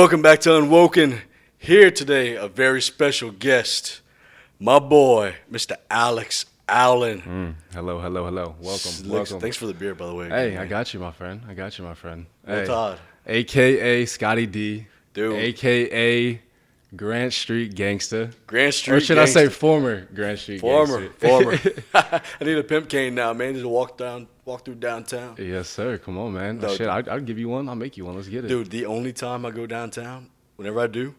welcome back to Unwoken. Here today, a very special guest, my boy, Mr. Alex Allen. Welcome. Thanks for the beer, by the way. Hey, I got you, my friend. Well, Todd. AKA Scotty D. Dude. AKA Grant Street Gangsta. Grant Street Or should Gangsta. I say former Grant Street Former. Gangsta? I need a pimp cane now, man. Just walk through downtown. Yes, sir. Come on, man. No, Shit, I'll give you one. I'll make you one. Let's get it. Dude, the only time I go downtown, whenever I do,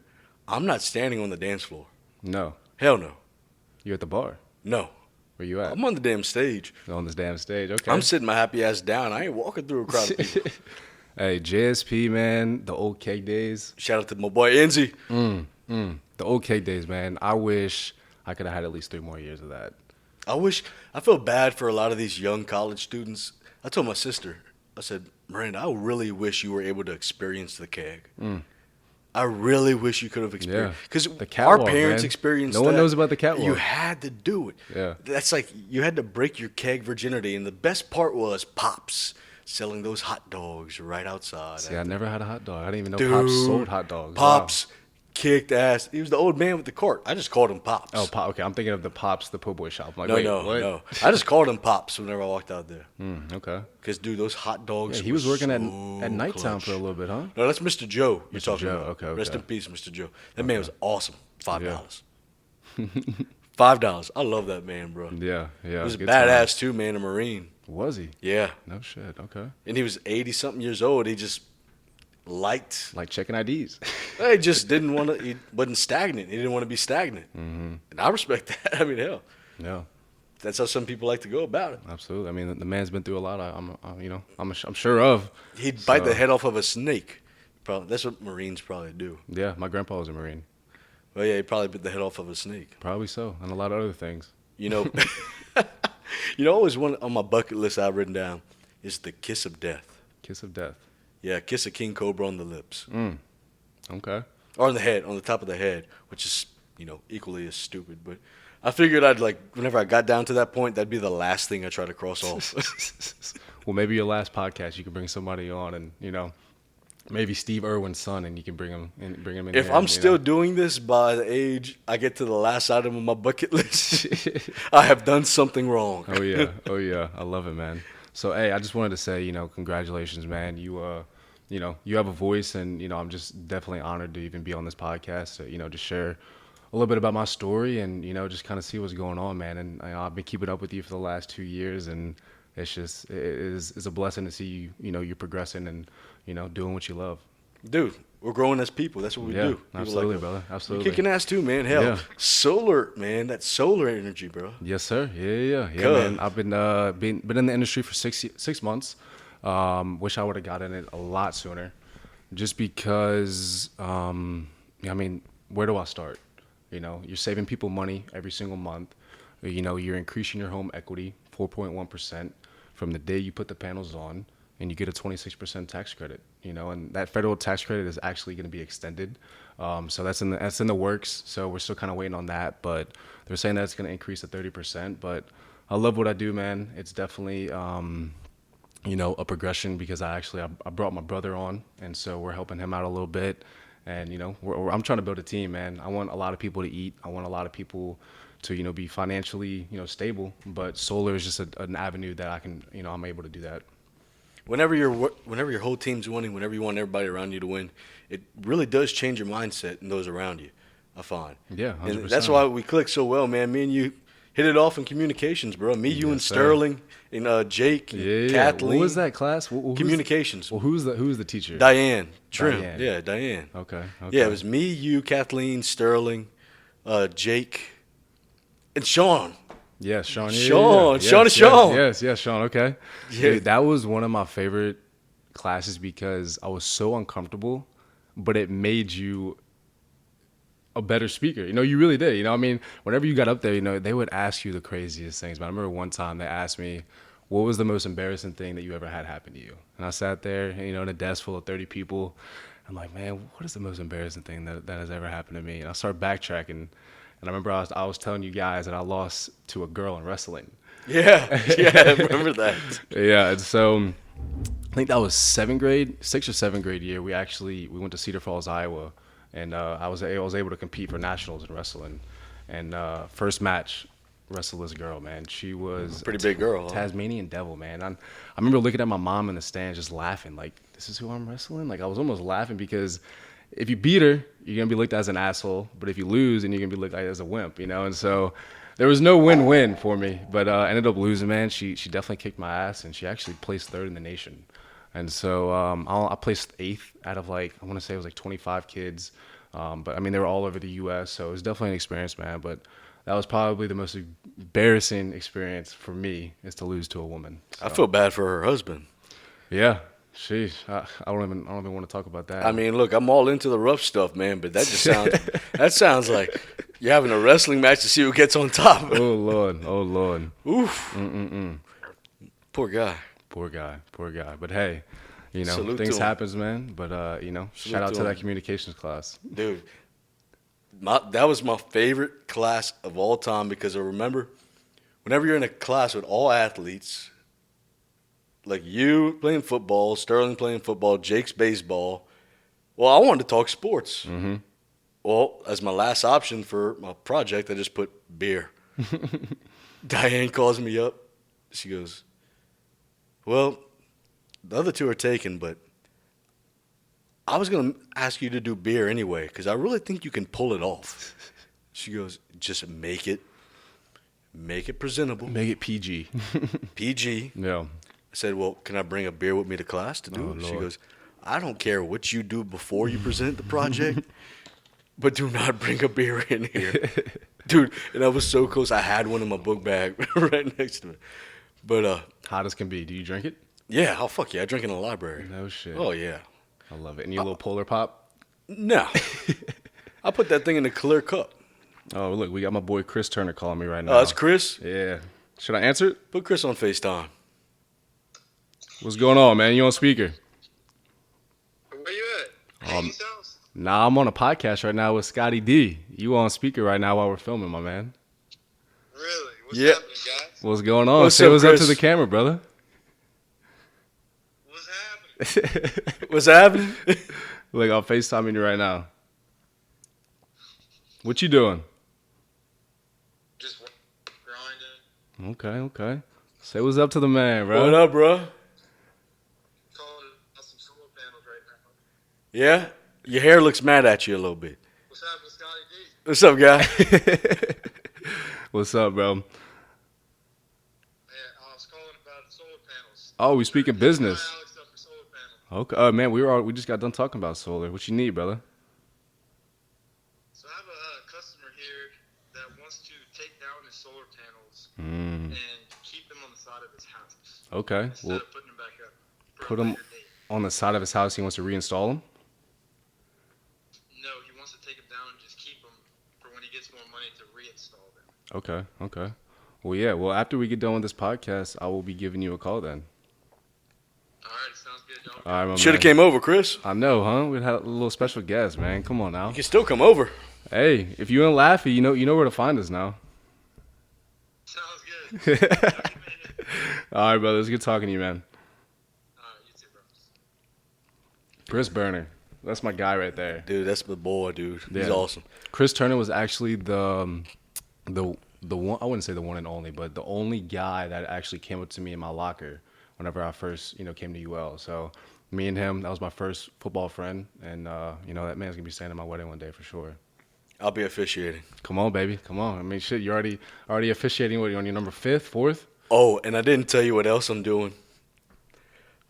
I'm not standing on the dance floor. No. Hell no. You at the bar? No. Where you at? I'm on the damn stage. On this damn stage. Okay. I'm sitting my happy ass down. I ain't walking through a crowd of people. Hey, JSP, man. The old cake days. Shout out to my boy Enzy. The old cake days, man. I wish I could have had at least 3 more years of that. I feel bad for a lot of these young college students. I told my sister, I said, Miranda, I really wish you were able to experience the keg. I really wish you could have experienced because The our catwalk, parents man. experienced No one that. knows about the catwalk. You had to do it. Yeah. That's like you had to break your keg virginity. And the best part was Pops selling those hot dogs right outside. See, I never had a hot dog. I didn't even know Dude, Pops sold hot dogs. Pops kicked ass. He was the old man with the cart. I just called him Pops. Wow. Oh, okay. I'm thinking of the Pops, the po' boy shop. I'm like, No. I just called him Pops whenever I walked out there. Okay. Because, dude, those hot dogs. Yeah, he was working at so Nightown clutch. for a little bit, huh? No, that's Mr. Joe you're Mr. talking Joe, about. okay. Rest in peace, Mr. Joe. That man was awesome. $5. Yeah. $5. I love that man, bro. Yeah. He was a Good badass, times. too, man, a Marine. Was he? Yeah. No shit. Okay. And he was 80-something years old. He just liked. Like checking IDs. He just didn't want to. He wasn't stagnant. He didn't want to be stagnant. And I respect that. I mean, hell. Yeah. That's how some people like to go about it. Absolutely. I mean, the man's been through a lot. I'm sure of. He'd bite So- the head off of a snake. Probably. That's what Marines probably do. Yeah. My grandpa was a Marine. Well, yeah, he probably bit the head off of a snake. Probably so, and a lot of other things. You know, always one on my bucket list I've written down is the kiss of death. Kiss of death. Yeah, kiss a king cobra on the lips. Okay. Or on the head, on the top of the head, which is, equally as stupid. But I figured whenever I got down to that point, that'd be the last thing I try to cross off. Well, maybe your last podcast, you could bring somebody on, and maybe Steve Irwin's son, and you can bring him in. If here, I'm still doing this by the age I get to the last item of my bucket list, I have done something wrong. Oh yeah, I love it, man. So hey, I just wanted to say, congratulations, man. You have a voice, and I'm just definitely honored to even be on this podcast. To, just share a little bit about my story, and just kind of see what's going on, man. And I've been keeping up with you for the last 2 years, and it's a blessing to see you're progressing and doing what you love. Dude, we're growing as people. That's what we do. People Absolutely, like brother. You're Absolutely. kicking ass too, man. Hell, Yeah. solar, man. That solar energy, bro. Yes, sir. Yeah, Good. man. I've been in the industry for 6 months. Wish I would have gotten it a lot sooner, just because. Where do I start? You're saving people money every single month. You're increasing your home equity 4.1% from the day you put the panels on, and you get a 26% tax credit. And that federal tax credit is actually going to be extended. So that's in the works. So we're still kind of waiting on that, but they're saying that it's going to increase to 30%. But I love what I do, man. It's definitely a progression, because I brought my brother on, and so we're helping him out a little bit. And I'm trying to build a team, man. I want a lot of people to eat. I want a lot of people to be financially stable. But solar is just an avenue that I can I'm able to do that. Whenever your whole team's winning, whenever you want everybody around you to win, it really does change your mindset and those around you, I find. Yeah, 100%. And that's why we click so well, man. Me and you hit it off in communications, bro. Me, you, and sir. Sterling, and Jake, and Kathleen. What was that class? Who's Communications. who's the teacher? Diane. Trim. Diane. Yeah, Diane. Okay. Yeah, it was me, you, Kathleen, Sterling, Jake, and Sean. Yes, Sean. Sean. Yeah. Sean and Sean. Yes, Sean. Okay. Yeah. Dude, that was one of my favorite classes, because I was so uncomfortable, but it made you a better speaker. You really did. Whenever you got up there, they would ask you the craziest things. But I remember one time they asked me, what was the most embarrassing thing that you ever had happen to you? And I sat there, in a desk full of 30 people. I'm like, man, what is the most embarrassing thing that has ever happened to me? And I started backtracking. And I remember I was telling you guys that I lost to a girl in wrestling. Yeah, I remember that. Yeah, and so, I think that was seventh grade, 6th or 7th grade year. We went to Cedar Falls, Iowa, and I was able to compete for nationals in wrestling. And first match, wrestled this girl, man. She was Pretty big girl, huh? Tasmanian devil, man. I remember looking at my mom in the stands, just laughing, like, this is who I'm wrestling. Like I was almost laughing because if you beat her, you're gonna be looked at as an asshole. But if you lose, then you're gonna be looked at as a wimp, you know. And so there was no win-win for me. But I ended up losing, man. She definitely kicked my ass, and she actually placed 3rd in the nation. And so I placed 8th out of I want to say it was 25 kids. But I mean, they were all over the U.S., so it was definitely an experience, man. But that was probably the most embarrassing experience for me, is to lose to a woman. So. I feel bad for her husband. Yeah, sheesh. I don't even want to talk about that. I mean, look, I'm all into the rough stuff, man, but that just sounds like you're having a wrestling match to see who gets on top. Oh Lord. Oof. Poor guy. Poor guy. But hey, you know, Salute things to him. happens, man. But you know, shout out to that communications class. Dude, that was my favorite class of all time because I remember whenever you're in a class with all athletes, like you playing football, Sterling playing football, Jake's baseball. Well, I wanted to talk sports. Mm-hmm. Well, as my last option for my project, I just put beer. Diane calls me up. She goes, well, the other 2 are taken, but I was going to ask you to do beer anyway because I really think you can pull it off. She goes, just make it presentable. Make it PG. PG. Yeah. I said, well, can I bring a beer with me to class to do it? She goes, I don't care what you do before you present the project, but do not bring a beer in here. Dude, and I was so close. I had one in my book bag right next to me. But hot as can be. Do you drink it? Yeah, oh fuck yeah, I drink in the library. No shit. Oh yeah. I love it. And your little polar pop? No. I put that thing in a clear cup. Oh, look, we got my boy Chris Turner calling me right now. Oh, that's Chris? Yeah. Should I answer it? Put Chris on FaceTime. What's going on, man? You on speaker? Where you at? Haney's house? Nah, I'm on a podcast right now with Cte D. You on speaker right now while we're filming, my man. Really? What's Yeah. happening, guys? What's going on? What's Say up, what's up Chris? to the camera, brother. What's happening? What's happening? Look, I'm FaceTiming you right now. What you doing? Just grinding. Okay. Say what's up to the man, bro. What up, bro? Calling out some solar panels right now. Yeah? Your hair looks mad at you a little bit. What's happening, Scotty D? What's up, guy? What's up, bro? Yeah, I was calling about solar panels. Oh, we speaking business. Hi, Alex, up for solar panels. Okay. Man, we just got done talking about solar. What you need, brother? So I have a customer here that wants to take down his solar panels Mm. and keep them on the side of his house Okay. instead Well, of putting them back up. for put a 'em later date. on the side of his house. He wants to reinstall them. No, he wants to take them down and just keep them for when he gets more money to reinstall them. Okay. Well, yeah. Well, after we get done with this podcast, I will be giving you a call then. All right, sounds good, y'all. All right, my Should have man. came over, Chris. I know, huh? We had a little special guest, man. Come on now. You can still come over. Hey, if you in Laffy, you know where to find us now. Sounds good. All right, brother. It's good talking to you, man. All right, you too, bro. Chris Burner. That's my guy right there. Dude, that's my boy, dude. He's Yeah. awesome. Chris Turner was actually the one. I wouldn't say the one and only, but the only guy that actually came up to me in my locker whenever I first, came to UL. So me and him, that was my first football friend, and that man's gonna be staying at my wedding one day for sure. I'll be officiating. Come on, baby. Come on. I mean, shit, you're already officiating. What, you on your number 5th, 4th? Oh, and I didn't tell you what else I'm doing.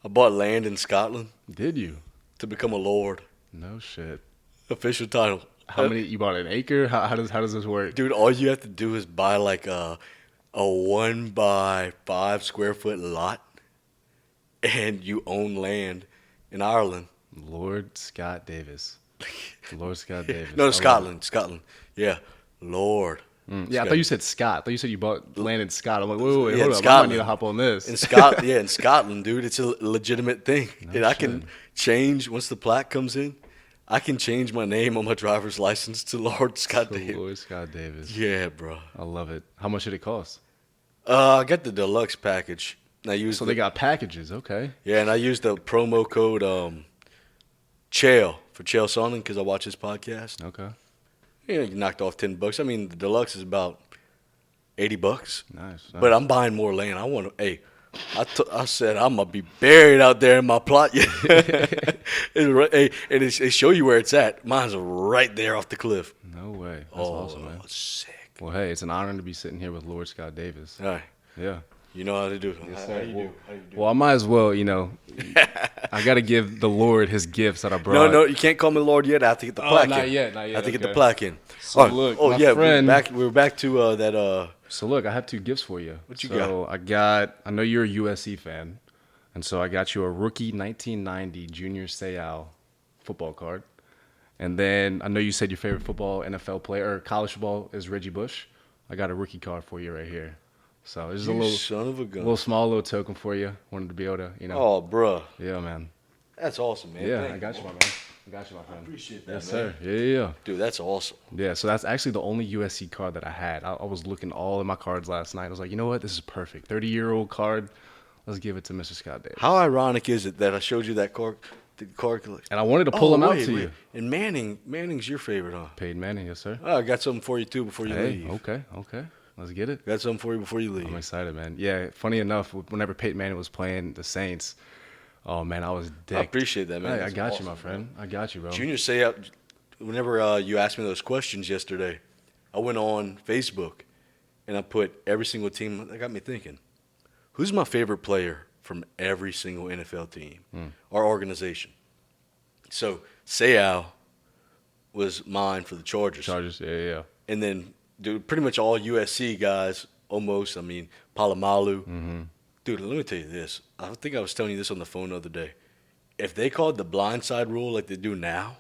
I bought land in Scotland Did you? to become a lord. No shit. Official title. How many? You bought an acre? How does this work? Dude, all you have to do is buy like a 1 by 5 square foot lot, and you own land in Ireland. Lord Scott Davis. Lord Scott Davis. No, I love Scotland. Yeah, Lord. it. Yeah, I thought you said Scott. I thought you said you bought land in Scott. I'm like, wait, Yeah, hold in up. I might Scotland. need to hop on this. In Scotland, in Scotland, dude, it's a legitimate thing. No And I shit. can change once the plaque comes in. I can change my name on my driver's license to Lord Scott So Davis. Lord Scott Davis. Yeah, bro. I love it. How much did it cost? I got the deluxe package. And I used So they got packages, okay. Yeah, and I used the promo code Chael for Chael Sonnen because I watch his podcast. Okay. Yeah, you knocked off $10. I mean, the deluxe is about $80. Nice. But I'm buying more land. I want to. Hey, I said I'm gonna be buried out there in my plot. Hey, and they show you where it's at. Mine's right there off the cliff. No way. That's awesome, man. Sick. Well, hey, it's an honor to be sitting here with Lord Scott Davis. All right, Yeah. you know how to do it. Yes, How sir. you do? How you do? Well, I might as well, I got to give the Lord his gifts that I brought. No, you can't call me Lord yet. I have to get the plaque not in. yet. I have to get the okay. plaque in. So look, my yeah, friend. we're back to that. So look, I have 2 gifts for you. What you got? I know you're a USC fan, and so I got you a rookie 1990 Junior Seau football card. And then I know you said your favorite football NFL player or college football is Reggie Bush. I got a rookie card for you right here. So it's just a You little son of a gun. little small little token for you. Wanted to be able to, Oh, bruh. Yeah, man. That's awesome, man. Yeah, Thank I you. got you, my man. I got you, my friend. Appreciate that, Yes, man. sir. Yeah. Dude, that's awesome. Yeah, so that's actually the only USC card that I had. I was looking all of my cards last night. I was like, you know what? This is perfect. 30-year-old card. Let's give it to Mr. Scott Davis. How ironic is it that I showed you that card collection? And I wanted to pull him out to wait. you. And Manning's your favorite, huh? Peyton Manning, yes, sir. Oh, I got something for you, too, before you Hey, leave. okay. Let's get it. Got something for you before you leave. I'm excited, man. Yeah, funny enough, whenever Peyton Manning was playing the Saints, oh, man, I was decked. I appreciate that, man. Hey, I That's got awesome, you, my friend. I got you, bro. Junior Seau, whenever you asked me those questions yesterday, I went on Facebook and I put every single team. That got me thinking, who's my favorite player from every single NFL team or organization? So Seau was mine for the Chargers. Yeah. And then, dude, pretty much all USC guys, almost. I mean, Palomalu. Mm-hmm. Dude, let me tell you this. I think I was telling you this on the phone the other day. If they called the blindside rule like they do now,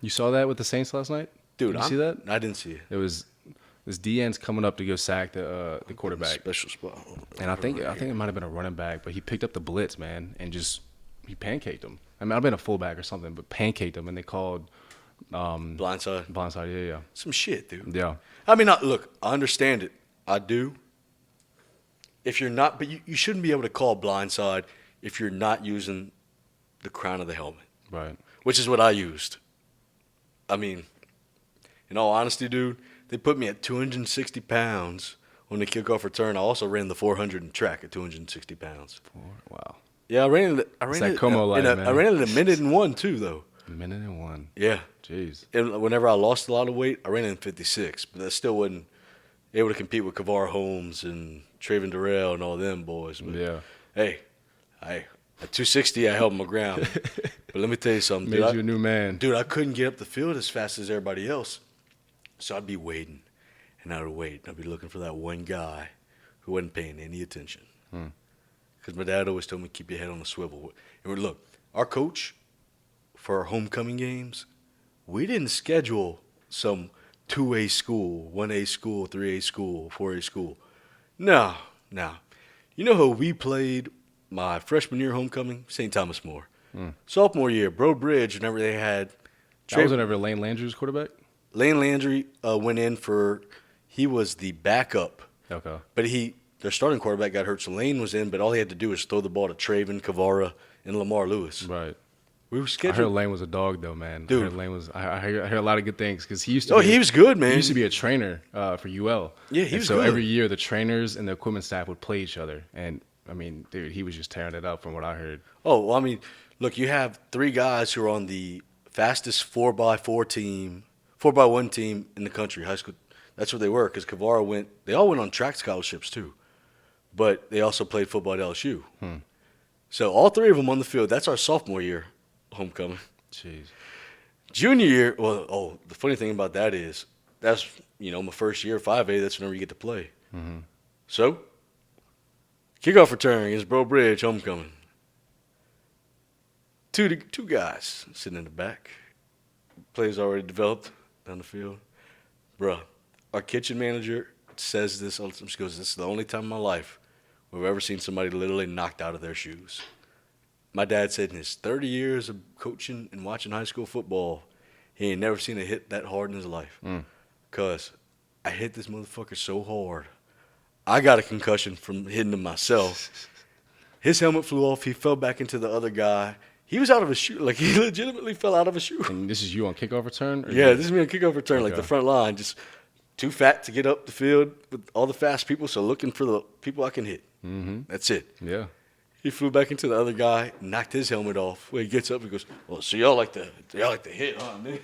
You saw that with the Saints last night? dude, Did you see that? I didn't see it. It was this DN's coming up to go sack the quarterback. Special spot. And I think it might have been a running back, but he picked up the blitz, man, and he pancaked him. I mean, I've been a fullback or something, but pancaked him, and they called Blindside. blindside. Yeah. Some shit, dude. Yeah. I mean, look, I understand it. I do. If you're not, but you shouldn't be able to call blindside if you're not using the crown of the helmet, Right. which is what I used. I mean, in all honesty, dude, they put me at 260 pounds on the kickoff return. I also ran the 400 in track at 260 pounds. Wow. Yeah, I ran it. I It's ran that it. Como life, man. I ran it in a minute and 1 too, though. A minute and 1. Yeah. Jeez. And whenever I lost a lot of weight, I ran in 56, but I still wasn't able to compete with Kavar Holmes and Traven Durrell and all them boys. But Yeah. hey, at 260, I held my ground. But let me tell you something, Made you a new man. Dude, I couldn't get up the field as fast as everybody else. So I'd be waiting, and I would wait, and I'd be looking for that one guy who wasn't paying any attention. Because my dad always told me, keep your head on a swivel. And look, our coach, for our homecoming games, we didn't schedule some 2A school, 1A school, 3A school, 4A school. No. You know who we played my freshman year homecoming? St. Thomas More. Sophomore year, Bro Bridge, whenever they had That was whenever Lane Landry's quarterback? Lane Landry went in he was the backup. Okay. But their starting quarterback got hurt, so Lane was in, but all he had to do was throw the ball to Traven, Kavara, and Lamar Lewis. Right. We were I scheduled. heard Lane was a dog, though, man. Dude. I heard Lane was. I heard a lot of good things because he used to. Oh, he was good, man. He used to be a trainer for UL. Yeah, he And was so good. every year the trainers and the equipment staff would play each other, and I mean, dude, he was just tearing it up from what I heard. Oh, well, I mean, look, you have 3 guys who are on the fastest 4x4 team, 4x1 team in the country, high school. That's what they were, because Kavara they all went on track scholarships too, but they also played football at LSU. So all 3 of them on the field. That's our sophomore year homecoming. Jeez. Junior year, the funny thing about that is that's, my first year, 5A, that's whenever you get to play. So, kickoff return against Bro Bridge, homecoming. Two guys sitting in the back. Plays already developed down the field. Bruh, our kitchen manager says this all the time. She goes, this is the only time in my life we've ever seen somebody literally knocked out of their shoes. My dad said in his 30 years of coaching and watching high school football, he ain't never seen a hit that hard in his life. Because I hit this motherfucker so hard. I got a concussion from hitting him myself. His helmet flew off. He fell back into the other guy. He was out of his shoe. Like, he legitimately fell out of his shoe. And this is you on kickoff return? Yeah, this is me on kickoff return, like Okay. the front line. Just too fat to get up the field with all the fast people, so looking for the people I can hit. Mm-hmm. That's it. Yeah. He flew back into the other guy, knocked his helmet off. When he gets up, he goes, "Well, so y'all like to hit, huh?" And then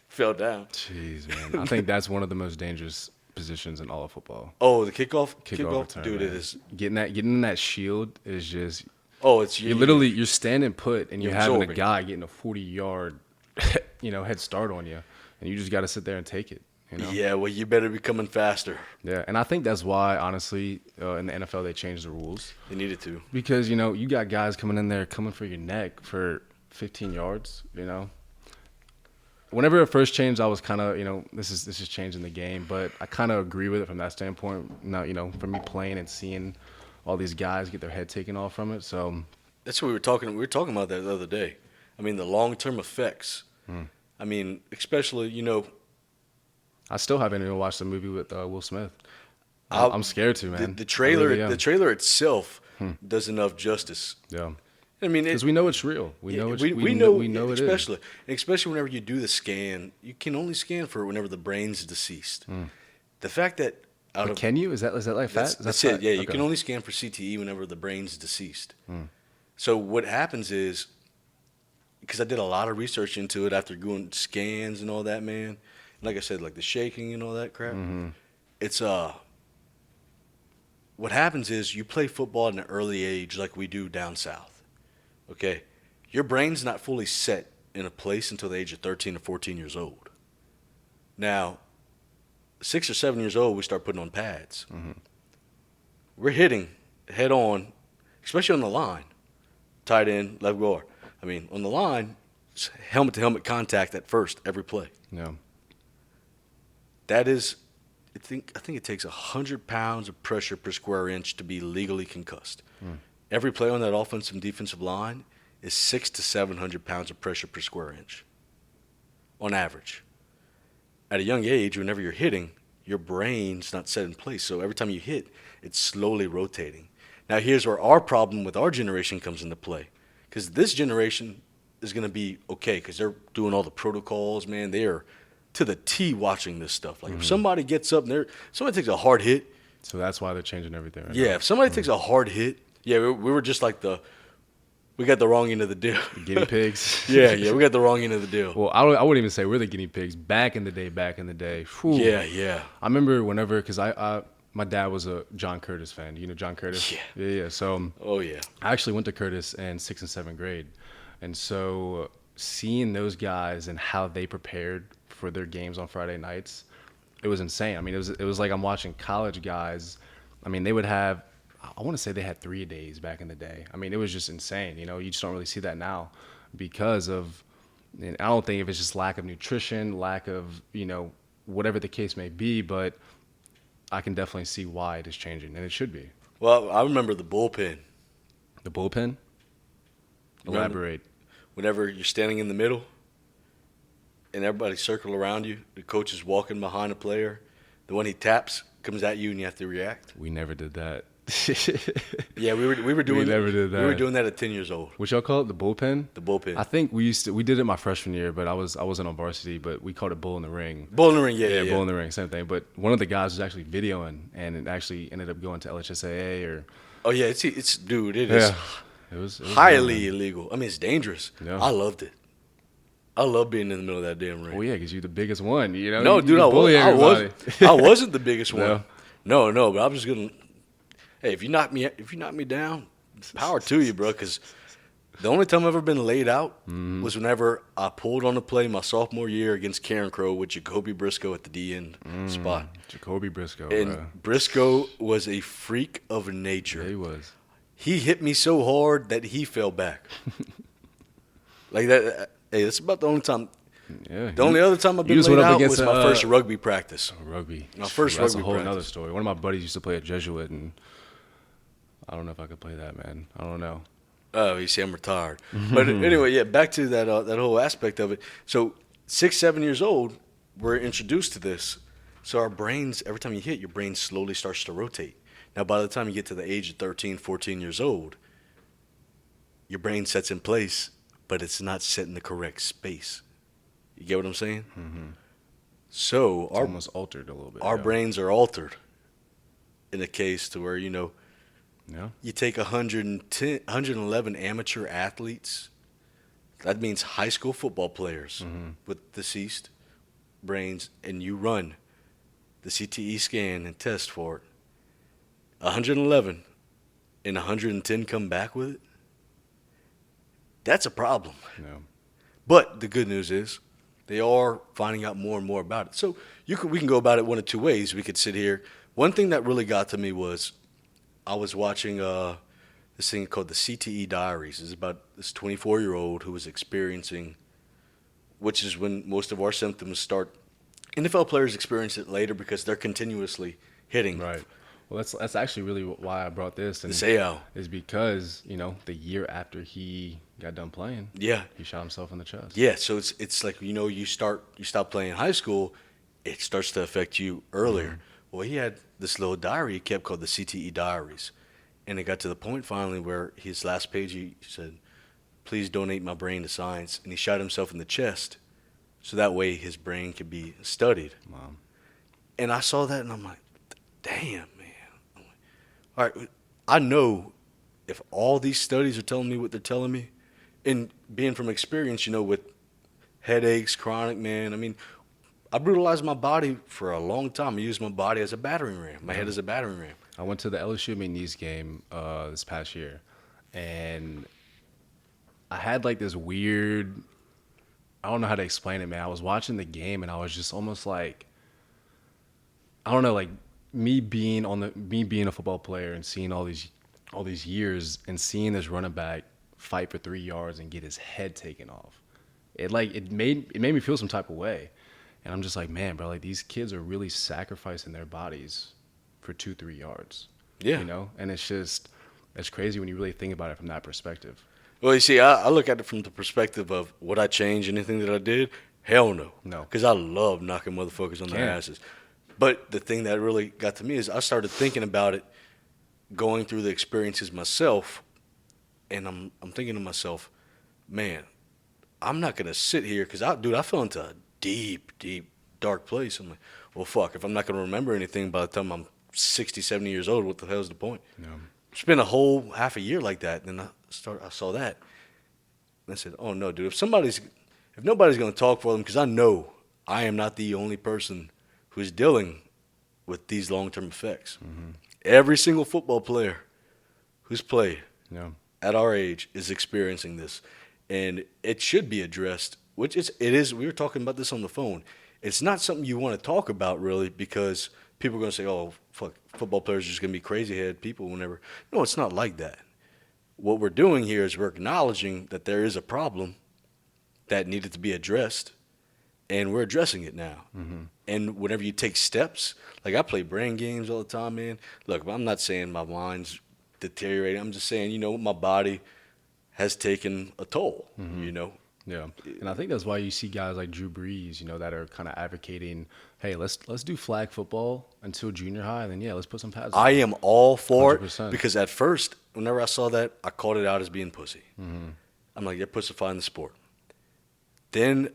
fell down. Jeez, man. I think that's one of the most dangerous positions in all of football. Oh, the kickoff Return, dude, man. it is. Getting in that shield is just Oh, it's you're standing put and you're having a absorbing. guy getting a 40-yard head start on you, and you just got to sit there and take it. Yeah, well, you better be coming faster. Yeah, and I think that's why, honestly, in the NFL they changed the rules They needed to. because you got guys coming in there coming for your neck for 15 yards. Whenever it first changed, I was kind of this is changing the game, but I kind of agree with it from that standpoint. Now from me playing and seeing all these guys get their head taken off from it, so That's what we were talking. We were talking about that the other day. I mean, the long-term effects. I mean, especially I still haven't even watched the movie with Will Smith. I'm scared to, man. the trailer. I really am. The trailer itself does enough justice. Yeah. I mean, Because we know it's real. We know it's we know it is. especially whenever you do the scan, you can only scan for whenever the brain's deceased. The fact that But can you? Is that like fat? that's it. Yeah, you can only scan for CTE whenever the brain's deceased. So what happens is, because I did a lot of research into it after doing scans and all that, man. Like I said, like the shaking and all that crap. It's what happens is you play football at an early age, like we do down south. Okay, your brain's not fully set in a place until the age of 13 or 14 years old. Now, 6 or 7 years old, we start putting on pads. We're hitting head on, especially on the line, tight end, left guard. I mean, on the line, it's helmet-to-helmet contact at first, every play. Yeah. That is, I think it takes 100 pounds of pressure per square inch to be legally concussed. Every play on that offensive and defensive line is 600 to 700 pounds of pressure per square inch, on average. At a young age, whenever you're hitting, your brain's not set in place. So every time you hit, it's slowly rotating. Now, here's where our problem with our generation comes into play. Because this generation is going to be okay because they're doing all the protocols, man. They are to the T watching this stuff. Like, if somebody gets up and somebody takes a hard hit. So that's why they're changing everything right Yeah, now. if somebody takes a hard hit, we were just like we got the wrong end of the deal. Guinea pigs. yeah, we got the wrong end of the deal. Well, I wouldn't even say we're the guinea pigs. Back in the day. Whew. Yeah. I remember whenever, because my dad was a John Curtis fan. You know John Curtis? Yeah. Yeah. So Oh, yeah. I actually went to Curtis in 6th and 7th grade. And so seeing those guys and how they prepared for their games on Friday nights, it was insane. I mean, it was like I'm watching college guys. I mean, they would have, I want to say they had 3-a-days back in the day. I mean, it was just insane. You just don't really see that now because of, and I don't think if it's just lack of nutrition, lack of, whatever the case may be, but I can definitely see why it is changing, and it should be. Well, I remember the bullpen. The bullpen? Remember? Elaborate. Whenever you're standing in the middle and everybody circle around you, the coach is walking behind a player. The one he taps comes at you and you have to react. We never did that. Yeah, we were doing. We never did that. We were doing that at 10 years old. What y'all call it? The bullpen? The bullpen. I think we did it my freshman year, but I wasn't on varsity, but we called it bull in the ring. Bull in the ring, yeah. Bull in the ring, same thing. But one of the guys was actually videoing, and it actually ended up going to LHSAA or. Oh yeah, it's dude, it is It was highly illegal. I mean, it's dangerous. Yeah. I loved it. I love being in the middle of that damn ring. Oh yeah, because you're the biggest one. No, You dude, bully everybody. I wasn't the biggest one. No. No, but I'm just gonna. Hey, if you knock me down, power to you, bro. Because the only time I've ever been laid out was whenever I pulled on the play my sophomore year against Karen Crow with Jacoby Briscoe at the D end spot. Jacoby Briscoe. And Briscoe was a freak of nature. Yeah, he was. He hit me so hard that he fell back. Like that. Hey, that's about the only time. Yeah. The only other time I've been just laid went up out against, was my first rugby practice. Rugby. My first That's rugby a whole practice. nother story. One of my buddies used to play at Jesuit, and I don't know if I could play that, man. I don't know. Oh, you see, I'm retired. But anyway, yeah, back to that whole aspect of it. So 6, 7 years old, we're introduced to this. So our brains, every time you hit, your brain slowly starts to rotate. Now, by the time you get to the age of 13, 14 years old, your brain sets in place, but it's not set in the correct space. You get what I'm saying? Mm-hmm. So It's almost altered a little bit. our yeah. brains are altered in a case to where, Yeah. you take 111 amateur athletes. That means high school football players with deceased brains, and you run the CTE scan and test for it. 111 and 110 come back with it. That's a problem. Yeah. But the good news is they are finding out more and more about it. So we can go about it one of two ways. We could sit here. One thing that really got to me was I was watching this thing called the Cte Diaries. It's about this 24-year-old who was experiencing, which is when most of our symptoms start. NFL players experience it later because they're continuously hitting. Right. Well, that's actually really why I brought this. And The SAO. is because, the year after he got done playing, Yeah. he shot himself in the chest. Yeah, so it's like, you stop playing high school, it starts to affect you earlier. Well, he had this little diary he kept called the Cte Diaries. And it got to the point finally where his last page he said, "Please donate my brain to science." And he shot himself in the chest so that way his brain could be studied. Wow. And I saw that and I'm like, damn, man. I'm like, all right, I know if all these studies are telling me what they're telling me, and being from experience, with headaches, chronic, man. I mean, I brutalized my body for a long time. I used my body as a battering ram, my head as a battering ram. I went to the LSU McNeese game this past year, and I had like this weird, I don't know how to explain it, man. I was watching the game, and I was just almost like, I don't know, like me being a football player and seeing all these years and seeing this running back fight for 3 yards and get his head taken off. It made me feel some type of way. And I'm just like, man, bro, like these kids are really sacrificing their bodies for 2-3 yards. Yeah. And it's crazy when you really think about it from that perspective. Well, you see, I look at it from the perspective of would I change anything that I did? Hell no. No. Because I love knocking motherfuckers on their asses. But the thing that really got to me is I started thinking about it, going through the experiences myself, and I'm thinking to myself, man, I'm not going to sit here because, I fell into a deep, deep, dark place. I'm like, well, fuck, if I'm not going to remember anything by the time I'm 60, 70 years old, what the hell's the point? Yeah. Spent a whole half a year like that, and then I saw that, and I said, oh, no, dude, if nobody's going to talk for them, because I know I am not the only person who's dealing with these long-term effects. Mm-hmm. Every single football player who's played at our age is experiencing this, and it should be addressed, which it is. We were talking about this on the phone. It's not something you want to talk about, really, because people are going to say, oh, fuck, football players are just going to be crazy-head people whenever. No, it's not like that. What we're doing here is we're acknowledging that there is a problem that needed to be addressed, and we're addressing it now. Mm-hmm. And whenever you take steps, like I play brain games all the time, man. Look, I'm not saying my mind's deteriorating. I'm just saying, my body has taken a toll, Yeah, and I think that's why you see guys like Drew Brees, that are kind of advocating, hey, let's do flag football until junior high, and then let's put some pads on. I am all for 100%. it because at first, whenever I saw that, I called it out as being pussy. Mm-hmm. I'm like, they're pussifying the sport. Then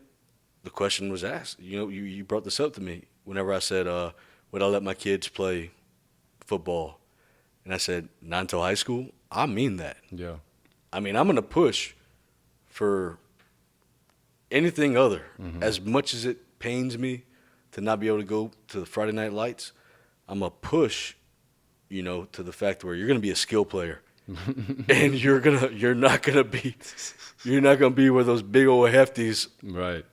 the question was asked. You brought this up to me whenever I said, would I let my kids play football? And I said, not until high school. I mean that. Yeah. I mean, I'm going to push for anything other. Mm-hmm. As much as it pains me to not be able to go to the Friday Night Lights, I'm going to push, to the fact where you're going to be a skill player. And you're not going to be where those big old hefties. Right.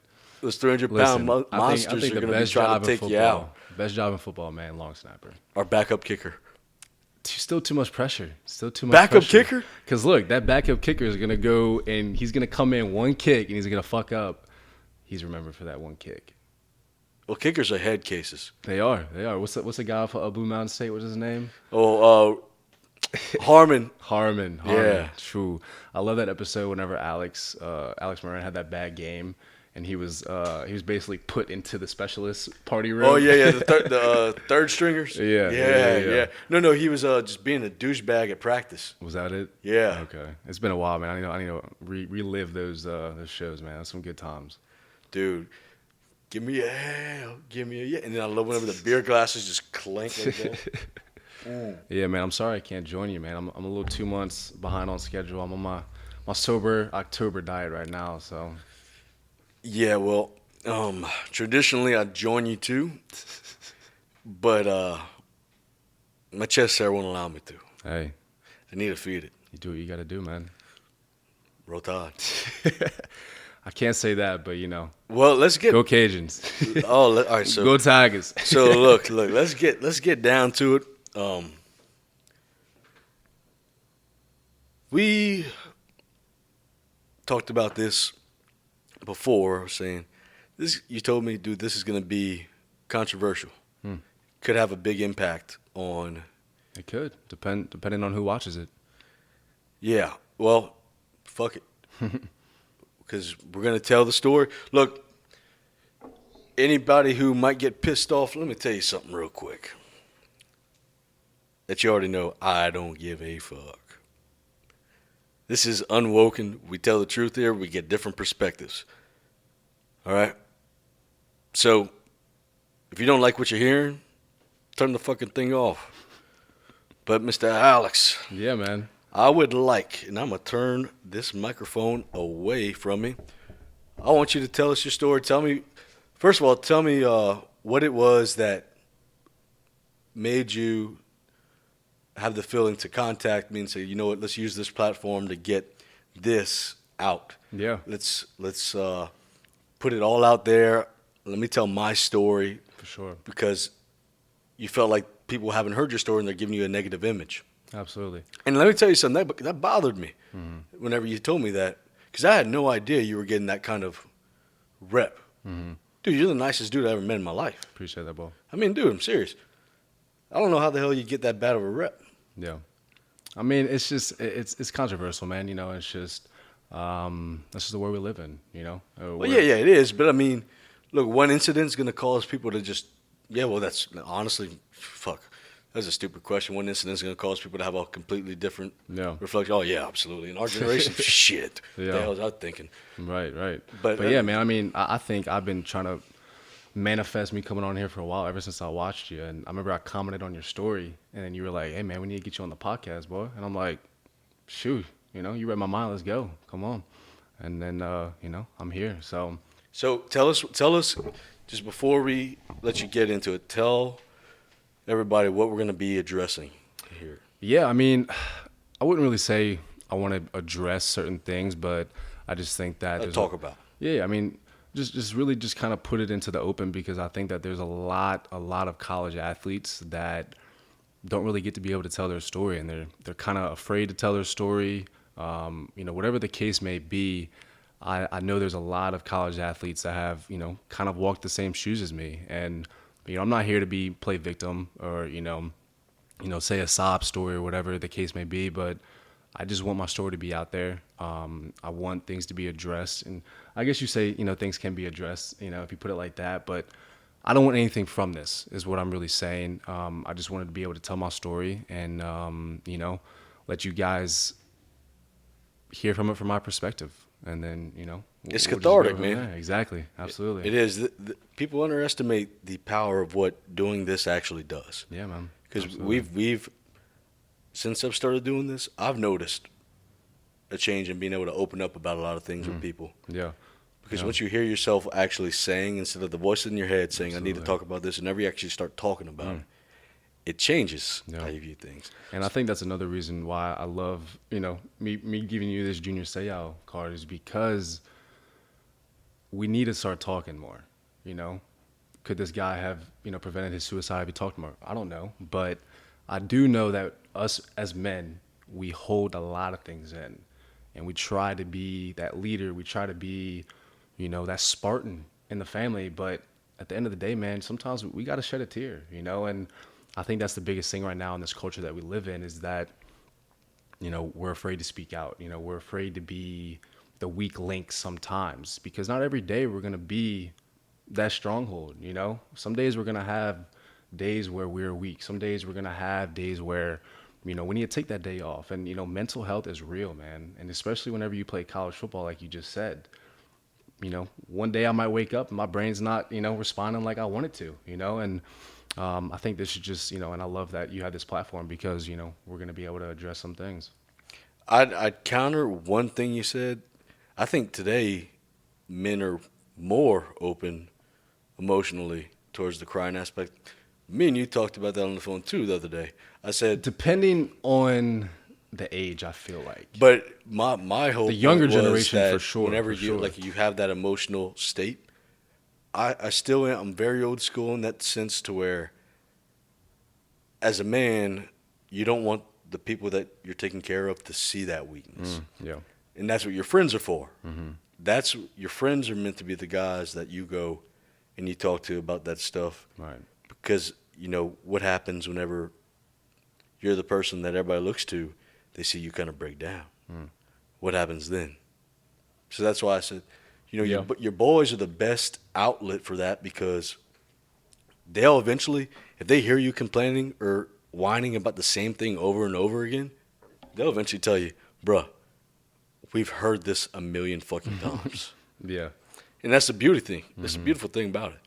Those 300-pound monsters I think are the going to be trying to take you out. Best job in football, man, long snapper. Our backup kicker. Still too much pressure. Backup kicker? Because look, that backup kicker is going to go and he's going to come in one kick and he's going to fuck up. He's remembered for that one kick. Well, kickers are head cases. They are. What's the guy for Blue Mountain State? What's his name? Oh, Harmon. Harmon. Yeah. True. I love that episode whenever Alex Moran had that bad game and he was basically put into the specialist party room. Oh yeah, the third stringers. Yeah. No, he was just being a douchebag at practice. Was that it? Yeah. Okay. It's been a while, man. I need to relive those shows, man. That's some good times. Dude, give me a hell, give me a yeah. And then I love whenever the beer glasses just clink like that. Yeah, man. I'm sorry I can't join you, man. I'm a little 2 months behind on schedule. I'm on my sober October diet right now, so. Yeah, well, traditionally I'd join you too, but my chest hair won't allow me to. Hey, I need to feed it. you do what you got to do, man. Roll Tide. I can't say that, but Well, let's get. go Cajuns. All right. So Go Tigers. So look. Let's get down to it. We talked about this before, saying this. You told me, dude, this is going to be controversial. Could have a big impact on. It could depending on who watches it. Yeah. Well, fuck it. Because we're going to tell the story. Look, anybody who might get pissed off, let me tell you something real quick. That you already know, I don't give a fuck. This is Unwoken. We tell the truth here. We get different perspectives. All right? So, if you don't like what you're hearing, turn the fucking thing off. But, Mr. Alex, Yeah, man. I would like, and I'm going to turn this microphone away from me. I want you to tell us your story. First of all, tell me what it was that made you have the feeling to contact me and say, you know what, let's use this platform to get this out. Yeah. Let's put it all out there. Let me tell my story. For sure. Because you felt like people haven't heard your story and they're giving you a negative image. Absolutely. And let me tell you something, that bothered me whenever you told me that. Because I had no idea you were getting that kind of rep. Dude, you're the nicest dude I ever met in my life. Appreciate that, bro. I mean, dude, I'm serious. I don't know how the hell you get that bad of a rep. Yeah. I mean, it's just, it's controversial, man. It's just, that's just the world we live in, Well, yeah, it is. But, I mean, look, one incident's going to cause people to just, that's honestly, fuck. That's a stupid question. One incident's going to cause people to have a completely different reflection. Oh, yeah, absolutely. In our generation, shit. What the hell was I thinking? Right. But yeah, man, I mean, I think I've been trying to manifest me coming on here for a while, ever since I watched you. And I remember I commented on your story, and then you were like, hey, man, we need to get you on the podcast, boy. And I'm like, shoot, you read my mind. Let's go. Come on. And then, I'm here. So tell us, just before we let you get into it, tell everybody what we're going to be addressing here. Yeah, I mean, I wouldn't really say I want to address certain things, but I just think that talk about. Yeah, I mean, just really just kind of put it into the open, because I think that there's a lot of college athletes that don't really get to be able to tell their story, and they're kind of afraid to tell their story. Whatever the case may be, I know there's a lot of college athletes that have kind of walked the same shoes as me, and I'm not here to play victim or say a sob story or whatever the case may be, but I just want my story to be out there. I want things to be addressed, and I guess you say things can be addressed, if you put it like that. But I don't want anything from this, is what I'm really saying. I just wanted to be able to tell my story and let you guys hear from it from my perspective, and then it's cathartic, man. Yeah, exactly, absolutely. It is. People underestimate the power of what doing this actually does. Yeah, man. Because we've since I've started doing this, I've noticed a change in being able to open up about a lot of things with people. Yeah. Because once you hear yourself actually saying, instead of the voice in your head saying, I need to talk about this, and whenever you actually start talking about it, it changes how you view things. And I think that's another reason why I love, me giving you this Junior Seau card, is because we need to start talking more, Could this guy have, prevented his suicide if he talked more? I don't know. But I do know that us as men, we hold a lot of things in. And we try to be that leader. We try to be, that Spartan in the family. But at the end of the day, man, sometimes we got to shed a tear, And I think that's the biggest thing right now in this culture that we live in, is that, we're afraid to speak out. We're afraid to be the weak link sometimes, because not every day we're going to be that stronghold, you know? Some days we're going to have days where we're weak. Some days we're going to have days where, you know, we need to take that day off. And, you know, mental health is real, man. And especially whenever you play college football, like you just said, you know, one day I might wake up and my brain's not, you know, responding like I want it to, you know? And I think this is just, you know, and I love that you have this platform because, you know, we're going to be able to address some things. I'd counter one thing you said. I think today men are more open emotionally towards the crying aspect. Me and you talked about that on the phone too the other day. I said, Depending on the age, I feel like. but my whole The younger point was generation, that for sure, whenever for you sure. like you have that emotional state, I still am. I'm very old school in that sense to where, as a man, you don't want the people that you're taking care of to see that weakness, Yeah. and that's what your friends are for. Mm-hmm. That's your friends are meant to be the guys that you go and you talk to about that stuff, Right. because you know what happens whenever you're the person that everybody looks to. They see you kind of break down. What happens then? So that's why I said, you know, Yeah. your boys are the best outlet for that, because they'll eventually, if they hear you complaining or whining about the same thing over and over again, they'll eventually tell you, bruh, we've heard this a million fucking times. Yeah. And that's the beauty thing. That's the beautiful thing about it.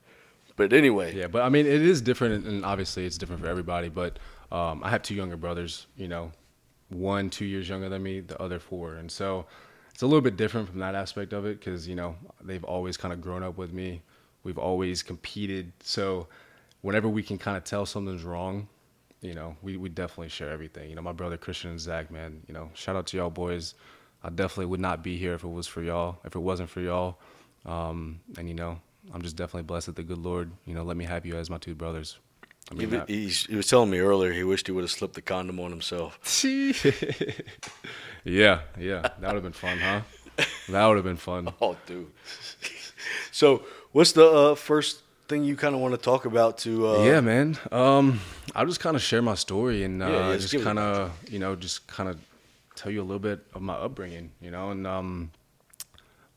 But anyway, Yeah, but I mean, it is different, and obviously it's different for everybody. But I have two younger brothers, you know, one 2 years younger than me, the other 4, and so it's a little bit different from that aspect of it because you know they've always kind of grown up with me. We've always competed, so whenever we can kind of tell something's wrong, you know, we definitely share everything. You know, my brother Christian and Zach, man, you know, shout out to y'all boys. I definitely would not be here if it was for y'all, if it wasn't for y'all. And you know, I'm just definitely blessed that the good Lord, you know, let me have you as my two brothers. I mean, that. he was telling me earlier he wished he would have slipped the condom on himself. Yeah, that would have been fun, huh? That would have been fun. Oh, dude. So, what's the first thing you kind of want to talk about to? Yeah, man. I'll just kind of share my story and just just give it a kind of, you know, just kind of tell you a little bit of my upbringing, you know. And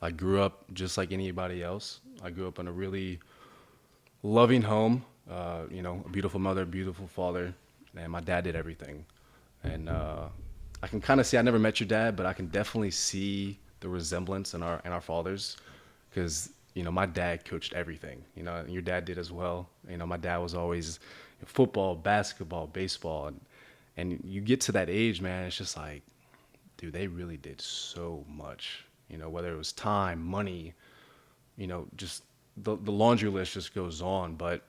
I grew up just like anybody else. I grew up in a really loving home, you know, a beautiful mother, beautiful father, and my dad did everything. And I can kind of see, I never met your dad, but I can definitely see the resemblance in our fathers, because you know my dad coached everything, you know, and your dad did as well. You know, my dad was always football, basketball, baseball, and you get to that age, man, it's just like, dude, they really did so much, you know, whether it was time, money, you know, just the laundry list just goes on. But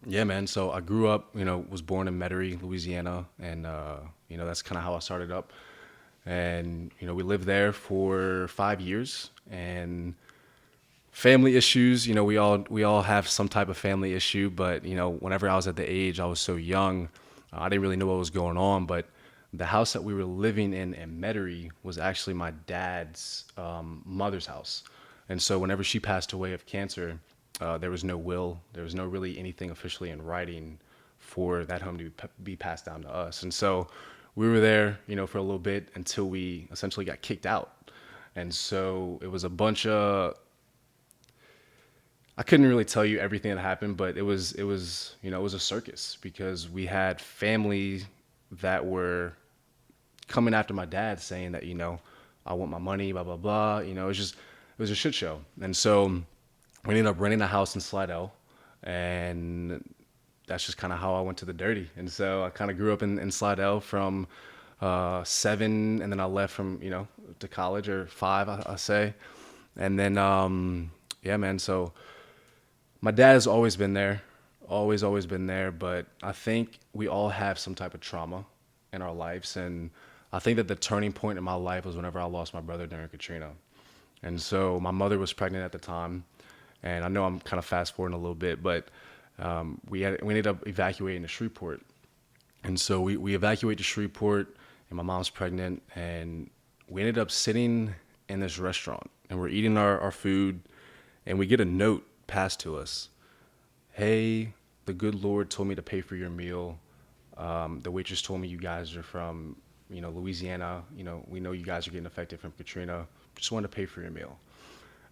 yeah, man. So I grew up, you know, was born in Metairie, Louisiana, and you know that's kind of how I started up. And you know, we lived there for 5 years, and family issues. You know, we all have some type of family issue, but you know, whenever I was at the age, I was so young, I didn't really know what was going on. But the house that we were living in Metairie was actually my dad's mother's house, and so whenever she passed away of cancer. There was no will. There was no really anything officially in writing for that home to be passed down to us. And so we were there, you know, for a little bit until we essentially got kicked out. And so it was a bunch of, I couldn't really tell you everything that happened, but it was, you know, it was a circus because we had family that were coming after my dad saying that, you know, I want my money, blah, blah, blah. You know, it was a shit show. And so we ended up renting a house in Slidell, and that's just kind of how I went to the dirty. And so I kind of grew up in Slidell from 7, and then I left from, you know, to college, or 5, I say. And then, yeah, man, so my dad has always been there, always been there, but I think we all have some type of trauma in our lives. And I think that the turning point in my life was whenever I lost my brother during Katrina. And so my mother was pregnant at the time. And I know I'm kind of fast forwarding a little bit, but we ended up evacuating to Shreveport. And so we evacuated to Shreveport, and my mom's pregnant, and we ended up sitting in this restaurant, and we're eating our food, and we get a note passed to us. Hey, the good Lord told me to pay for your meal. The waitress told me you guys are from, Louisiana, we know you guys are getting affected from Katrina. Just wanted to pay for your meal.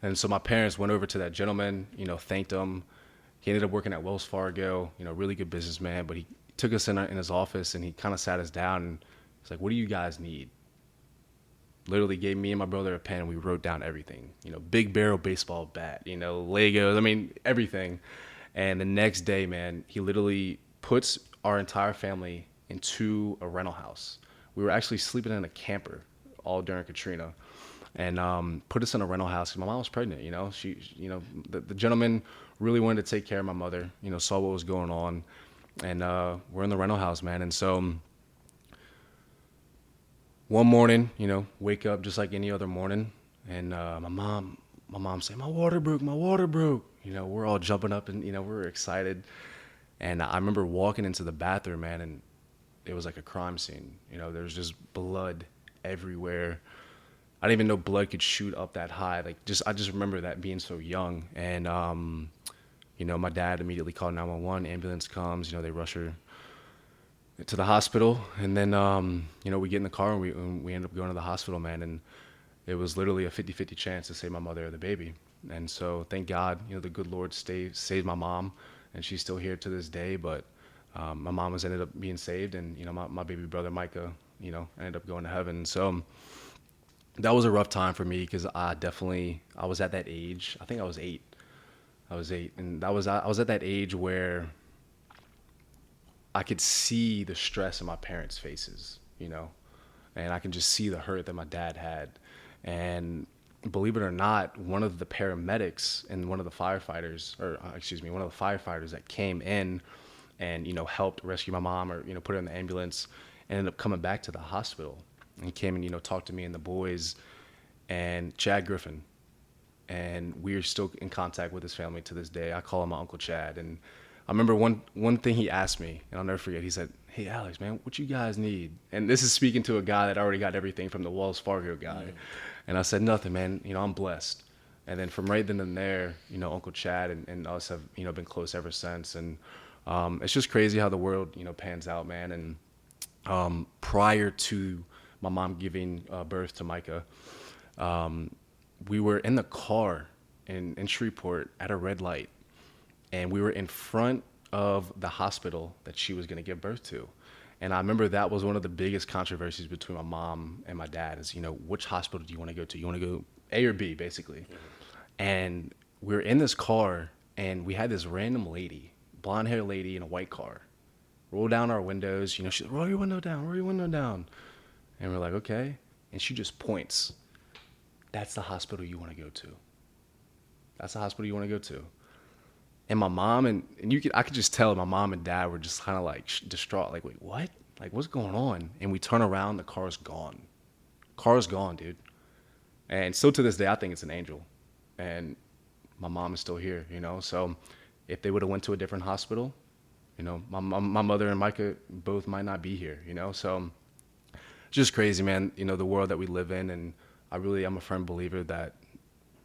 And so my parents went over to that gentleman, thanked him. He ended up working at Wells Fargo, really good businessman, but he took us in his office and he kind of sat us down and he's like, what do you guys need? Literally gave me and my brother a pen and we wrote down everything, big barrel baseball bat, Legos, I mean, everything. And the next day, man, he literally puts our entire family into a rental house. We were actually sleeping in a camper all during Katrina, and put us in a rental house. My mom was pregnant. The gentleman really wanted to take care of my mother. Saw what was going on, and we're in the rental house, man. And so one morning, wake up just like any other morning, and my mom said, my water broke. We're all jumping up and we're excited. And I remember walking into the bathroom, man, and it was like a crime scene. There's just blood everywhere. I didn't even know blood could shoot up that high. I just remember that being so young. And, my dad immediately called 911. Ambulance comes, they rush her to the hospital. And then, we get in the car and we end up going to the hospital, man. And it was literally a 50-50 chance to save my mother or the baby. And so thank God, the good Lord saved my mom. And she's still here to this day. But my mom ended up being saved. And, my baby brother, Micah, ended up going to heaven. So that was a rough time for me because I was at that age. I think I was 8. And I was at that age where I could see the stress in my parents' faces, and I can just see the hurt that my dad had. And believe it or not, one of the paramedics and one of the firefighters that came in and, helped rescue my mom or, put her in the ambulance, ended up coming back to the hospital. And he came and, talked to me and the boys and Chad Griffin. And we're still in contact with his family to this day. I call him my Uncle Chad. And I remember one thing he asked me, and I'll never forget. He said, hey, Alex, man, what you guys need? And this is speaking to a guy that already got everything from the Wells Fargo guy. Mm-hmm. And I said, nothing, man. I'm blessed. And then from right then and there, Uncle Chad and us have, been close ever since. And it's just crazy how the world, pans out, man. And prior to my mom giving birth to Micah, we were in the car in Shreveport at a red light, and we were in front of the hospital that she was going to give birth to. And I remember that was one of the biggest controversies between my mom and my dad is, which hospital do you want to go to? You want to go A or B, basically. Mm-hmm. And we were in this car, and we had this random lady, blonde-haired lady in a white car, roll down our windows. She said, roll your window down. And we're like, okay. And she just points. That's the hospital you want to go to. And my mom and I could just tell my mom and dad were just kind of like distraught. Like, wait, what? Like, what's going on? And we turn around, the car's gone. Car's gone, dude. And still to this day, I think it's an angel. And my mom is still here, So if they would have went to a different hospital, my mother and Micah both might not be here, So just crazy, man, the world that we live in. And I'm a firm believer that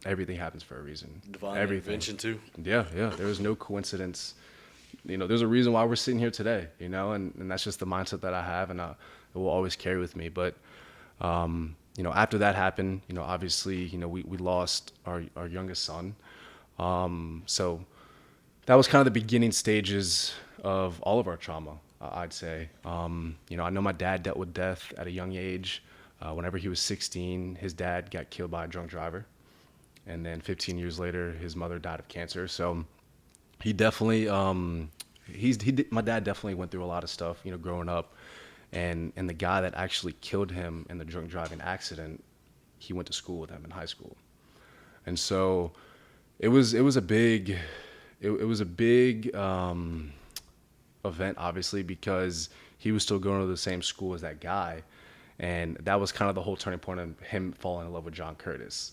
everything happens for a reason. Divine intervention too. Yeah. There is no coincidence. There's a reason why we're sitting here today, and that's just the mindset that I have, and it will always carry with me. But, after that happened, obviously, we lost our youngest son. So that was kind of the beginning stages of all of our trauma, I'd say. I know my dad dealt with death at a young age. Whenever he was 16, his dad got killed by a drunk driver. And then 15 years later, his mother died of cancer. So he definitely, my dad definitely went through a lot of stuff, growing up. And the guy that actually killed him in the drunk driving accident, he went to school with him in high school. And so it was a big event, obviously, because he was still going to the same school as that guy. And that was kind of the whole turning point of him falling in love with John Curtis.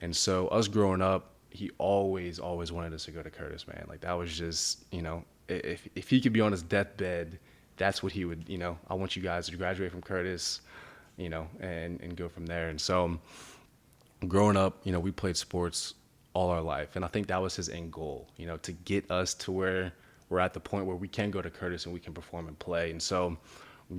And so us growing up, he always wanted us to go to Curtis, man. Like, that was just, if he could be on his deathbed, that's what he would, I want you guys to graduate from Curtis, and go from there. And so growing up, we played sports all our life. And I think that was his end goal, to get us to where we're at the point where we can go to Curtis and we can perform and play. And so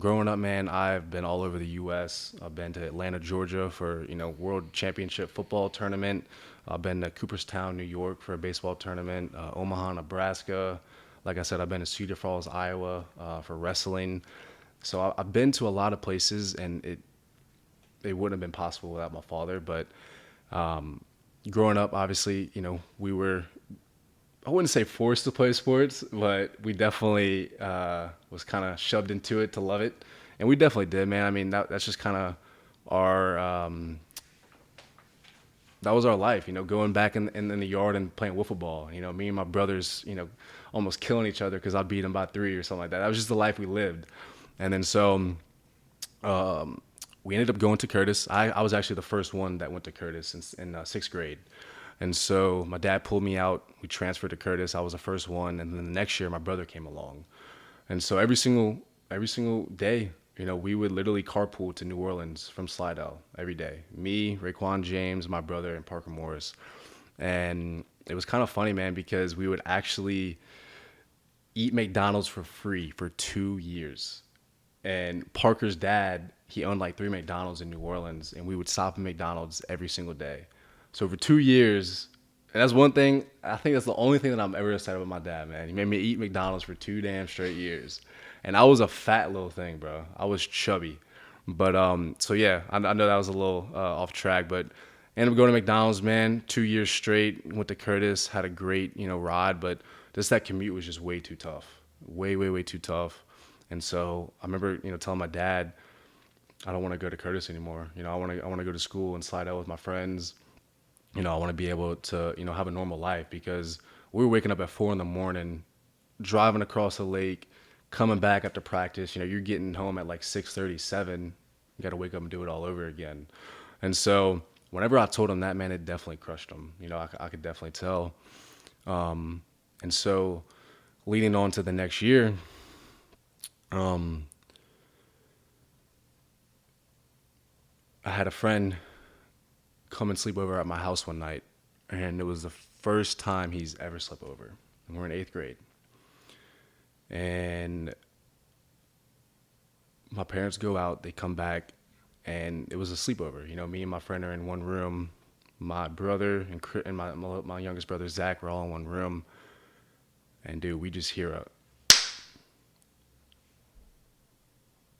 Growing up, man, I've been all over the U.S. I've been to Atlanta, Georgia for, World Championship football tournament. I've been to Cooperstown, New York for a baseball tournament. Omaha, Nebraska. Like I said, I've been to Cedar Falls, Iowa for wrestling. So I've been to a lot of places, and it wouldn't have been possible without my father. But growing up, obviously, we were, I wouldn't say forced to play sports, but we definitely was kind of shoved into it to love it, and we definitely did, man. I mean, that's just kind of our that was our life, going back in the yard and playing wiffle ball. Me and my brothers, almost killing each other because I beat them by 3 or something like that. That was just the life we lived, and then so. We ended up going to Curtis. I was actually the first one that went to Curtis in sixth grade. And so my dad pulled me out. We transferred to Curtis. I was the first one. And then the next year, my brother came along. And so every single day, we would literally carpool to New Orleans from Slidell every day. Me, Raekwon James, my brother, and Parker Morris. And it was kind of funny, man, because we would actually eat McDonald's for free for 2 years. And Parker's dad, he owned like 3 McDonald's in New Orleans, and we would stop at McDonald's every single day. So for 2 years, and that's one thing, I think that's the only thing that I'm ever upset with my dad, man. He made me eat McDonald's for 2 damn straight years. And I was a fat little thing, bro. I was chubby. But, so yeah, I know that was a little off track, but ended up going to McDonald's, man, 2 years straight. Went to Curtis, had a great, ride, but just that commute was just way too tough. Way, way, way too tough. And so I remember, telling my dad, I don't want to go to Curtis anymore. I want to go to school and slide out with my friends. I want to be able to, have a normal life, because we were waking up at 4 a.m, driving across the lake, coming back after practice. You're getting home at like 6:37. You got to wake up and do it all over again. And so whenever I told him that, man, it definitely crushed him. I could definitely tell. And so leading on to the next year, I had a friend come and sleep over at my house one night, and it was the first time he's ever slept over. And we're in 8th grade. And my parents go out, they come back, and it was a sleepover. Me and my friend are in one room. My brother and my youngest brother, Zach, were all in one room. And dude, we just hear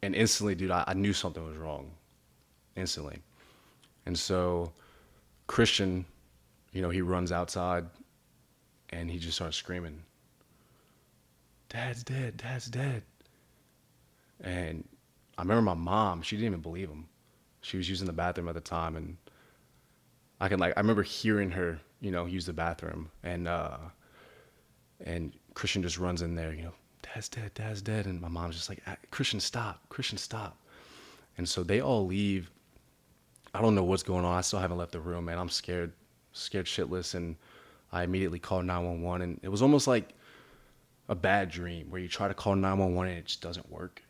and instantly, dude, I knew something was wrong. Instantly. And so Christian, he runs outside and he just starts screaming, "Dad's dead, Dad's dead." And I remember my mom, she didn't even believe him. She was using the bathroom at the time, and I remember hearing her, use the bathroom, and Christian just runs in there, "Dad's dead, Dad's dead." And my mom's just like, Christian, stop. And so they all leave. I don't know what's going on. I still haven't left the room, man. I'm scared shitless. And I immediately called 911. And it was almost like a bad dream where you try to call 911 and it just doesn't work,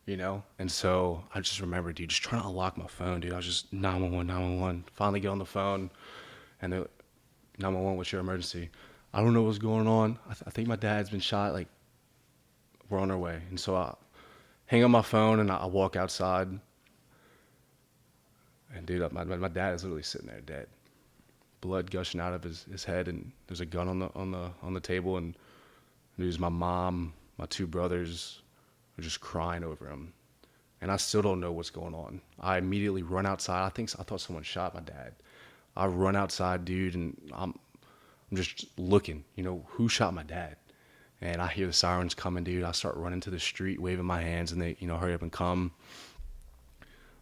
And so I just remember, dude, just trying to unlock my phone, dude. I was just 911. Finally get on the phone, and they're 911, what's your emergency? I don't know what's going on. I think my dad's been shot. Like, we're on our way. And so I hang up my phone and I walk outside. And dude, my dad is literally sitting there dead, blood gushing out of his head, and there's a gun on the table, and there's my mom, my 2 brothers are just crying over him, and I still don't know what's going on. I immediately run outside. I thought someone shot my dad. I run outside, dude, and I'm just looking, who shot my dad? And I hear the sirens coming, dude. I start running to the street, waving my hands, and they, hurry up and come.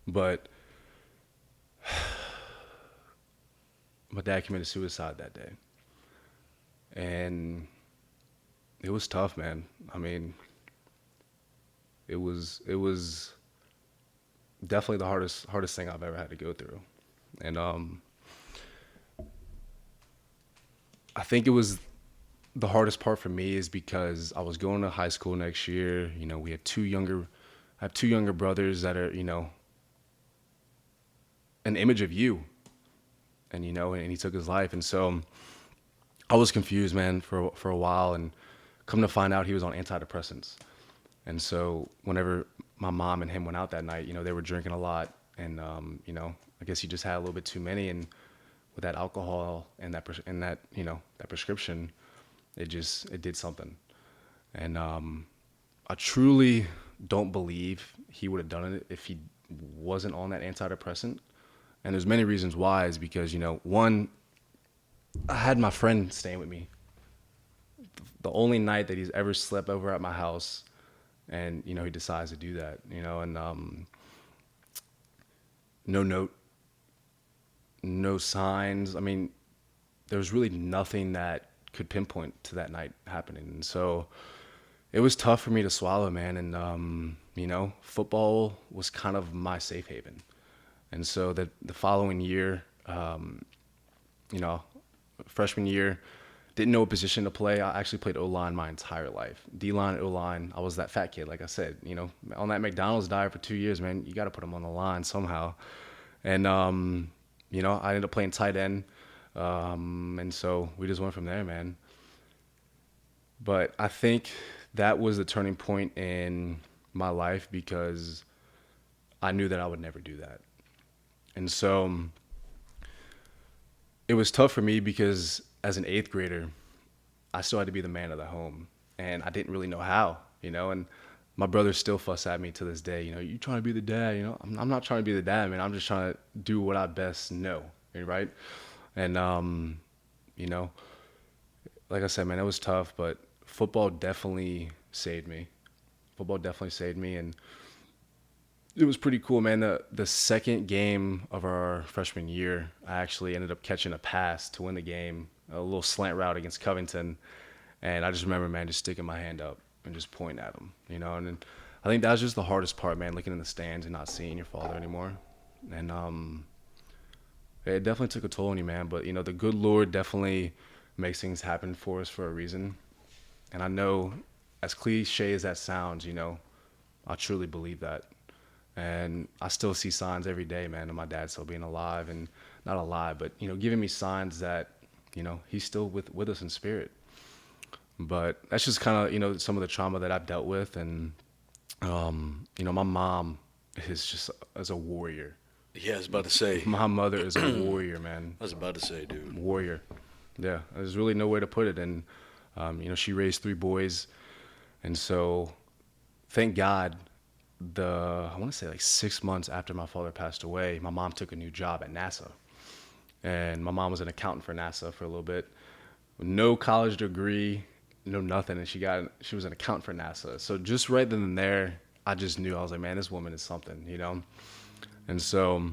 But my dad committed suicide that day. And it was tough, man. I mean, it was definitely the hardest thing I've ever had to go through. And I think it was the hardest part for me is because I was going to high school next year. We had I have 2 younger brothers that are, an image of you. And, and he took his life. And so I was confused, man, for a while, and come to find out he was on antidepressants. And so whenever my mom and him went out that night. They were drinking a lot, and I guess he just had a little bit too many, and with that alcohol and that prescription, it did something. And I truly don't believe he would have done it if he wasn't on that antidepressant. And there's many reasons why. Is because one, I had my friend staying with me. The only night that he's ever slept over at my house, and he decides to do that. And no note, no signs. I mean, there was really nothing that could pinpoint to that night happening. And so it was tough for me to swallow, man. And football was kind of my safe haven. And so the following year, freshman year, didn't know a position to play. I actually played O-line my entire life. D-line, O-line. I was that fat kid, like I said. On that McDonald's diet for 2 years, man, you got to put them on the line somehow. And, I ended up playing tight end. And so we just went from there, man. But I think that was the turning point in my life because I knew that I would never do that. And so it was tough for me because as an 8th grader, I still had to be the man of the home. And I didn't really know how, and my brothers still fuss at me to this day. You trying to be the dad, I'm not trying to be the dad, man. I'm just trying to do what I best know, right? And, like I said, man, it was tough, but football definitely saved me. And it was pretty cool, man. The second game of our freshman year, I actually ended up catching a pass to win the game, a little slant route against Covington. And I just remember, man, just sticking my hand up and just pointing at him, And then I think that was just the hardest part, man, looking in the stands and not seeing your father anymore. And it definitely took a toll on you, man. But, the good Lord definitely makes things happen for us for a reason. And I know, as cliche as that sounds, I truly believe that. And I still see signs every day, man, of my dad still being alive, and not alive, but, giving me signs that, he's still with us in spirit. But that's just kind of, some of the trauma that I've dealt with. And, my mom is a warrior. Yeah, I was about to say. My mother is a warrior, man. I was about to say, dude. Warrior. Yeah, there's really no way to put it. And, she raised 3 boys. And so, thank God, I want to say like 6 months after my father passed away, my mom took a new job at NASA. And my mom was an accountant for NASA for a little bit. No college degree, no nothing. And she was an accountant for NASA. So just right then and there, I just knew. I was like, man, this woman is something, And so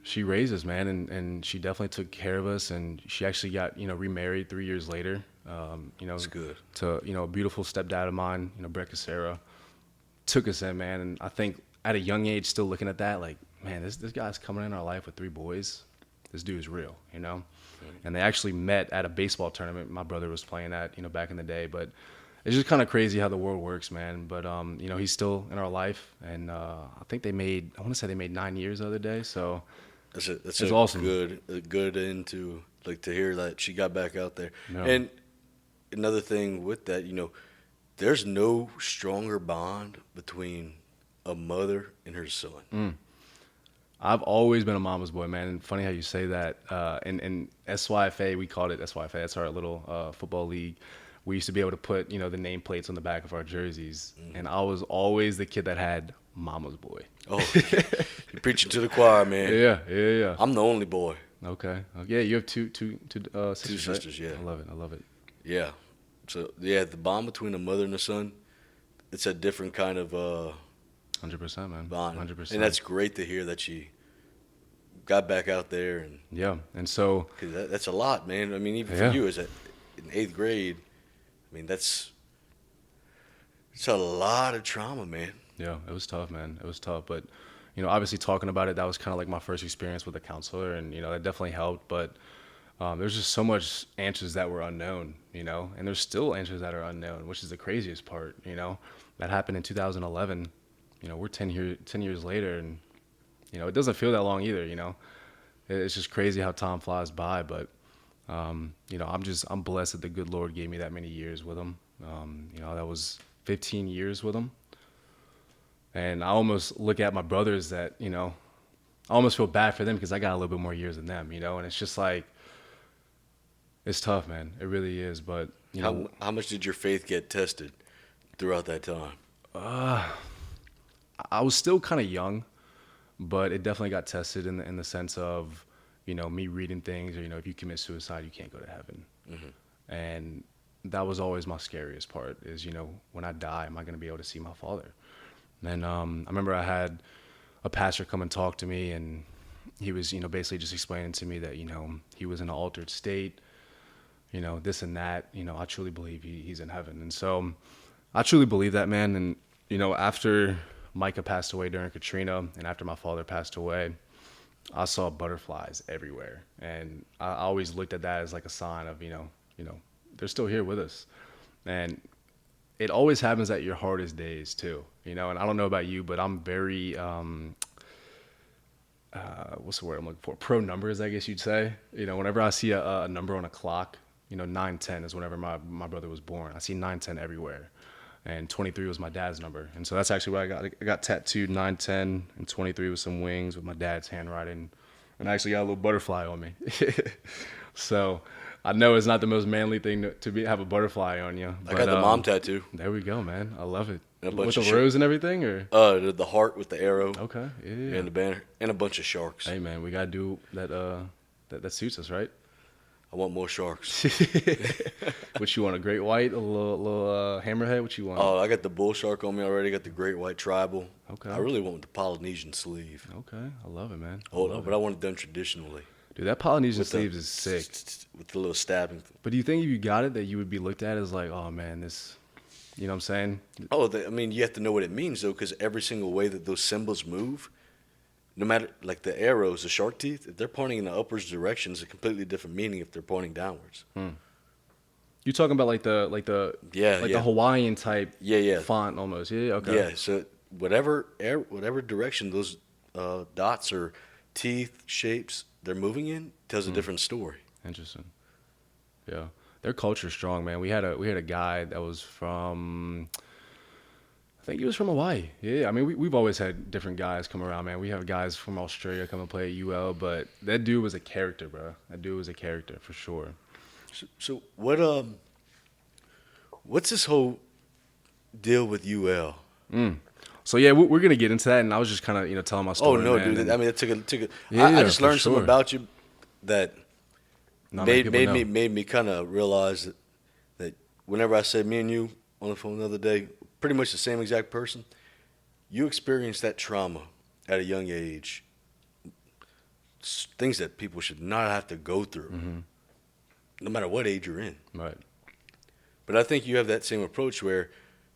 she raised us, man, and she definitely took care of us. And she actually got, remarried 3 years later. That's good. To, a beautiful stepdad of mine, Brett Casera, took us in, man. And I think at a young age, still looking at that, like, man, this guy's coming in our life with 3 boys. This dude is real, Mm-hmm. And they actually met at a baseball tournament my brother was playing at, back in the day. But it's just kind of crazy how the world works, man. But, he's still in our life. And I think they made 9 years the other day. So That's awesome. Good into, like, to hear that she got back out there. No. And another thing with that, there's no stronger bond between a mother and her son. I've always been a mama's boy, man. And funny how you say that. In SYFA, we called it SYFA. That's our little football league. We used to be able to put, the nameplates on the back of our jerseys. And I was always the kid that had mama's boy. Oh, you're preaching to the choir, man. Yeah. I'm the only boy. Okay. Yeah, you have two sisters, Two sisters, right? yeah. I love it. Yeah. So, yeah, the bond between a mother and a son, it's a different kind of 100%, man. bond. 100%. And that's great to hear that she got back out there. And yeah, and so... Because that's a lot, man. I mean, even for you as in 8th grade, I mean, it's a lot of trauma, man. Yeah, it was tough, man. It was tough. But, obviously talking about it, that was kind of like my first experience with a counselor. And, that definitely helped. But there's just so much answers that were unknown, And there's still answers that are unknown, which is the craziest part, That happened in 2011. We're 10 years later. And, it doesn't feel that long either, It's just crazy how time flies by. But, I'm blessed that the good Lord gave me that many years with him. That was 15 years with him. And I almost look at my brothers that, I almost feel bad for them because I got a little bit more years than them, and it's just like, it's tough, man. It really is. But, How much did your faith get tested throughout that time? I was still kind of young, but it definitely got tested in the sense of, me reading things or, if you commit suicide, you can't go to heaven. Mm-hmm. And that was always my scariest part is, when I die, am I going to be able to see my father? And I remember I had a pastor come and talk to me, and he was, basically just explaining to me that, he was in an altered state, this and that. I truly believe he's in heaven. And so I truly believe that, man. And, after Micah passed away during Katrina and after my father passed away, I saw butterflies everywhere. And I always looked at that as like a sign of, they're still here with us. And it always happens at your hardest days too, and I don't know about you, but I'm very, what's the word I'm looking for? Pro numbers, I guess you'd say. Whenever I see a number on a clock, 910 is whenever my brother was born. I see 910 everywhere. And 23 was my dad's number. And so that's actually what I got. I got tattooed 910 and 23 with some wings with my dad's handwriting. And I actually got a little butterfly on me. So I know it's not the most manly thing to have a butterfly on you. I got the mom tattoo. There we go, man. I love it. With the rose and everything, or? The heart with the arrow. Okay, yeah. And the banner. And a bunch of sharks. Hey, man, we got to do that, that suits us, right? I want more sharks. What you want, a great white, a little hammerhead? What you want? Oh, I got the bull shark on me already. Got the great white tribal. Okay. I really want the Polynesian sleeve. Okay, I love it, man. But I want it done traditionally. Dude, that Polynesian sleeves is sick. With the little stabbing. But do you think if you got it that you would be looked at as like, oh man, this, you know what I'm saying? Oh, you have to know what it means though, because every single way that those symbols move, no matter, like the arrows, the shark teeth, if they're pointing in the upwards direction, it's a completely different meaning if they're pointing downwards. You're talking about like the the Hawaiian type font almost. Yeah, okay. Yeah, so whatever direction those dots or teeth shapes they're moving in tells a different story. Interesting. Yeah, their culture's strong, man. We had a guy that was from, I think he was from Hawaii. Yeah, I mean we've always had different guys come around, man. We have guys from Australia come and play at UL, but that dude was a character, bro. That dude was a character for sure. So what's this whole deal with UL? So yeah, we're gonna get into that, and I was just kind of telling my story. Oh no, man, dude! I mean, it took a. Yeah, I just learned sure. something about you that made me me kind of realize that whenever I said me and you on the phone the other day, pretty much the same exact person, you experienced that trauma at a young age. Things that people should not have to go through, no matter what age you're in. Right. But I think you have that same approach where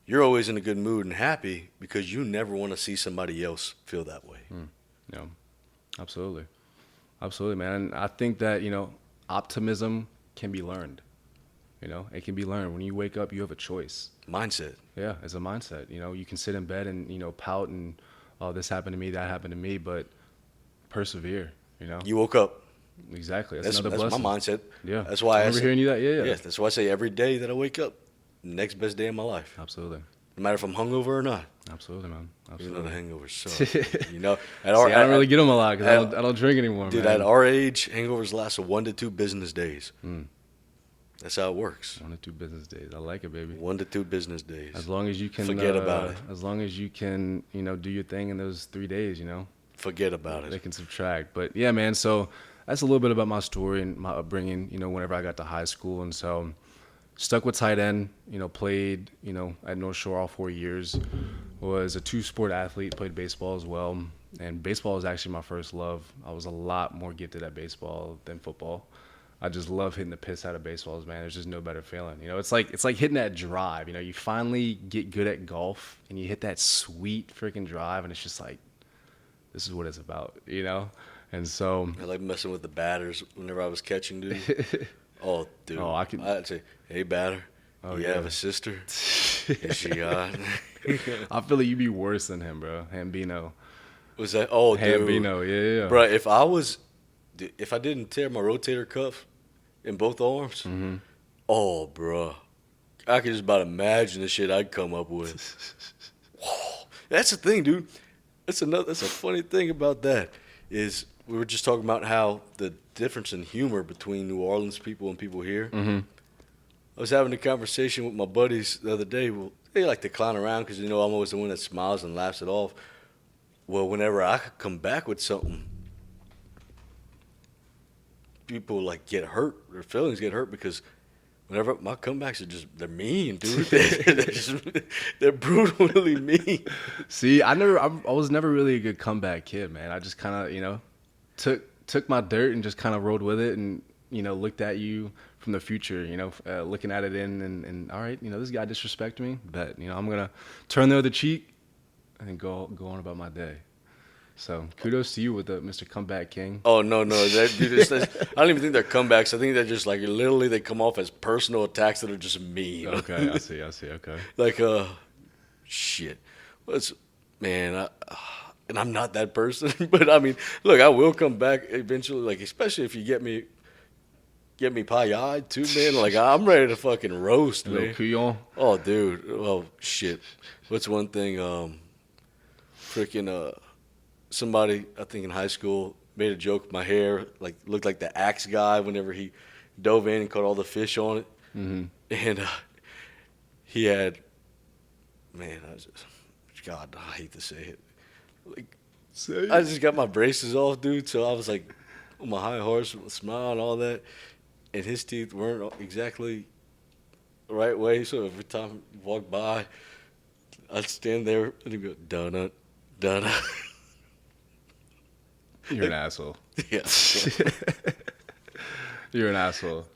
you're always in a good mood and happy because you never want to see somebody else feel that way. Yeah, absolutely, man. And I think that optimism can be learned. It can be learned. When you wake up, you have a choice. Mindset. Yeah, it's a mindset. You can sit in bed and pout and, oh, this happened to me, that happened to me, but persevere. You woke up. Exactly. That's another blessing. My mindset. Yeah. That's why I remember hearing you that. Yeah. That's why I say every day that I wake up, next best day of my life. Absolutely. No matter if I'm hungover or not. Absolutely, man. Absolutely. Even though the hangovers suck. I don't really get them a lot because I don't drink anymore, dude, man. At our age, hangovers last 1 to 2 business days. That's how it works. 1 to 2 business days. I like it, baby. 1 to 2 business days. As long as you can forget about it. As long as you can, do your thing in those 3 days, Forget about it. They can subtract. But yeah, man. So that's a little bit about my story and my upbringing. Whenever I got to high school, and so stuck with tight end. Played at North Shore all 4 years. Was a 2-sport athlete. Played baseball as well. And baseball was actually my first love. I was a lot more gifted at baseball than football. I just love hitting the piss out of baseballs, man. There's just no better feeling. It's like hitting that drive. You finally get good at golf and you hit that sweet freaking drive, and it's just like, this is what it's about, And so I like messing with the batters whenever I was catching, dude. Oh, dude. Oh, I'd say, hey, batter, you have a sister? Is she got? I feel like you'd be worse than him, bro. Hambino. Was that? Oh, dude. Hambino, yeah. Bro, if I didn't tear my rotator cuff in both arms, oh, bro, I could just about imagine the shit I'd come up with. That's the thing, dude. That's a funny thing about that is we were just talking about how the difference in humor between New Orleans people and people here. Mm-hmm. I was having a conversation with my buddies the other day. Well, they like to clown around because I'm always the one that smiles and laughs it off. Well, whenever I come back with something, people like get hurt. Their feelings get hurt because whenever my comebacks they're mean, dude. They're brutally mean. See, I was never really a good comeback kid, man. I just kind of, took my dirt and just kind of rode with it and, looked at you from the future, looking at it and all right, this guy disrespected me, but, I'm going to turn the other cheek and go on about my day. So kudos to you with the Mr. Comeback King. Oh, no. I don't even think they're comebacks. I think they're just like literally they come off as personal attacks that are just mean. Okay, I see. Okay. Like, shit. Man, and I'm not that person. But, I mean, look, I will come back eventually, like, especially if you get me pie-eyed, too, man. Like, I'm ready to fucking roast, man. Little couillon. Oh, dude. Oh, shit. What's one thing? Somebody, I think in high school, made a joke with my hair, like, looked like the axe guy whenever he dove in and caught all the fish on it. Mm-hmm. And he had, man, God, I hate to say it. Like, I just got my braces off, dude, so I was like on my high horse with a smile and all that. And his teeth weren't exactly the right way, so every time he walked by, I'd stand there and he'd go, donut, donut. You're an asshole. Yeah. You're an asshole.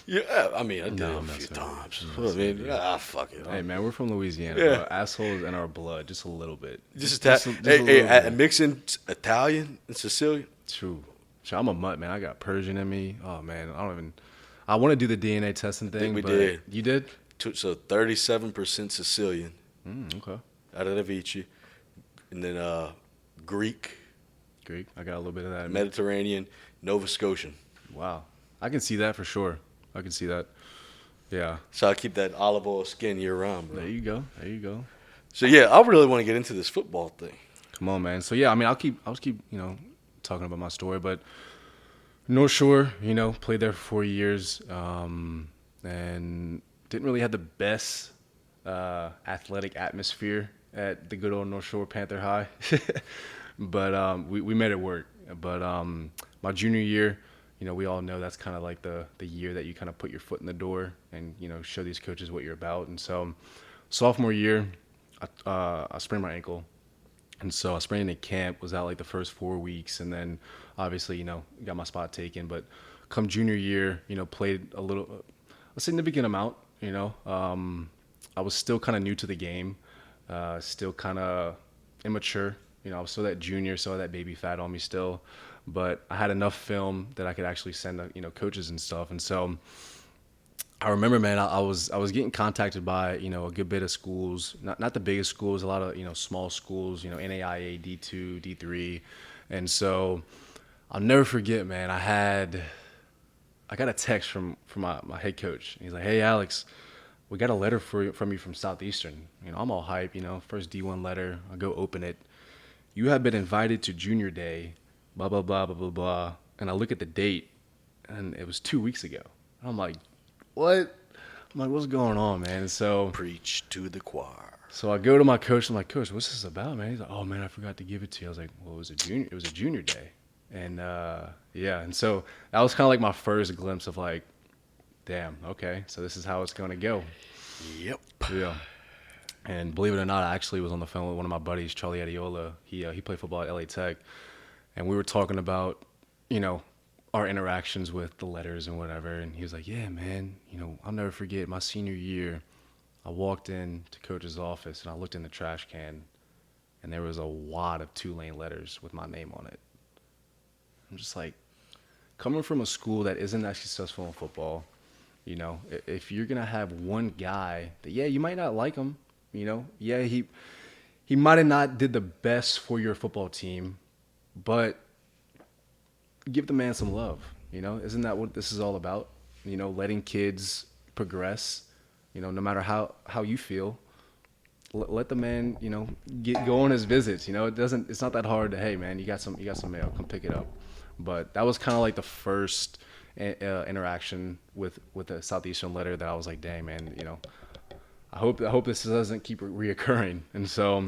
Yeah, I mean, I did it a few times. Fuck it. Hey, man, we're from Louisiana. Yeah. Bro. Assholes in our blood, just a little bit. Mixing Italian and Sicilian. True. I'm a mutt, man. I got Persian in me. Oh, man, I want to do the DNA testing thing. We did. You did? So 37% Sicilian. Okay. Out of Avicii. And then Greek. I got a little bit of that. Mediterranean, Nova Scotian. Wow. I can see that for sure. I can see that. Yeah. So I keep that olive oil skin year round, bro. There you go. So yeah, I really want to get into this football thing. Come on, man. So yeah, I mean, I'll keep talking about my story, but North Shore, played there for 4 years, and didn't really have the best athletic atmosphere at the good old North Shore Panther High. But we made it work. But my junior year, we all know that's kind of like the year that you kind of put your foot in the door and, show these coaches what you're about. And so sophomore year, I sprained my ankle. And so I sprained it in camp, was out like the first 4 weeks. And then obviously, got my spot taken. But come junior year, played a significant amount, I was still kind of new to the game, still kind of immature. I was still that junior, still had that baby fat on me still. But I had enough film that I could actually send, coaches and stuff. And so I remember, man, I was getting contacted by, a good bit of schools, not the biggest schools, a lot of, small schools, NAIA, D2, D3. And so I'll never forget, man, I got a text from my head coach. He's like, hey, Alex, we got a letter from you from Southeastern. I'm all hype, first D1 letter. I go open it. You have been invited to junior day, blah, blah, blah, blah, blah, blah. And I look at the date, and it was 2 weeks ago. I'm like, what? I'm like, what's going on, man? And so Preach to the choir. So I go to my coach. I'm like, Coach, what's this about, man? He's like, oh, man, I forgot to give it to you. I was like, well, it was a junior day. And, yeah. And so that was kind of like my first glimpse of like, damn, okay, so this is how it's going to go. Yep. Yeah. And believe it or not, I actually was on the phone with one of my buddies, Charlie Adiola. He played football at LA Tech. And we were talking about, our interactions with the letters and whatever. And he was like, yeah, man, I'll never forget my senior year. I walked in to Coach's office and I looked in the trash can and there was a wad of Tulane letters with my name on it. I'm just like, coming from a school that isn't that successful in football, if you're going to have one guy that, yeah, you might not like him, yeah, he might have not did the best for your football team, but give the man some love, isn't that what this is all about? Letting kids progress, no matter how you feel, let the man, go on his visits. It's not that hard to, hey man, you got some mail, come pick it up. But that was kind of like the first interaction with a Southeastern letter that I was like, dang man, I hope this doesn't keep reoccurring. And so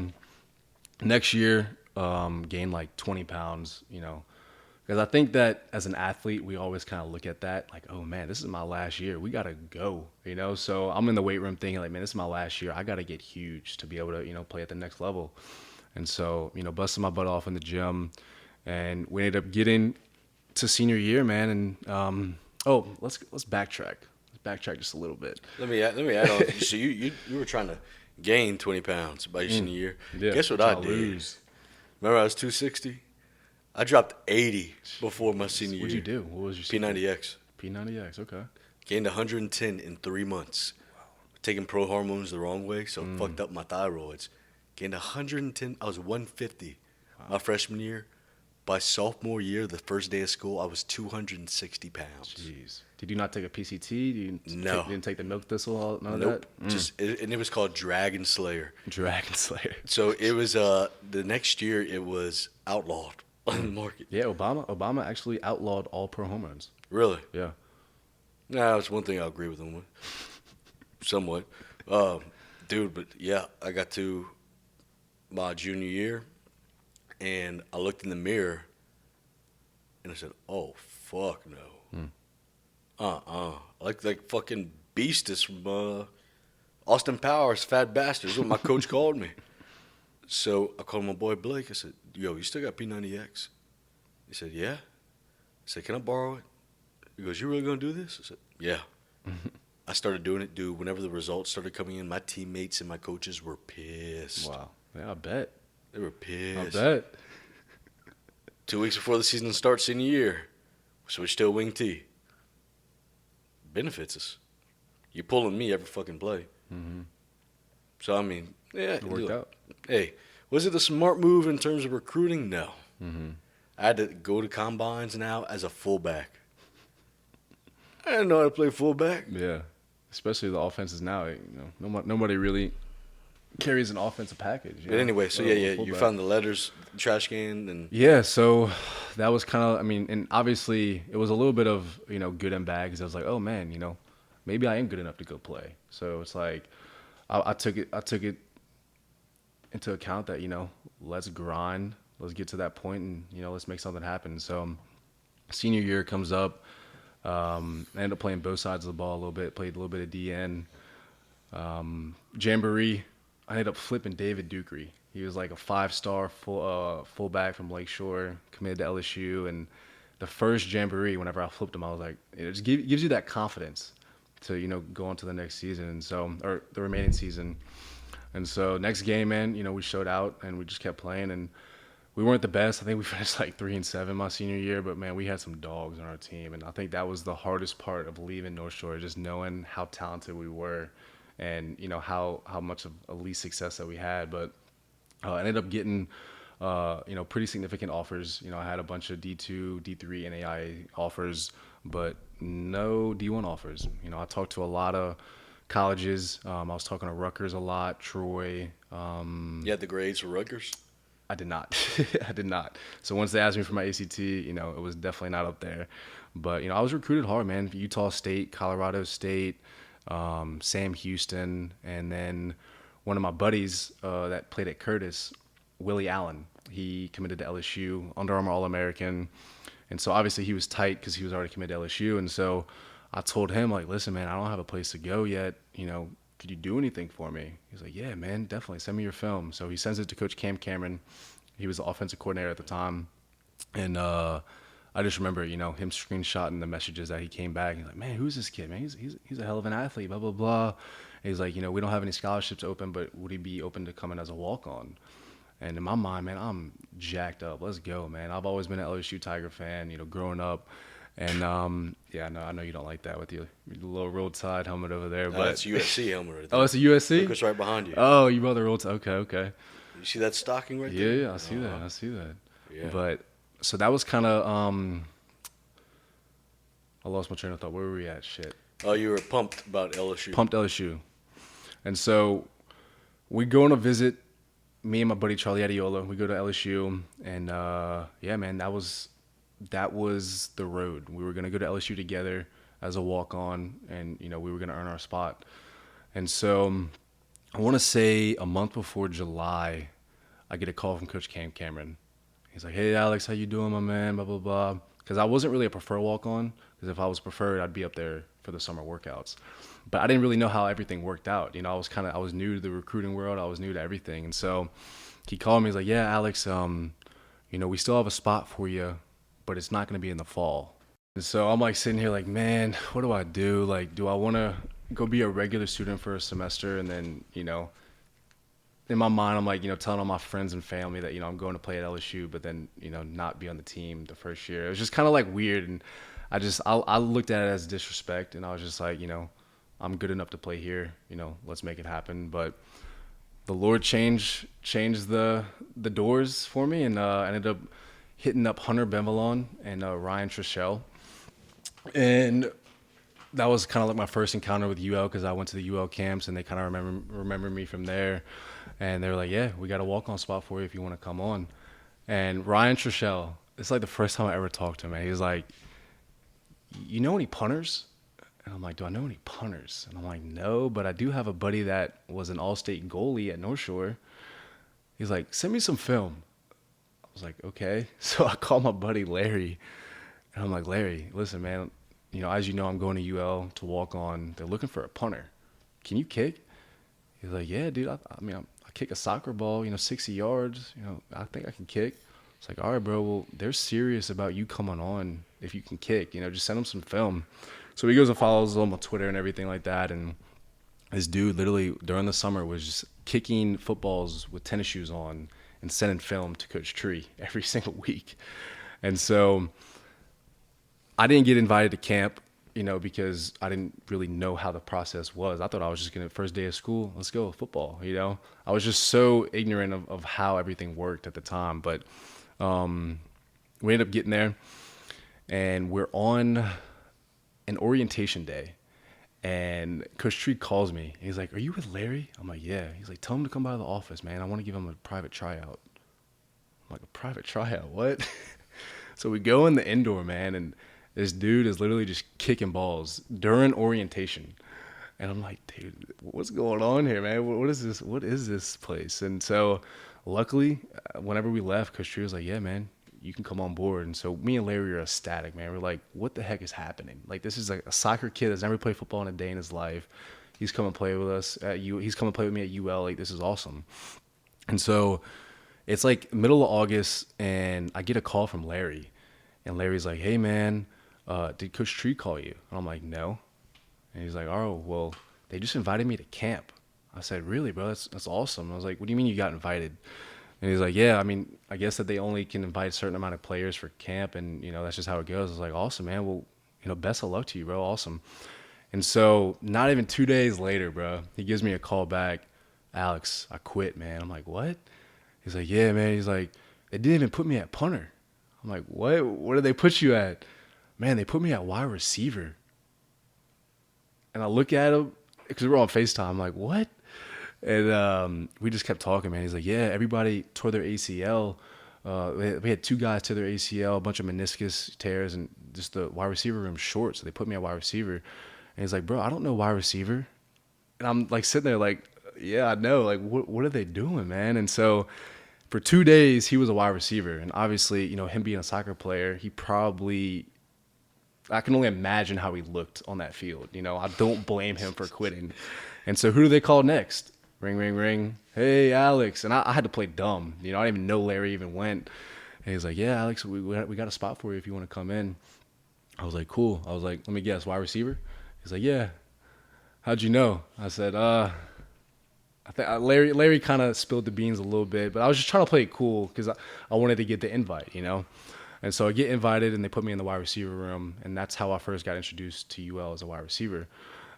next year, gained like 20 pounds, because I think that as an athlete, we always kind of look at that like, oh man, this is my last year. We got to go, So I'm in the weight room thinking like, man, this is my last year. I got to get huge to be able to, play at the next level. And so, busting my butt off in the gym, and we ended up getting to senior year, man. And let's backtrack. Let's backtrack just a little bit. Let me add on. So you were trying to gain 20 pounds by your senior year. Yeah, Guess what I did? Lose. Remember I was 260. I dropped 80 before my senior year. What'd you do? What was your P90X. P90X, okay. Gained 110 in 3 months. Wow. Taking pro hormones the wrong way, so it fucked up my thyroids. Gained 110. I was 150 my freshman year. By sophomore year, the first day of school, I was 260 pounds. Jeez. Did you not take a PCT? No. Didn't take the milk thistle? None Nope. of that? And it was called Dragon Slayer. Dragon Slayer. So it was the next year it was outlawed on the market. Yeah, Obama actually outlawed all pro hormones. Really? Yeah. Nah, that's one thing I'll agree with him with. Somewhat. Dude, but yeah, I got to my junior year, and I looked in the mirror, and I said, oh, fuck no. Like fucking Beastus from Austin Powers, Fat Bastard, is what my coach called me. So I called my boy Blake. I said, yo, you still got P90X? He said, yeah. I said, can I borrow it? He goes, you really going to do this? I said, yeah. I started doing it, dude. Whenever the results started coming in, my teammates and my coaches were pissed. Wow. Yeah, I bet. They were pissed. I bet. 2 weeks before the season starts senior year, we switched to a wing tee. Benefits us. You're pulling me every fucking play. Mm-hmm. So, I mean, yeah. It worked out. Hey, was it the smart move in terms of recruiting? No. Mm-hmm. I had to go to combines now as a fullback. I didn't know how to play fullback. Yeah. Especially the offenses now. Nobody really carries an offensive package. But anyway, so you found the letters, trash can, and yeah. So that was kind of, and obviously it was a little bit of good and bad, because I was like, oh man, maybe I am good enough to go play. So it's like I took it into account that let's grind, let's get to that point, and let's make something happen. So senior year comes up. I ended up playing both sides of the ball a little bit, played a little bit of DN. Jamboree, I ended up flipping David Ducree. He was like a 5-star fullback from Lakeshore, committed to LSU. And the first Jamboree, whenever I flipped him, I was like, it just gives you that confidence to, go on to the next season. And so, or the remaining season. And so next game, man, we showed out and we just kept playing, and we weren't the best. I think we finished like 3-7 my senior year, but man, we had some dogs on our team. And I think that was the hardest part of leaving North Shore, just knowing how talented we were and, how much of elite success that we had. But I ended up getting, pretty significant offers. I had a bunch of D2, D3, NAIA offers, but no D1 offers. I talked to a lot of colleges. I was talking to Rutgers a lot, Troy. you had the grades for Rutgers? I did not. I did not. So once they asked me for my ACT, it was definitely not up there. But, I was recruited hard, man. Utah State, Colorado State, Sam Houston, and then one of my buddies that played at Curtis, Willie Allen. He committed to LSU, Under Armour All-American. And so obviously he was tight because he was already committed to LSU. And so I told him, like, listen, man, I don't have a place to go yet. Could you do anything for me? He's like, yeah, man, definitely. Send me your film. So he sends it to Coach Cam Cameron. He was the offensive coordinator at the time. And I just remember, him screenshotting the messages that he came back. He's like, man, who's this kid, man? He's a hell of an athlete, blah, blah, blah. And he's like, we don't have any scholarships open, but would he be open to coming as a walk-on? And in my mind, man, I'm jacked up. Let's go, man. I've always been an LSU Tiger fan, growing up. And, I know you don't like that with your little Roll Tide helmet over there. But it's USC helmet right there. Oh, it's a USC? Look, it's right behind you. Oh, you brought the Roll Tide. Okay. You see that stocking right there? Yeah, I see that. Yeah. But, so that was kind of, I lost my train of thought. Where were we at? Shit. Oh, you were pumped about LSU. Pumped LSU. And so we go on a visit. Me and my buddy Charlie Adiola. We go to LSU, and yeah, man, that was the road. We were gonna go to LSU together as a walk on, and we were gonna earn our spot. And so I want to say a month before July, I get a call from Coach Cameron. He's like, "Hey Alex, how you doing, my man?" Blah blah blah. Because I wasn't really a preferred walk on. Because if I was preferred, I'd be up there for the summer workouts. But I didn't really know how everything worked out. I was new to the recruiting world. I was new to everything. And so he called me. He's like, "Yeah, Alex, we still have a spot for you, but it's not going to be in the fall." And so I'm like sitting here like, man, what do I do? Like, do I want to go be a regular student for a semester and then, in my mind, I'm like, telling all my friends and family that, I'm going to play at LSU, but then, not be on the team the first year. It was just kind of like weird. And I looked at it as disrespect, and I was just like, I'm good enough to play here. Let's make it happen. But the Lord changed the doors for me, and I ended up hitting up Hunter Bemelon and Ryan Trishelle. And that was kind of like my first encounter with UL, because I went to the UL camps, and they kind of remember me from there. And they were like, "Yeah, we got a walk-on spot for you if you want to come on." And Ryan Trishelle, it's like the first time I ever talked to him. He was like, "You know any punters?" And I'm like, "Do I know any punters?" And I'm like, "No, but I do have a buddy that was an all-state goalie at North Shore." He's like, "Send me some film." I was like, "Okay." So I called my buddy Larry, and I'm like, "Larry, listen, man, as you know, I'm going to UL to walk on. They're looking for a punter. Can you kick?" He's like, "Yeah, dude. I kick a soccer ball, 60 yards. I think I can kick." It's like, "All right, bro. Well, they're serious about you coming on if you can kick. Just send them some film." So he goes and follows them on Twitter and everything like that. And this dude literally during the summer was just kicking footballs with tennis shoes on and sending film to Coach Tree every single week. And so I didn't get invited to camp, because I didn't really know how the process was. I thought I was just going to, first day of school, let's go, football, I was just so ignorant of how everything worked at the time. But we ended up getting there, and we're on an orientation day. And Coach Tree calls me. He's like, "Are you with Larry?" I'm like, "Yeah." He's like, "Tell him to come by the office, man. I want to give him a private tryout." I'm like, "A private tryout? What?" So we go in the indoor, man, and this dude is literally just kicking balls during orientation. And I'm like, "Dude, what's going on here, man? What is this? What is this place?" And so luckily, whenever we left, Coach Tree was like, "Yeah, man, you can come on board." And so me and Larry are ecstatic, man. We're like, what the heck is happening? Like, this is like a soccer kid that's never played football in a day in his life. He's come and play with us at He's come and play with me at UL. Like, this is awesome. And so it's like middle of August, and I get a call from Larry. And Larry's like, "Hey, man, did Coach Tree call you?" And I'm like, "No." And he's like, "Oh, well, they just invited me to camp." I said, "Really, bro? That's awesome." I was like, "What do you mean you got invited?" And he's like, "Yeah, I guess that they only can invite a certain amount of players for camp, and, that's just how it goes." I was like, "Awesome, man. Well, best of luck to you, bro. Awesome." And so not even 2 days later, bro, he gives me a call back. "Alex, I quit, man." I'm like, "What?" He's like, "Yeah, man." He's like, "They didn't even put me at punter." I'm like, "What? What did they put you at?" "Man, they put me at wide receiver." And I look at him, because we're on FaceTime. I'm like, "What?" And we just kept talking, man. He's like, "Yeah, everybody tore their ACL. We had 2 guys tear their ACL, a bunch of meniscus tears, and just the wide receiver room short. So they put me at wide receiver." And he's like, "Bro, I don't know wide receiver." And I'm like sitting there like, "Yeah, I know. Like, what are they doing, man?" And so for 2 days, he was a wide receiver. And obviously, him being a soccer player, I can only imagine how he looked on that field. I don't blame him for quitting. And so who do they call next? Ring, ring, ring. "Hey, Alex." And I had to play dumb. I didn't even know Larry even went. And he's like, "Yeah, Alex, we got a spot for you if you want to come in." I was like, "Cool." I was like, "Let me guess, wide receiver?" He's like, "Yeah." "How'd you know?" I said, I think Larry kind of spilled the beans a little bit, but I was just trying to play it cool because I wanted to get the invite, And so I get invited, and they put me in the wide receiver room, and that's how I first got introduced to UL as a wide receiver.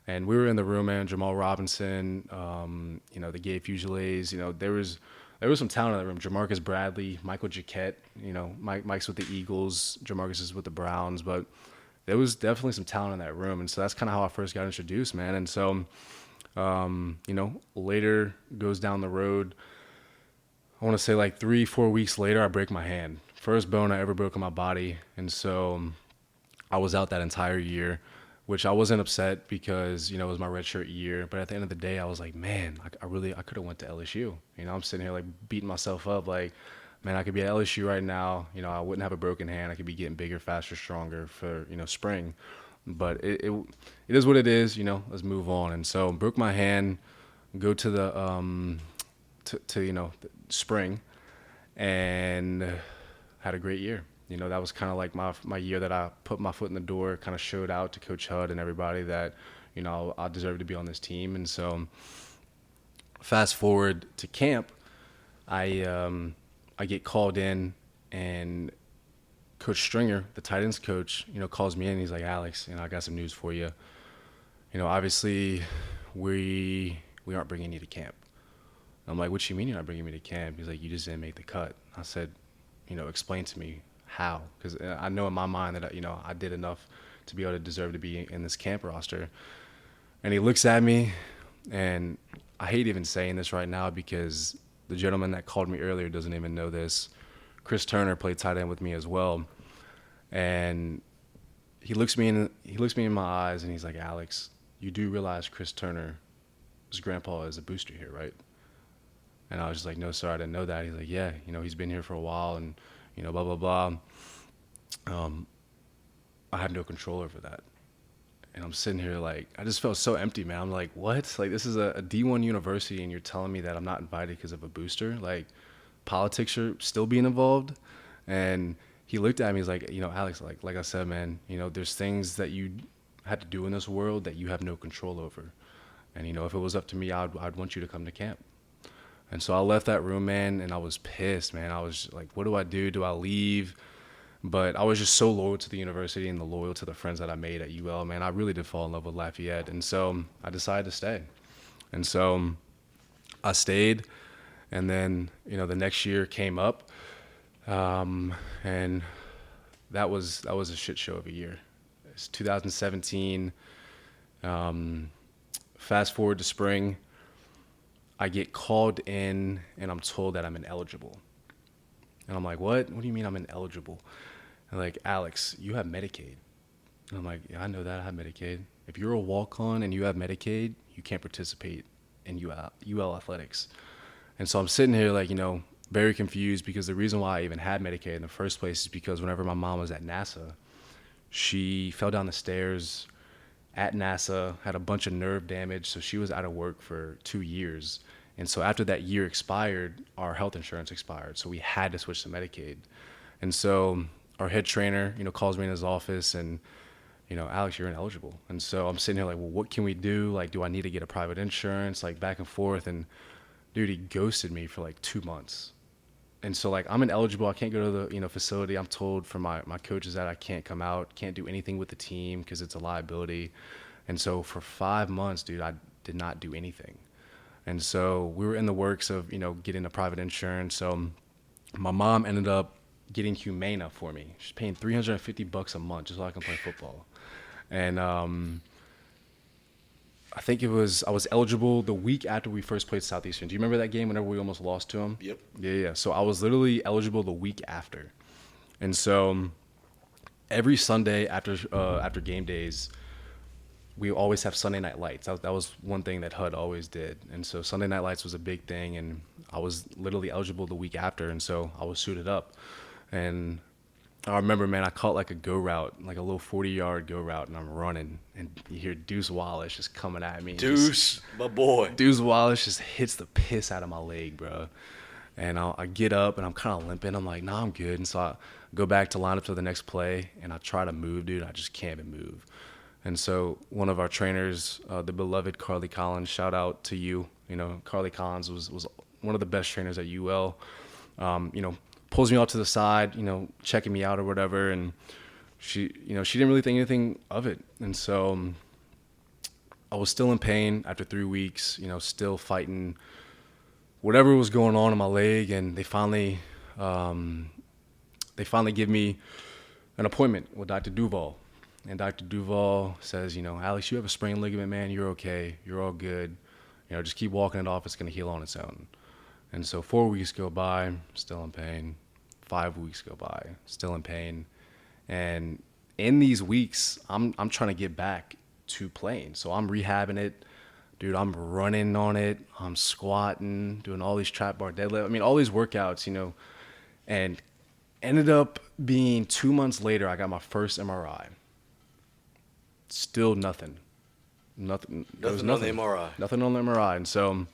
And we were in the room, man. Jamal Robinson, the Gay Fusiliers, there was some talent in that room. Jamarcus Bradley, Michael Jaquette, Mike's with the Eagles, Jamarcus is with the Browns, but there was definitely some talent in that room. And so that's kind of how I first got introduced, man. And so Later goes down the road. I want to say like 3-4 weeks later, I break my hand. First bone I ever broke in my body. And so I was out that entire year, which I wasn't upset because, it was my redshirt year. But at the end of the day, I was like, man, I could have went to LSU. I'm sitting here like beating myself up like, man, I could be at LSU right now. I wouldn't have a broken hand. I could be getting bigger, faster, stronger for, spring. But it is what it is, let's move on. And so broke my hand, go to the the spring, and had a great year. That was kind of like my year that I put my foot in the door, kind of showed out to Coach Hud and everybody that, I deserve to be on this team. And so fast forward to camp, I get called in, and Coach Stringer, the tight ends coach, calls me in. He's like, Alex, I got some news for you. Obviously we aren't bringing you to camp. I'm like, what you mean you're not bringing me to camp? He's like, you just didn't make the cut. I said, explain to me how, because I know in my mind that I did enough to be able to deserve to be in this camp roster. And he looks at me, and I hate even saying this right now because the gentleman that called me earlier doesn't even know this. Chris Turner played tight end with me as well, and he looks me in my eyes, and he's like, Alex, you do realize Chris Turner's grandpa is a booster here, right? And I was just like, no, sir, I didn't know that. He's like, yeah, he's been here for a while, and blah blah blah. I had no control over that. And I'm sitting here like, I just felt so empty, man. I'm like, what? Like, this is a D1 university, and you're telling me that I'm not invited because of a booster? Like, politics are still being involved? And he looked at me, he's like, Alex, like I said, man, there's things that you had to do in this world that you have no control over. And, if it was up to me, I'd want you to come to camp. And so I left that room, man, and I was pissed, man. I was like, what do I do? Do I leave? But I was just so loyal to the university and loyal to the friends that I made at UL, man. I really did fall in love with Lafayette. And so I decided to stay. And so I stayed. And then, the next year came up. And that was a shit show of a year. It's 2017. Fast forward to spring. I get called in, and I'm told that I'm ineligible. And I'm like, what? What do you mean I'm ineligible? And like, Alex, you have Medicaid. And I'm like, yeah, I know that. I have Medicaid. If you're a walk-on and you have Medicaid, you can't participate in UL athletics. And so I'm sitting here like, very confused, because the reason why I even had Medicaid in the first place is because whenever my mom was at NASA, she fell down the stairs at NASA, had a bunch of nerve damage, so she was out of work for 2 years. And so after that year expired, our health insurance expired, so we had to switch to Medicaid. And so our head trainer, calls me in his office, and, Alex, you're ineligible. And so I'm sitting here like, well, what can we do? Like, do I need to get a private insurance? Like, back and forth. And dude, he ghosted me for like 2 months. And so like, I'm ineligible. I can't go to the facility. I'm told from my coaches that I can't come out, can't do anything with the team because it's a liability. And so for 5 months, dude, I did not do anything. And so we were in the works of getting a private insurance. So my mom ended up getting Humana for me. She's paying $350 a month just so I can play football. And I think I was eligible the week after we first played Southeastern. Do you remember that game whenever we almost lost to them? Yep. Yeah. So I was literally eligible the week after. And so every Sunday after game days, we always have Sunday night lights. That was one thing that HUD always did. And so Sunday night lights was a big thing, and I was literally eligible the week after, and so I was suited up. And I remember, man, I caught like a go route, like a little 40-yard go route, and I'm running, and you hear Deuce Wallace just coming at me. My boy. Deuce Wallace just hits the piss out of my leg, bro. And I get up, and I'm kind of limping. I'm like, nah, I'm good. And so I go back to line up to the next play, and I try to move, dude. I just can't even move. And so one of our trainers, the beloved Carly Collins, shout out to you. Carly Collins was one of the best trainers at UL. Pulls me off to the side, checking me out or whatever, and she didn't really think anything of it. And so I was still in pain after 3 weeks, still fighting whatever was going on in my leg, and they finally give me an appointment with Dr. Duval. And Dr. Duval says, Alex, you have a sprained ligament, man. You're okay. You're all good. Just keep walking it off. It's going to heal on its own. And so 4 weeks go by, still in pain. 5 weeks go by, still in pain. And in these weeks, I'm trying to get back to playing. So I'm rehabbing it. Dude, I'm running on it. I'm squatting, doing all these trap bar deadlift. I mean, all these workouts, and ended up being 2 months later, I got my first MRI. Still nothing. Nothing. There was Nothing on the MRI. Nothing on the MRI. And so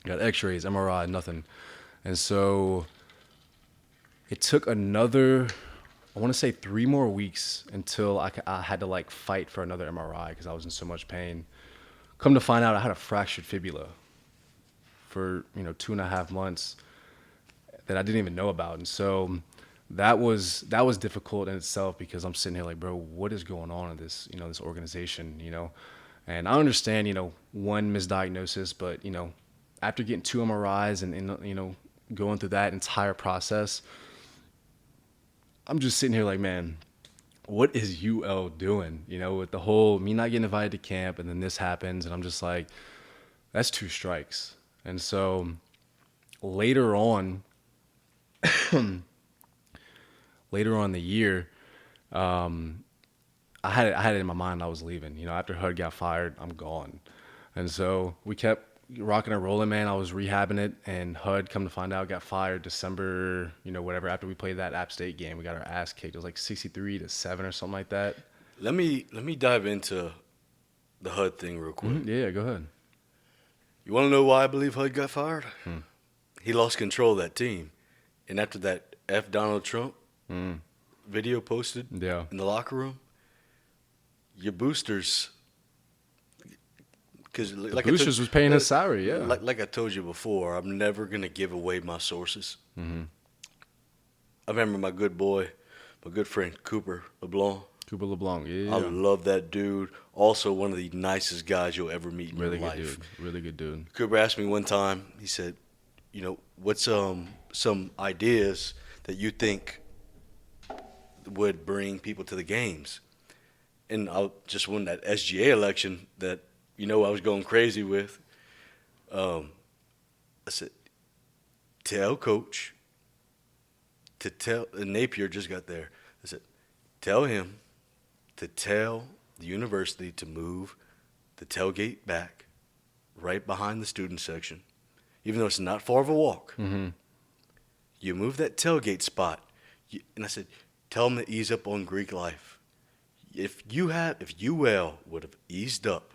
got x-rays, MRI, nothing. And so it took another, I want to say 3 more weeks until I had to fight for another MRI because I was in so much pain. Come to find out I had a fractured fibula for, 2.5 months that I didn't even know about. And so that was difficult in itself because I'm sitting here like, bro, what is going on in this, this organization, And I understand, one misdiagnosis, but, after getting 2 MRIs and going through that entire process, I'm just sitting here like, man, what is UL doing? With the whole me not getting invited to camp and then this happens. And I'm just like, that's 2 strikes. And so later on in the year, I had it in my mind I was leaving. After HUD got fired, I'm gone. And so we kept rocking and rolling, man. I was rehabbing it, and HUD, come to find out, got fired December, whatever. After we played that App State game, we got our ass kicked. It was 63-7 or something like that. Let me dive into the HUD thing real quick. Mm-hmm. Yeah, go ahead. You want to know why I believe HUD got fired? He lost control of that team, and after that F Donald Trump video posted in the locker room, your boosters. Because boosters was paying his salary, yeah. Like I told you before, I'm never gonna give away my sources. Mm-hmm. I remember my good friend Cooper LeBlanc. Yeah. I love that dude. Also, one of the nicest guys you'll ever meet in your life. Really good dude. Cooper asked me one time. He said, what's some ideas that you think would bring people to the games? And I just won that SGA election that. I was going crazy with. I said, tell coach to tell, and Napier just got there. I said, tell him to tell the university to move the tailgate back right behind the student section, even though it's not far of a walk. Mm-hmm. You move that tailgate spot. And I said, tell him to ease up on Greek life. If UL would have eased up,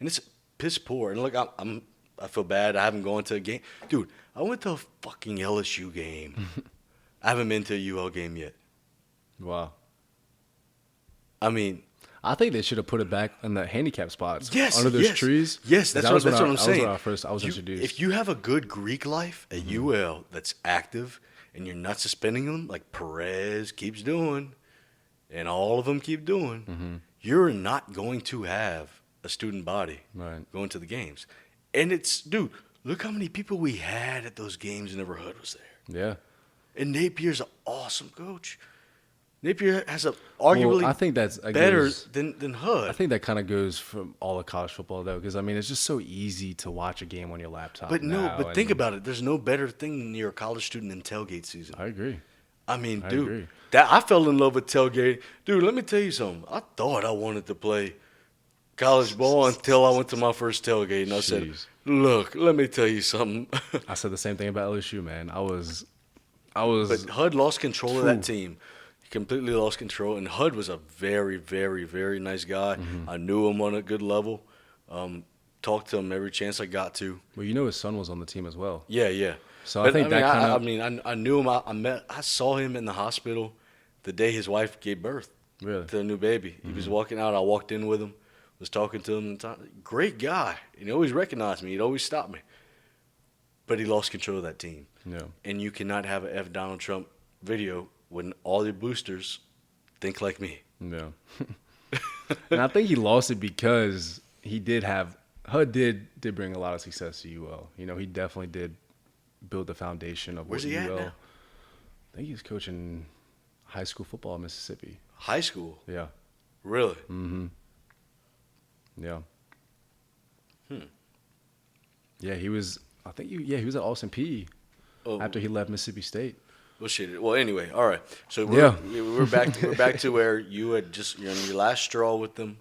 and it's piss poor. And look, I feel bad. I haven't gone to a game. Dude, I went to a fucking LSU game. I haven't been to a UL game yet. Wow. I mean, I think they should have put it back in the handicap spots. Yes, under those trees. Yes, that's what I'm saying. That was when I was introduced. If you have a good Greek life at UL that's active and you're not suspending them like Perez keeps doing and all of them keep doing, you're not going to have a student body going to the games. And dude, look how many people we had at those games whenever HUD was there. Yeah. And Napier's an awesome coach. Napier has arguably I think that's better than HUD. I think that kind of goes from all of college football, though, because, it's just so easy to watch a game on your laptop. But think about it. There's no better thing than you're a college student in tailgate season. I agree. I agree. I fell in love with tailgate. Dude, let me tell you something. I thought I wanted to play college ball until I went to my first tailgate, and I said, look, let me tell you something. I said the same thing about LSU, man. I was. But HUD lost control of that team. He completely lost control, and HUD was a very, very, very nice guy. I knew him on a good level. Talked to him every chance I got to. Well, his son was on the team as well. Yeah. So I think I knew him. I saw him in the hospital the day his wife gave birth to a new baby. He was walking out. I walked in with him. Was talking to him. Great guy. He always recognized me. He'd always stop me. But he lost control of that team. Yeah. And you cannot have an F Donald Trump video when all your boosters think like me. Yeah. And I think he lost it because HUD did bring a lot of success to UL. He definitely did build the foundation of Where's he at now? I think he's coaching high school football in Mississippi. High school? Yeah. Really? Yeah. Hmm. Yeah, he was. I think he was at Austin Peay Oh, after he left Mississippi State. well, shit. Well, anyway, all right. So Yeah. we're back to where you had just you're on your last straw with them.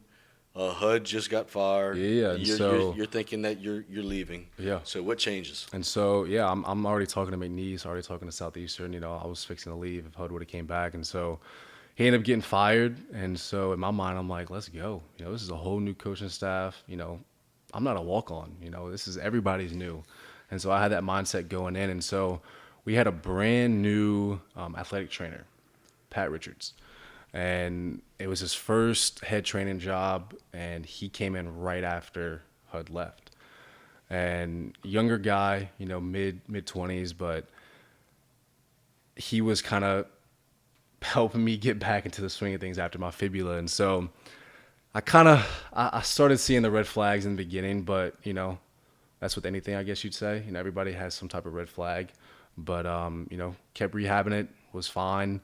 HUD just got fired. Yeah, and so You're thinking that you're leaving. yeah. So what changes? And so, yeah, I'm already talking to McNeese, already talking to Southeastern. I was fixing to leave if HUD would have came back. And so he ended up getting fired. And so in my mind, I'm like, let's go. This is a whole new coaching staff. I'm not a walk-on. This is everybody's new. And so I had that mindset going in. And so we had a brand new athletic trainer, Pat Richards. And it was his first head training job. And he came in right after HUD left. And younger guy, mid 20s, but he was kind of helping me get back into the swing of things after my fibula. And so I started seeing the red flags in the beginning, but that's with anything, I guess you'd say. Everybody has some type of red flag, but kept rehabbing it, was fine.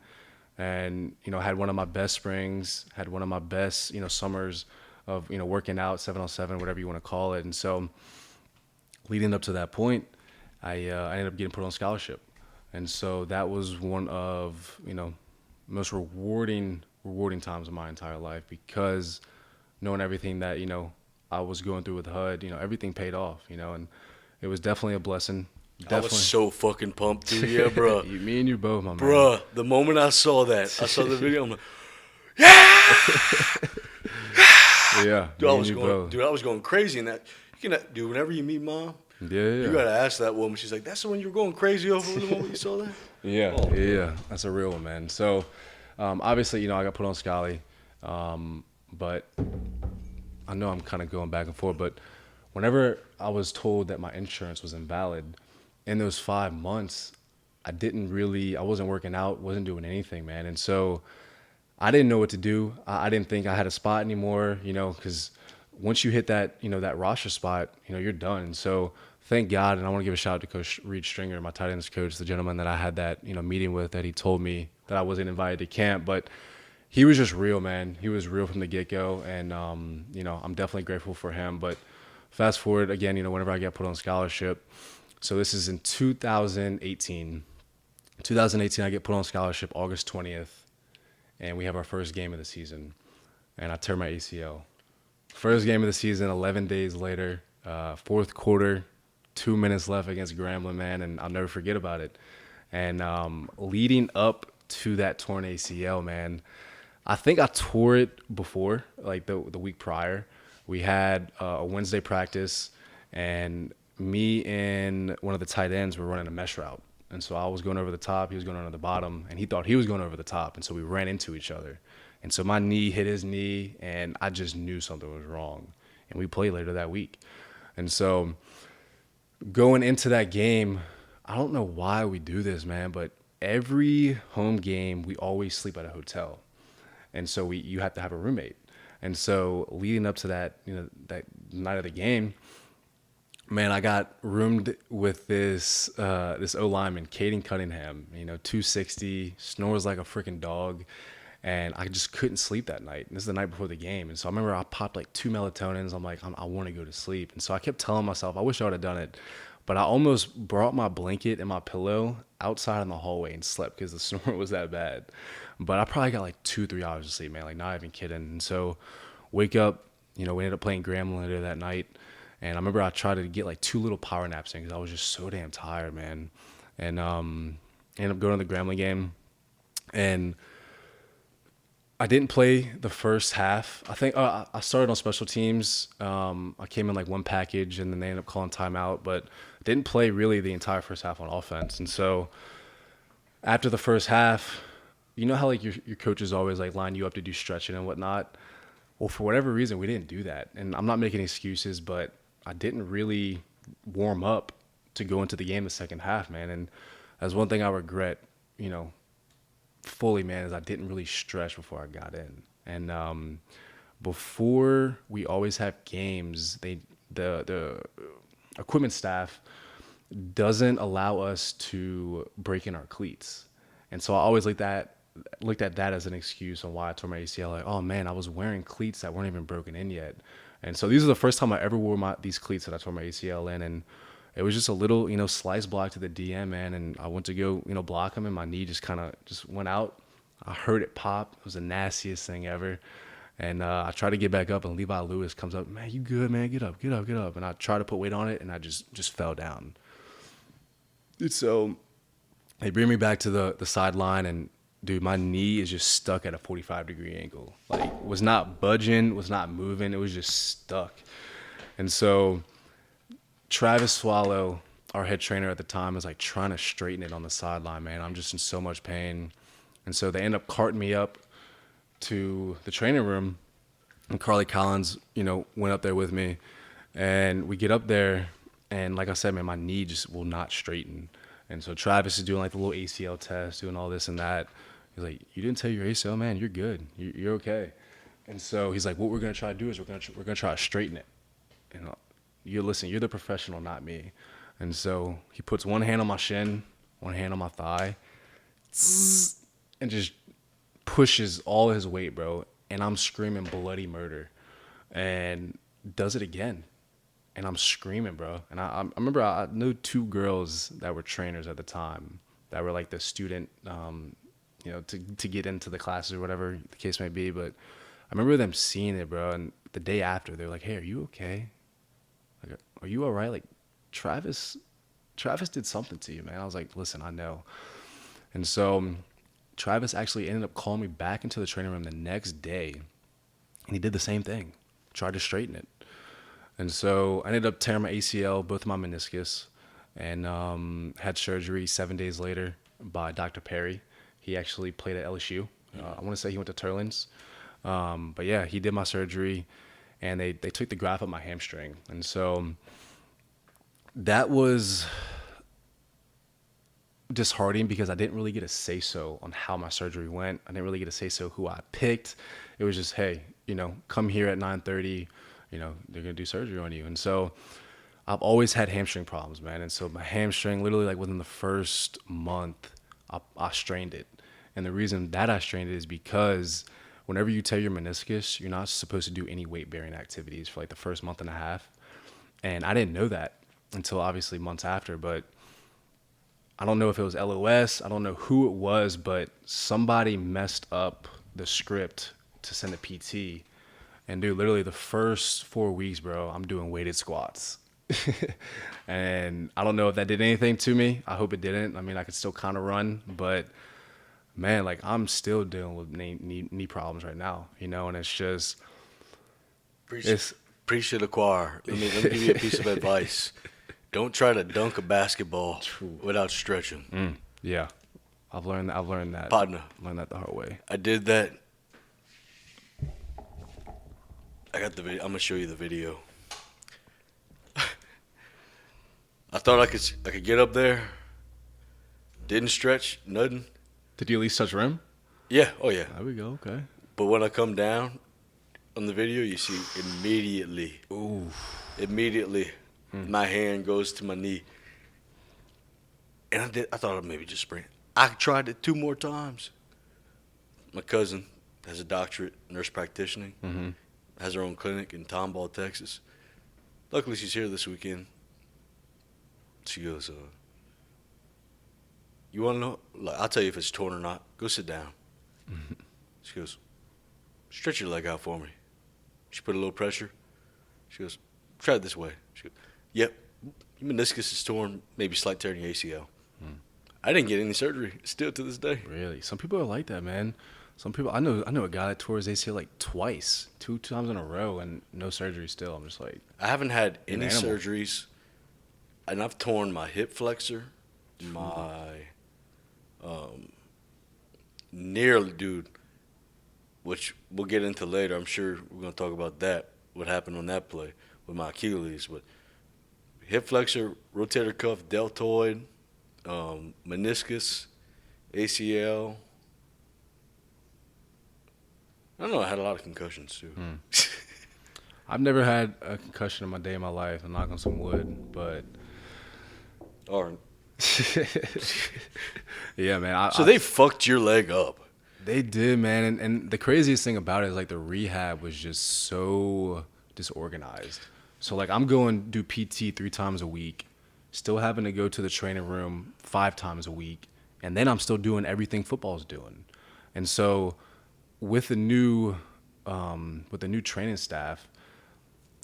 And had one of my best springs, had one of my best summers of working out 7-on-7, whatever you want to call it. And so leading up to that point, I ended up getting put on scholarship. And so that was one of most rewarding times of my entire life, because knowing everything that I was going through with HUD, everything paid off, and it was definitely a blessing. I was so fucking pumped too, yeah, bro. Me and you both, my man. Bruh, the moment I saw the video, I'm like, yeah, yeah. dude, I was going crazy in that. Dude, whenever you meet mom, Yeah. you gotta ask that woman. She's like, "That's the one you were going crazy over the moment you saw that." Yeah, Oh. yeah, that's a real one, man. So, obviously, I got put on Scally, but I know I'm kind of going back and forth. But whenever I was told that my insurance was invalid, in those 5 months, I wasn't working out, wasn't doing anything, man. And so I didn't know what to do. I didn't think I had a spot anymore, because once you hit that, that roster spot, you're done. And so thank God, and I want to give a shout out to Coach Reed Stringer, my tight ends coach, the gentleman that I had that, meeting with, that he told me that I wasn't invited to camp. But he was just real, man. He was real from the get-go, and, I'm definitely grateful for him. But fast forward, again, whenever I get put on scholarship, so this is in 2018. 2018, I get put on scholarship August 20th, and we have our first game of the season, and I tear my ACL. First game of the season, 11 days later, fourth quarter, 2 minutes left against Grambling, man, and I'll never forget about it. And leading up to that torn ACL, man, I think I tore it before, like the week prior. We had a Wednesday practice, and me and one of the tight ends were running a mesh route. And so I was going over the top, he was going over the bottom, and he thought he was going over the top. And so we ran into each other. And so my knee hit his knee, and I just knew something was wrong. And we played later that week. And so going into that game, I don't know why we do this, man, but every home game, we always sleep at a hotel. And so you have to have a roommate. And so leading up to that, that night of the game, man, I got roomed with this O-lineman, Caden Cunningham, 260, snores like a freaking dog. And I just couldn't sleep that night. And this is the night before the game. And so I remember I popped like 2 melatonins. I'm like, I want to go to sleep. And so I kept telling myself, I wish I would have done it. But I almost brought my blanket and my pillow outside in the hallway and slept because the snore was that bad. But I probably got like 2-3 hours of sleep, man, like not even kidding. And so wake up, we ended up playing Grambling later that night. And I remember I tried to get like 2 little power naps in because I was just so damn tired, man. And ended up going to the Grambling game. And I didn't play the first half. I think I started on special teams. I came in like one package, and then they ended up calling timeout. But didn't play really the entire first half on offense. And so after the first half, how like your coaches always like line you up to do stretching and whatnot. Well, for whatever reason, we didn't do that. And I'm not making excuses, but I didn't really warm up to go into the game the second half, man. And that's one thing I regret, fully, man, is I didn't really stretch before I got in. And before we always have games, the equipment staff doesn't allow us to break in our cleats. And so I always like that looked at that as an excuse on why I tore my ACL. Like, oh man, I was wearing cleats that weren't even broken in yet. And so these are the first time I ever wore these cleats that I tore my ACL in. And it was just a little, slice block to the DM, man. And I went to go, block him, and my knee just went out. I heard it pop. It was the nastiest thing ever. And I tried to get back up, and Levi Lewis comes up, man, you good, man? Get up, get up, get up. And I tried to put weight on it, and I just fell down. So they bring me back to the sideline, and dude, my knee is just stuck at a 45-degree angle. Like, was not budging, was not moving. It was just stuck. And so Travis Swallow, our head trainer at the time, was like trying to straighten it on the sideline, man. I'm just in so much pain. And so they end up carting me up to the training room, and Carly Collins, went up there with me. And we get up there, and like I said, man, my knee just will not straighten. And so Travis is doing like the little ACL test, doing all this and that. He's like, you didn't tear your ACL, man. You're good. You're okay. And so he's like, what we're going to try to do is we're going to try to straighten it. And you're the professional, not me. And so he puts one hand on my shin, one hand on my thigh, and just pushes all his weight, bro. And I'm screaming bloody murder. And does it again. And I'm screaming, bro. And I remember I knew two girls that were trainers at the time that were like the student, to get into the classes or whatever the case may be. But I remember them seeing it, bro. And the day after, they were like, hey, are you okay? Like, are you all right? Like, Travis did something to you, man. I was like, listen, I know. And so Travis actually ended up calling me back into the training room the next day. And he did the same thing. Tried to straighten it. And so I ended up tearing my ACL, both my meniscus, and had surgery 7 days later by Dr. Perry. He actually played at LSU. I want to say he went to Turlins. But yeah, he did my surgery, and they took the graft of my hamstring. And so that was disheartening because I didn't really get a say-so on how my surgery went. I didn't really get a say-so who I picked. It was just, hey, come here at 9:30. They're going to do surgery on you. And so I've always had hamstring problems, man. And so my hamstring, literally like within the first month, I strained it. And the reason that I strained it is because whenever you tear your meniscus, you're not supposed to do any weight-bearing activities for like the first month and a half. And I didn't know that until obviously months after. But I don't know if it was LOS. I don't know who it was, but somebody messed up the script to send a PT. And dude, literally the first 4 weeks, bro, I'm doing weighted squats. And I don't know if that did anything to me. I hope it didn't. I mean, I could still kind of run, but man, like I'm still dealing with knee problems right now, and it's just. Preach to the choir. Let me give you a piece of advice. Don't try to dunk a basketball without stretching. Yeah, I've learned that. Partner. Learned that the hard way. I did that. I got the video. I'm gonna show you the video. I thought I could get up there. Didn't stretch, nothing. Did you at least touch rim? Yeah. Oh yeah. There we go. Okay. But when I come down on the video, you see immediately. Ooh. Immediately, my hand goes to my knee, and I thought I'd maybe just sprain. I tried it 2 more times. My cousin has a doctorate, nurse practitioner. Mm-hmm. Has her own clinic in Tomball, Texas. Luckily, she's here this weekend. She goes, you want to know? Like, I'll tell you if it's torn or not. Go sit down. Mm-hmm. She goes, stretch your leg out for me. She put a little pressure. She goes, try it this way. She goes, yep, your meniscus is torn, maybe slight tear in your ACL. I didn't get any surgery, still to this day. Really? Some people are like that, man. Some people, I know a guy that tore his ACL like twice, 2 times in a row, and no surgery still. I'm just like, I haven't had any surgeries, and I've torn my hip flexor, my nearly, dude, which we'll get into later. I'm sure we're going to talk about that, what happened on that play with my Achilles. But hip flexor, rotator cuff, deltoid, meniscus, ACL. I don't know. I had a lot of concussions, too. I've never had a concussion in my day in my life. I'm knocking on some wood, but. Or Yeah, man. So they fucked your leg up. They did, man. And the craziest thing about it is like the rehab was just so disorganized. So like I'm going to do PT 3 times a week, still having to go to the training room 5 times a week, and then I'm still doing everything football's doing. And so with the new training staff,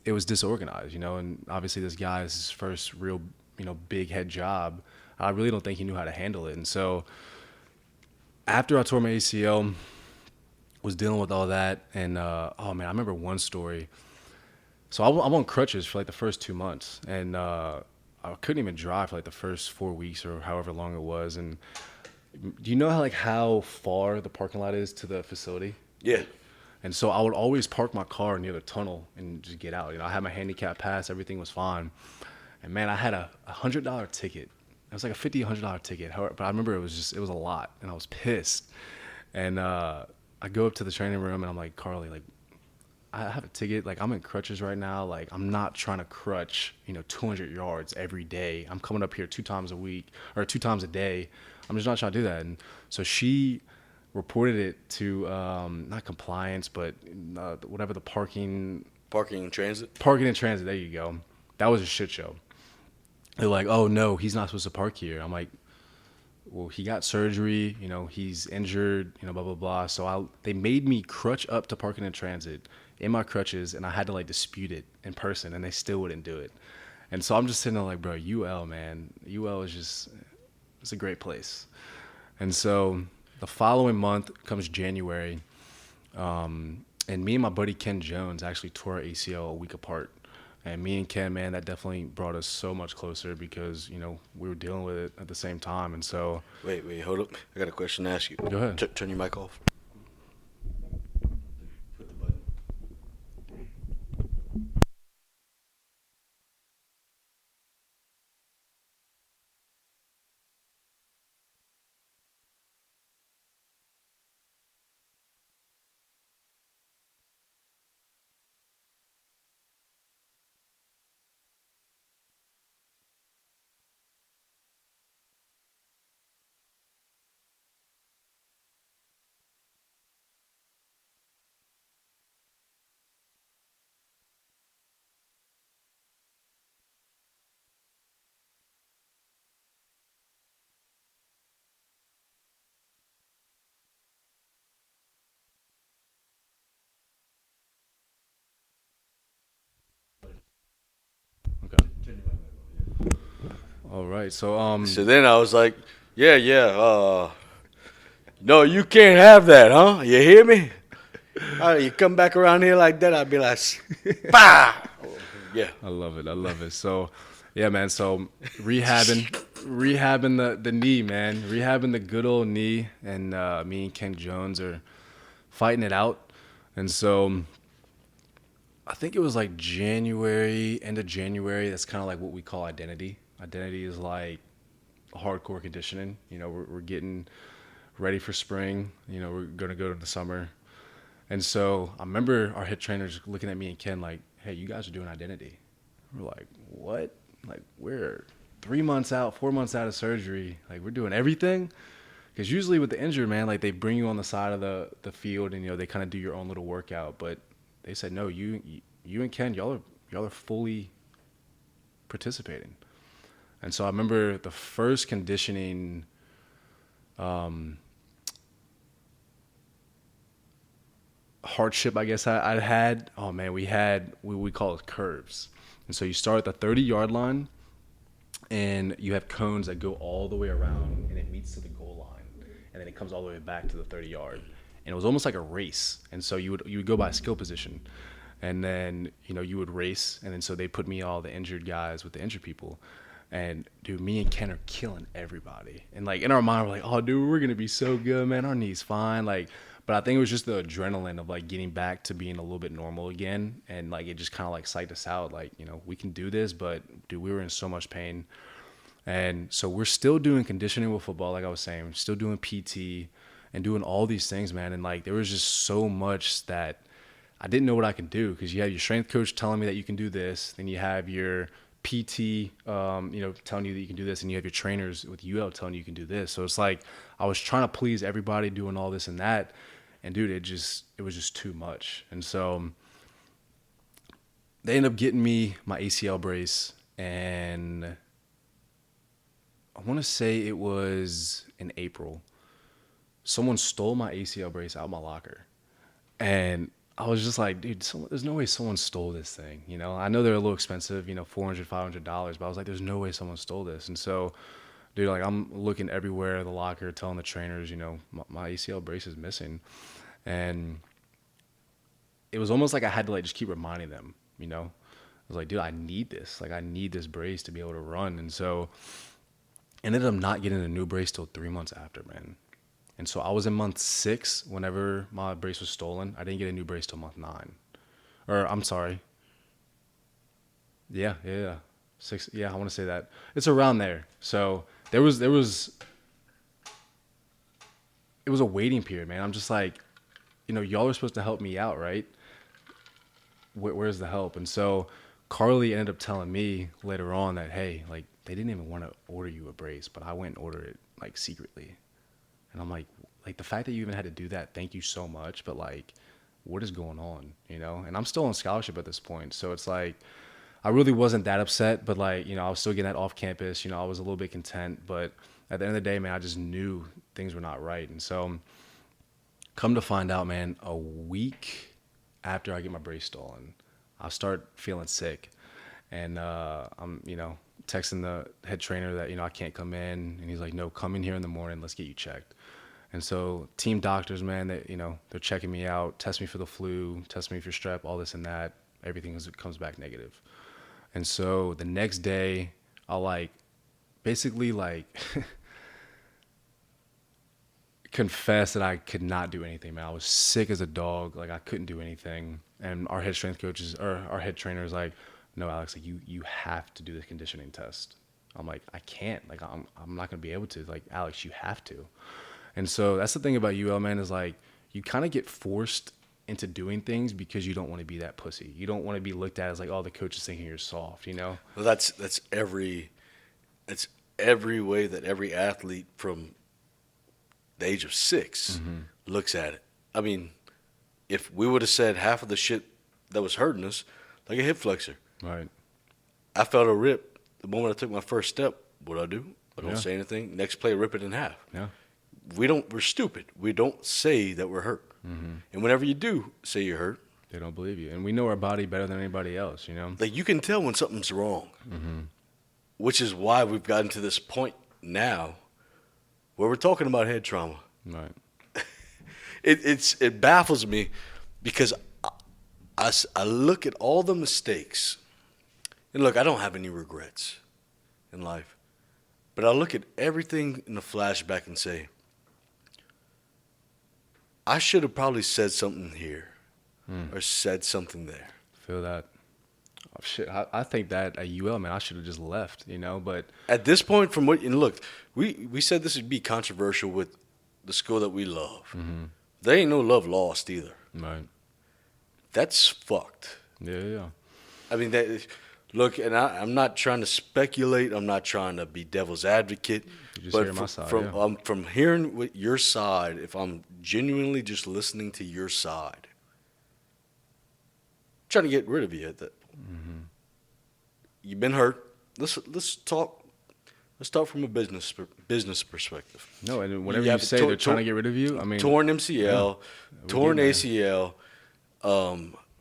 it was disorganized, and obviously this guy is his first real, big head job. I really don't think he knew how to handle it. And so after I tore my ACL, was dealing with all that, and oh man, I remember one story. So I'm on crutches for like the first 2 months, and I couldn't even drive for like the first 4 weeks or however long it was. And do you know how far the parking lot is to the facility? Yeah. And so I would always park my car near the tunnel and just get out. I had my handicap pass, everything was fine. And man, I had a $100 ticket. It was like a $100 ticket. However, but I remember it was a lot, and I was pissed. And I go up to the training room and I'm like, Carly, like, I have a ticket. Like, I'm in crutches right now. Like, I'm not trying to crutch, 200 yards every day. I'm coming up here 2 times a week or 2 times a day. I'm just not trying to do that. And so she reported it to not compliance, but whatever the parking Parking in transit. There you go. That was a shit show. They're like, oh no, he's not supposed to park here. I'm like, well, he got surgery, he's injured, blah blah blah. So they made me crutch up to parking in transit in my crutches, and I had to like dispute it in person, and they still wouldn't do it. And so I'm just sitting there like, bro, UL, man, UL is just, it's a great place. And so the following month comes January, and me and my buddy Ken Jones actually tore our ACL a week apart. And me and Ken, man, that definitely brought us so much closer because, we were dealing with it at the same time. And so... Wait, hold up. I got a question to ask you. Go ahead. Turn your mic off. Okay. All right. So, So then I was like, yeah. No, you can't have that, huh? You hear me? You come back around here like that, I'd be like, bah! Yeah. I love it. So, yeah, man. So rehabbing the knee, man. Rehabbing the good old knee. And me and Ken Jones are fighting it out. And so I think it was like January, end of January. That's kind of like what we call identity. Identity is like hardcore conditioning. We're getting ready for spring. We're going to go to the summer. And so I remember our head trainers looking at me and Ken like, hey, you guys are doing identity. We're like, what? Like, we're 3 months out, 4 months out of surgery. Like, we're doing everything. Because usually with the injured, man, like they bring you on the side of the field and, they kind of do your own little workout. But they said, no, you and Ken, y'all are fully participating. And so I remember the first conditioning hardship, I guess I had. Oh man, we call it curves. And so you start at the 30-yard line, and you have cones that go all the way around, and it meets to the goal line, and then it comes all the way back to the 30-yard. And it was almost like a race. And so you would go by skill position, and then you would race, and then so they put me all the injured guys with the injured people. And dude, me and Ken are killing everybody. And like in our mind, we're like, oh dude, we're gonna be so good, man. Our knee's fine. Like, but I think it was just the adrenaline of like getting back to being a little bit normal again. And like it just kind of like psyched us out. Like, we can do this, but dude, we were in so much pain. And so we're still doing conditioning with football, like I was saying, still doing PT and doing all these things, man. And like there was just so much that I didn't know what I could do, because you have your strength coach telling me that you can do this, then you have your PT, telling you that you can do this, and you have your trainers with UL telling you can do this. So it's like I was trying to please everybody, doing all this and that, and dude, it was just too much. And so they ended up getting me my ACL brace, and I want to say it was in April. Someone stole my ACL brace out of my locker, and I was just like, dude, there's no way someone stole this thing. I know they're a little expensive, $400, $500, but I was like, there's no way someone stole this. And so, dude, like I'm looking everywhere in the locker, telling the trainers, my ACL brace is missing. And it was almost like I had to like just keep reminding them, I was like, dude, I need this. Like I need this brace to be able to run. And so I ended up not getting a new brace till 3 months after, man. And so I was in month 6 whenever my brace was stolen. I didn't get a new brace till month 9. Or I'm sorry. Yeah. 6. Yeah, I want to say that. It's around there. So it was a waiting period, man. I'm just like, y'all are supposed to help me out, right? Where's the help? And so Carly ended up telling me later on that, hey, like they didn't even want to order you a brace, but I went and ordered it like secretly. And I'm like the fact that you even had to do that, thank you so much. But like, what is going on, And I'm still on scholarship at this point. So it's like, I really wasn't that upset, but like, I was still getting that off campus. I was a little bit content. But at the end of the day, man, I just knew things were not right. And so come to find out, man, a week after I get my brace stolen, I start feeling sick. And I'm, texting the head trainer that, I can't come in. And he's like, no, come in here in the morning. Let's get you checked. And so team doctors, man, they're checking me out, test me for the flu, test me for strep, all this and that. Everything comes back negative. And so the next day, I'll basically confess that I could not do anything, man. I was sick as a dog. Like I couldn't do anything. And our head strength coaches or our head trainer is like, no, Alex, like you have to do this conditioning test. I'm like, I can't. Like I'm not gonna be able to. Like, Alex, you have to. And so that's the thing about UL, man, is like you kind of get forced into doing things because you don't want to be that pussy. You don't want to be looked at as like, oh, the coach is thinking you're soft, Well, that's every way that every athlete from the age of 6 looks at it. I mean, if we would have said half of the shit that was hurting us, like a hip flexor. Right. I felt a rip the moment I took my first step. What do? I don't say anything. Next play, rip it in half. Yeah. We're stupid. We don't say that we're hurt. And whenever you do say you're hurt, they don't believe you. And we know our body better than anybody else, Like you can tell when something's wrong, which is why we've gotten to this point now where we're talking about head trauma. Right. It baffles me because I look at all the mistakes, and look, I don't have any regrets in life, but I look at everything in the flashback and say, I should have probably said something here or said something there. Feel that. Oh, shit, I think that at UL, man, I should have just left, but At this point, and look, we said this would be controversial with the school that we love. There ain't no love lost either. Right. That's fucked. Yeah. I mean, look, and I'm not trying to speculate. I'm not trying to be devil's advocate. You just but hear my side, from hearing what your side, if I'm genuinely just listening to your side, I'm trying to get rid of you at that point. You've been hurt. Let's talk. Let's talk from a business perspective. No, and whenever you say they're trying to get rid of you, I mean, torn MCL, torn ACL,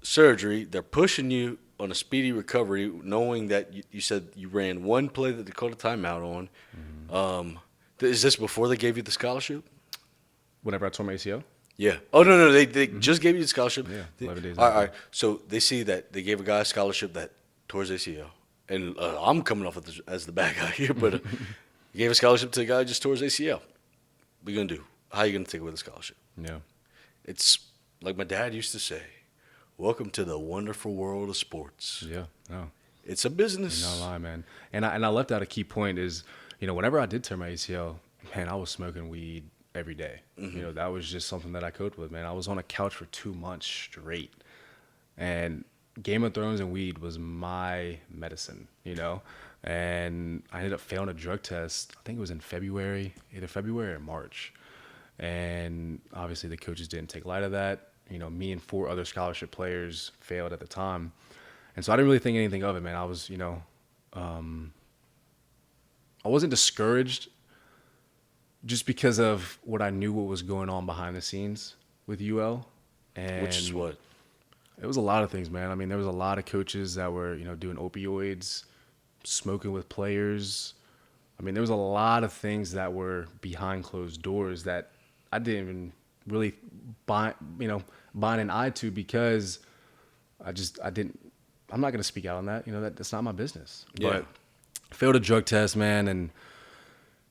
surgery. They're pushing you on a speedy recovery, knowing that you said you ran one play that they called a timeout on. Is this before they gave you the scholarship? whenever I tore my ACL. Yeah. Oh, no. They just gave you the scholarship. Yeah, 11 days All right. So they see that they gave a guy a scholarship that tore his ACL. And I'm coming off as the bad guy here, but you gave a scholarship to a guy who just tore his ACL. What are you going to do? How are you going to take away the scholarship? Yeah. It's like my dad used to say, welcome to the wonderful world of sports. Yeah. No. It's a business. No lie, man. And I left out a key point is, whenever I did tear my ACL, man, I was smoking weed every day. Mm-hmm. That was just something that I coped with, man. I was on a couch for 2 months straight. And Game of Thrones and weed was my medicine, you know? And I ended up failing a drug test. I think it was in February, either February or March. And obviously the coaches didn't take light of that. You know, me and 4 other scholarship players failed at the time. And so I didn't really think anything of it, man. I was, I wasn't discouraged just because of what I knew what was going on behind the scenes with UL. And Which is what? it was a lot of things, man. I mean, there was a lot of coaches that were, doing opioids, smoking with players. I mean, there was a lot of things that were behind closed doors that I didn't even really bind an eye to because I'm not going to speak out on that. That's not my business. Yeah. But I failed a drug test, man, and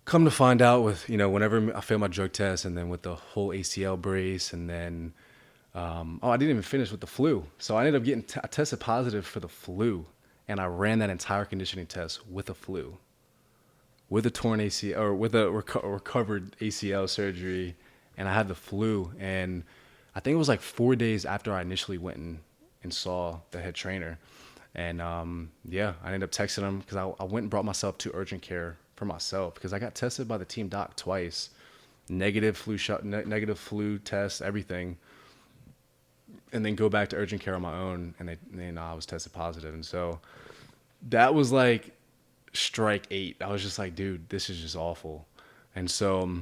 come to find out with, whenever I failed my drug test and then with the whole ACL brace and then, I didn't even finish with the flu. So I ended up getting, I tested positive for the flu and I ran that entire conditioning test with a flu, with a torn ACL or with a recovered ACL surgery. And I had the flu. And I think it was like 4 days after I initially went and saw the head trainer. And I ended up texting him because I went and brought myself to urgent care for myself because I got tested by the team doc twice, negative flu shot, negative flu test, everything, and then go back to urgent care on my own, and I was tested positive, and so that was like strike 8. I was just like, dude, this is just awful, and so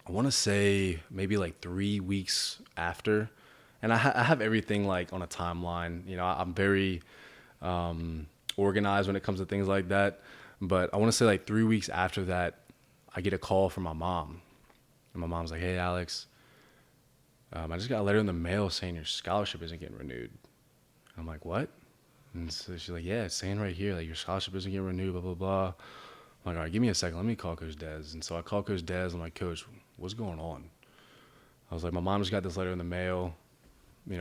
I want to say maybe like 3 weeks after, and I have everything like on a timeline. I'm very organized when it comes to things like that. But I want to say like 3 weeks after that, I get a call from my mom. And my mom's like, hey, Alex, I just got a letter in the mail saying your scholarship isn't getting renewed. I'm like, what? And so she's like, yeah, it's saying right here, like your scholarship isn't getting renewed, blah, blah, blah. I'm like, all right, give me a second. Let me call Coach Dez. And so I call Coach Dez. I'm like, Coach, what's going on? I was like, my mom just got this letter in the mail.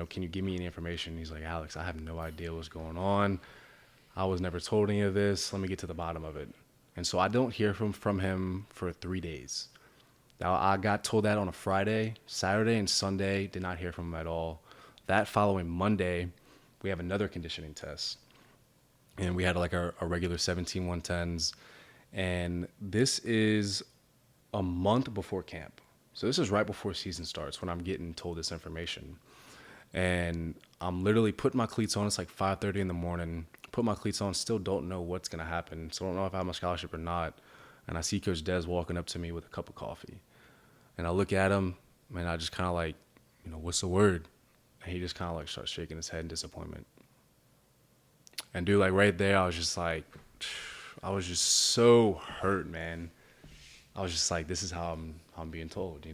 Can you give me any information? He's like, Alex, I have no idea what's going on. I was never told any of this. Let me get to the bottom of it. And so I don't hear from him for 3 days. Now, I got told that on a Friday. Saturday and Sunday, did not hear from him at all. That following Monday, we have another conditioning test. And we had like our regular 17 110s. And this is a month before camp. So this is right before season starts when I'm getting told this information. And I'm literally putting my cleats on. It's like 5:30 in the morning. Put my cleats on, still don't know what's going to happen. So I don't know if I have my scholarship or not. And I see Coach Dez walking up to me with a cup of coffee. And I look at him, and I just kind of like, what's the word? And he just kind of like starts shaking his head in disappointment. And dude, like right there, I was just so hurt, man. I was just like, this is how I'm being told,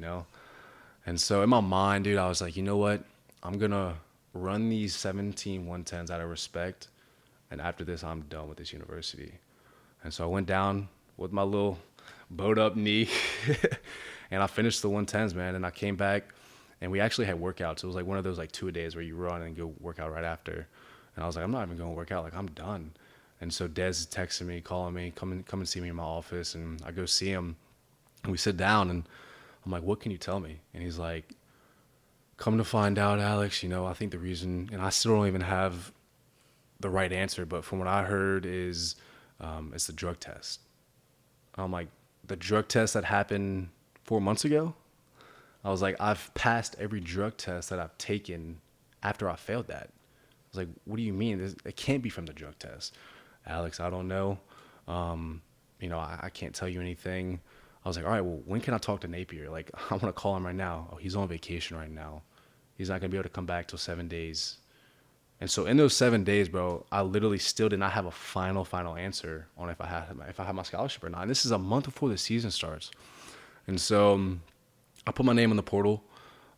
And so in my mind, dude, I was like, you know what? I'm going to run these 17 110s out of respect. And after this, I'm done with this university. And so I went down with my little bowed up knee and I finished the 110s, man. And I came back and we actually had workouts. It was like one of those like 2-a-days where you run and go work out right after. And I was like, I'm not even going to work out. Like, I'm done. And so Dez is texting me, calling me, come and see me in my office. And I go see him and we sit down and I'm like, what can you tell me? And he's like, come to find out, Alex, I think the reason, and I still don't even have the right answer, but from what I heard is it's the drug test. I'm like, the drug test that happened 4 months ago? I was like, I've passed every drug test that I've taken after I failed that. I was like, what do you mean? It can't be from the drug test. Alex, I don't know. I can't tell you anything. I was like, all right, well, when can I talk to Napier? Like, I want to call him right now. Oh, he's on vacation right now. He's not going to be able to come back till 7 days. And so in those 7 days, bro, I literally still did not have a final answer on if I had my scholarship or not. And this is a month before the season starts. And so I put my name in the portal.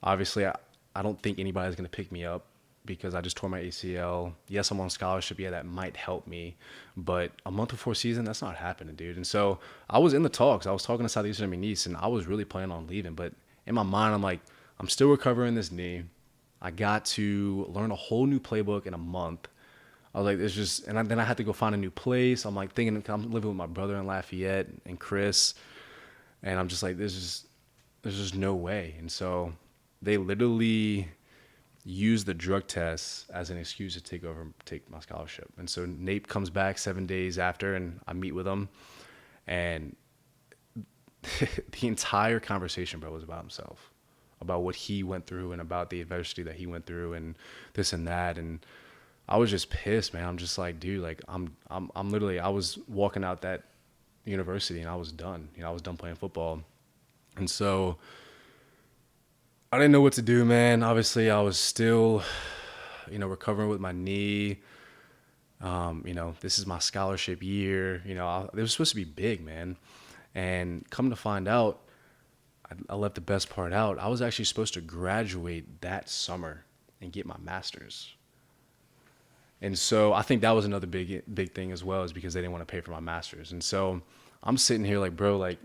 Obviously, I don't think anybody's going to pick me up because I just tore my ACL. Yes, I'm on scholarship. Yeah, that might help me. But a month before season, that's not happening, dude. And so I was in the talks. I was talking to Southeastern and my niece, and I was really planning on leaving. But in my mind, I'm like, I'm still recovering this knee. I got to learn a whole new playbook in a month. I was like, then I had to go find a new place. I'm like thinking, I'm living with my brother in Lafayette and Chris. And I'm just like, there's just no way. And so they literally use the drug test as an excuse to take my scholarship. And so Nate comes back 7 days after, and I meet with him, and the entire conversation, bro, was about himself, about what he went through and about the adversity that he went through and this and that. And I was just pissed, man. I'm just like, dude, like I'm literally, I was walking out that university and I was done. I was done playing football. And so I didn't know what to do, man. Obviously, I was still, recovering with my knee. This is my scholarship year. It was supposed to be big, man. And come to find out, I left the best part out. I was actually supposed to graduate that summer and get my master's. And so I think that was another big thing as well, is because they didn't want to pay for my master's. And so I'm sitting here like, bro, like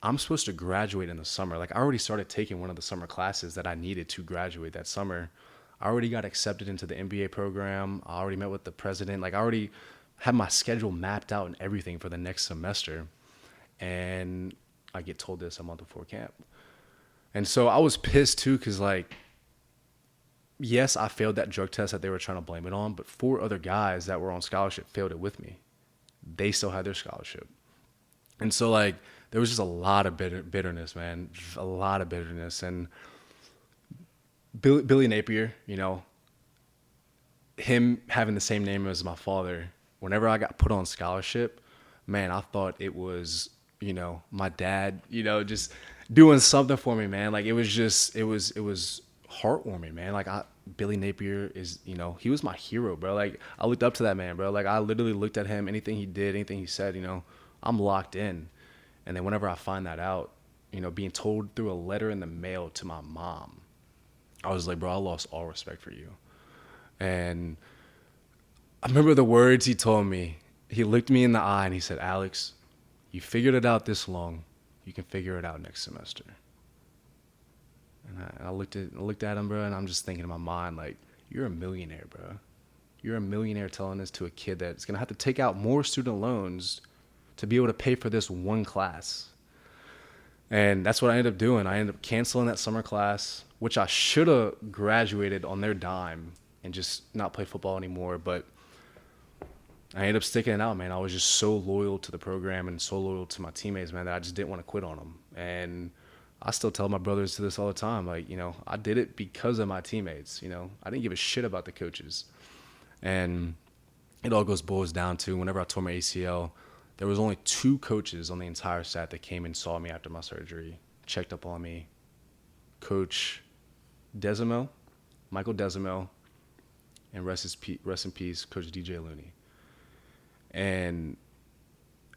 I'm supposed to graduate in the summer. Like I already started taking one of the summer classes that I needed to graduate that summer. I already got accepted into the MBA program. I already met with the president. Like I already had my schedule mapped out and everything for the next semester. And I get told this a month before camp. And so I was pissed too, because like, yes, I failed that drug test that they were trying to blame it on, but 4 other guys that were on scholarship failed it with me. They still had their scholarship. And so like, there was just a lot of bitterness, man, a lot of bitterness. And Billy Napier, him having the same name as my father, whenever I got put on scholarship, man, I thought it was, my dad, just doing something for me, man. Like it was heartwarming, man. Like Billy Napier is, he was my hero, bro. Like I looked up to that man, bro. Like I literally looked at him, anything he did, anything he said, I'm locked in. And then whenever I find that out, being told through a letter in the mail to my mom, I was like, bro, I lost all respect for you. And I remember the words he told me. He looked me in the eye and he said, Alex, you figured it out this long. You can figure it out next semester. And I looked at him, bro, and I'm just thinking in my mind, like, you're a millionaire, bro. You're a millionaire telling this to a kid that's going to have to take out more student loans to be able to pay for this one class. And that's what I ended up doing. I ended up canceling that summer class, which I should have graduated on their dime and just not play football anymore. But I ended up sticking it out, man. I was just so loyal to the program and so loyal to my teammates, man, that I just didn't want to quit on them. And I still tell my brothers to this all the time. Like, I did it because of my teammates. I didn't give a shit about the coaches. And it all boils down to whenever I tore my ACL, there was only 2 coaches on the entire staff that came and saw me after my surgery, checked up on me. Coach Desimel, Michael Desimel, and rest in peace, Coach DJ Looney. And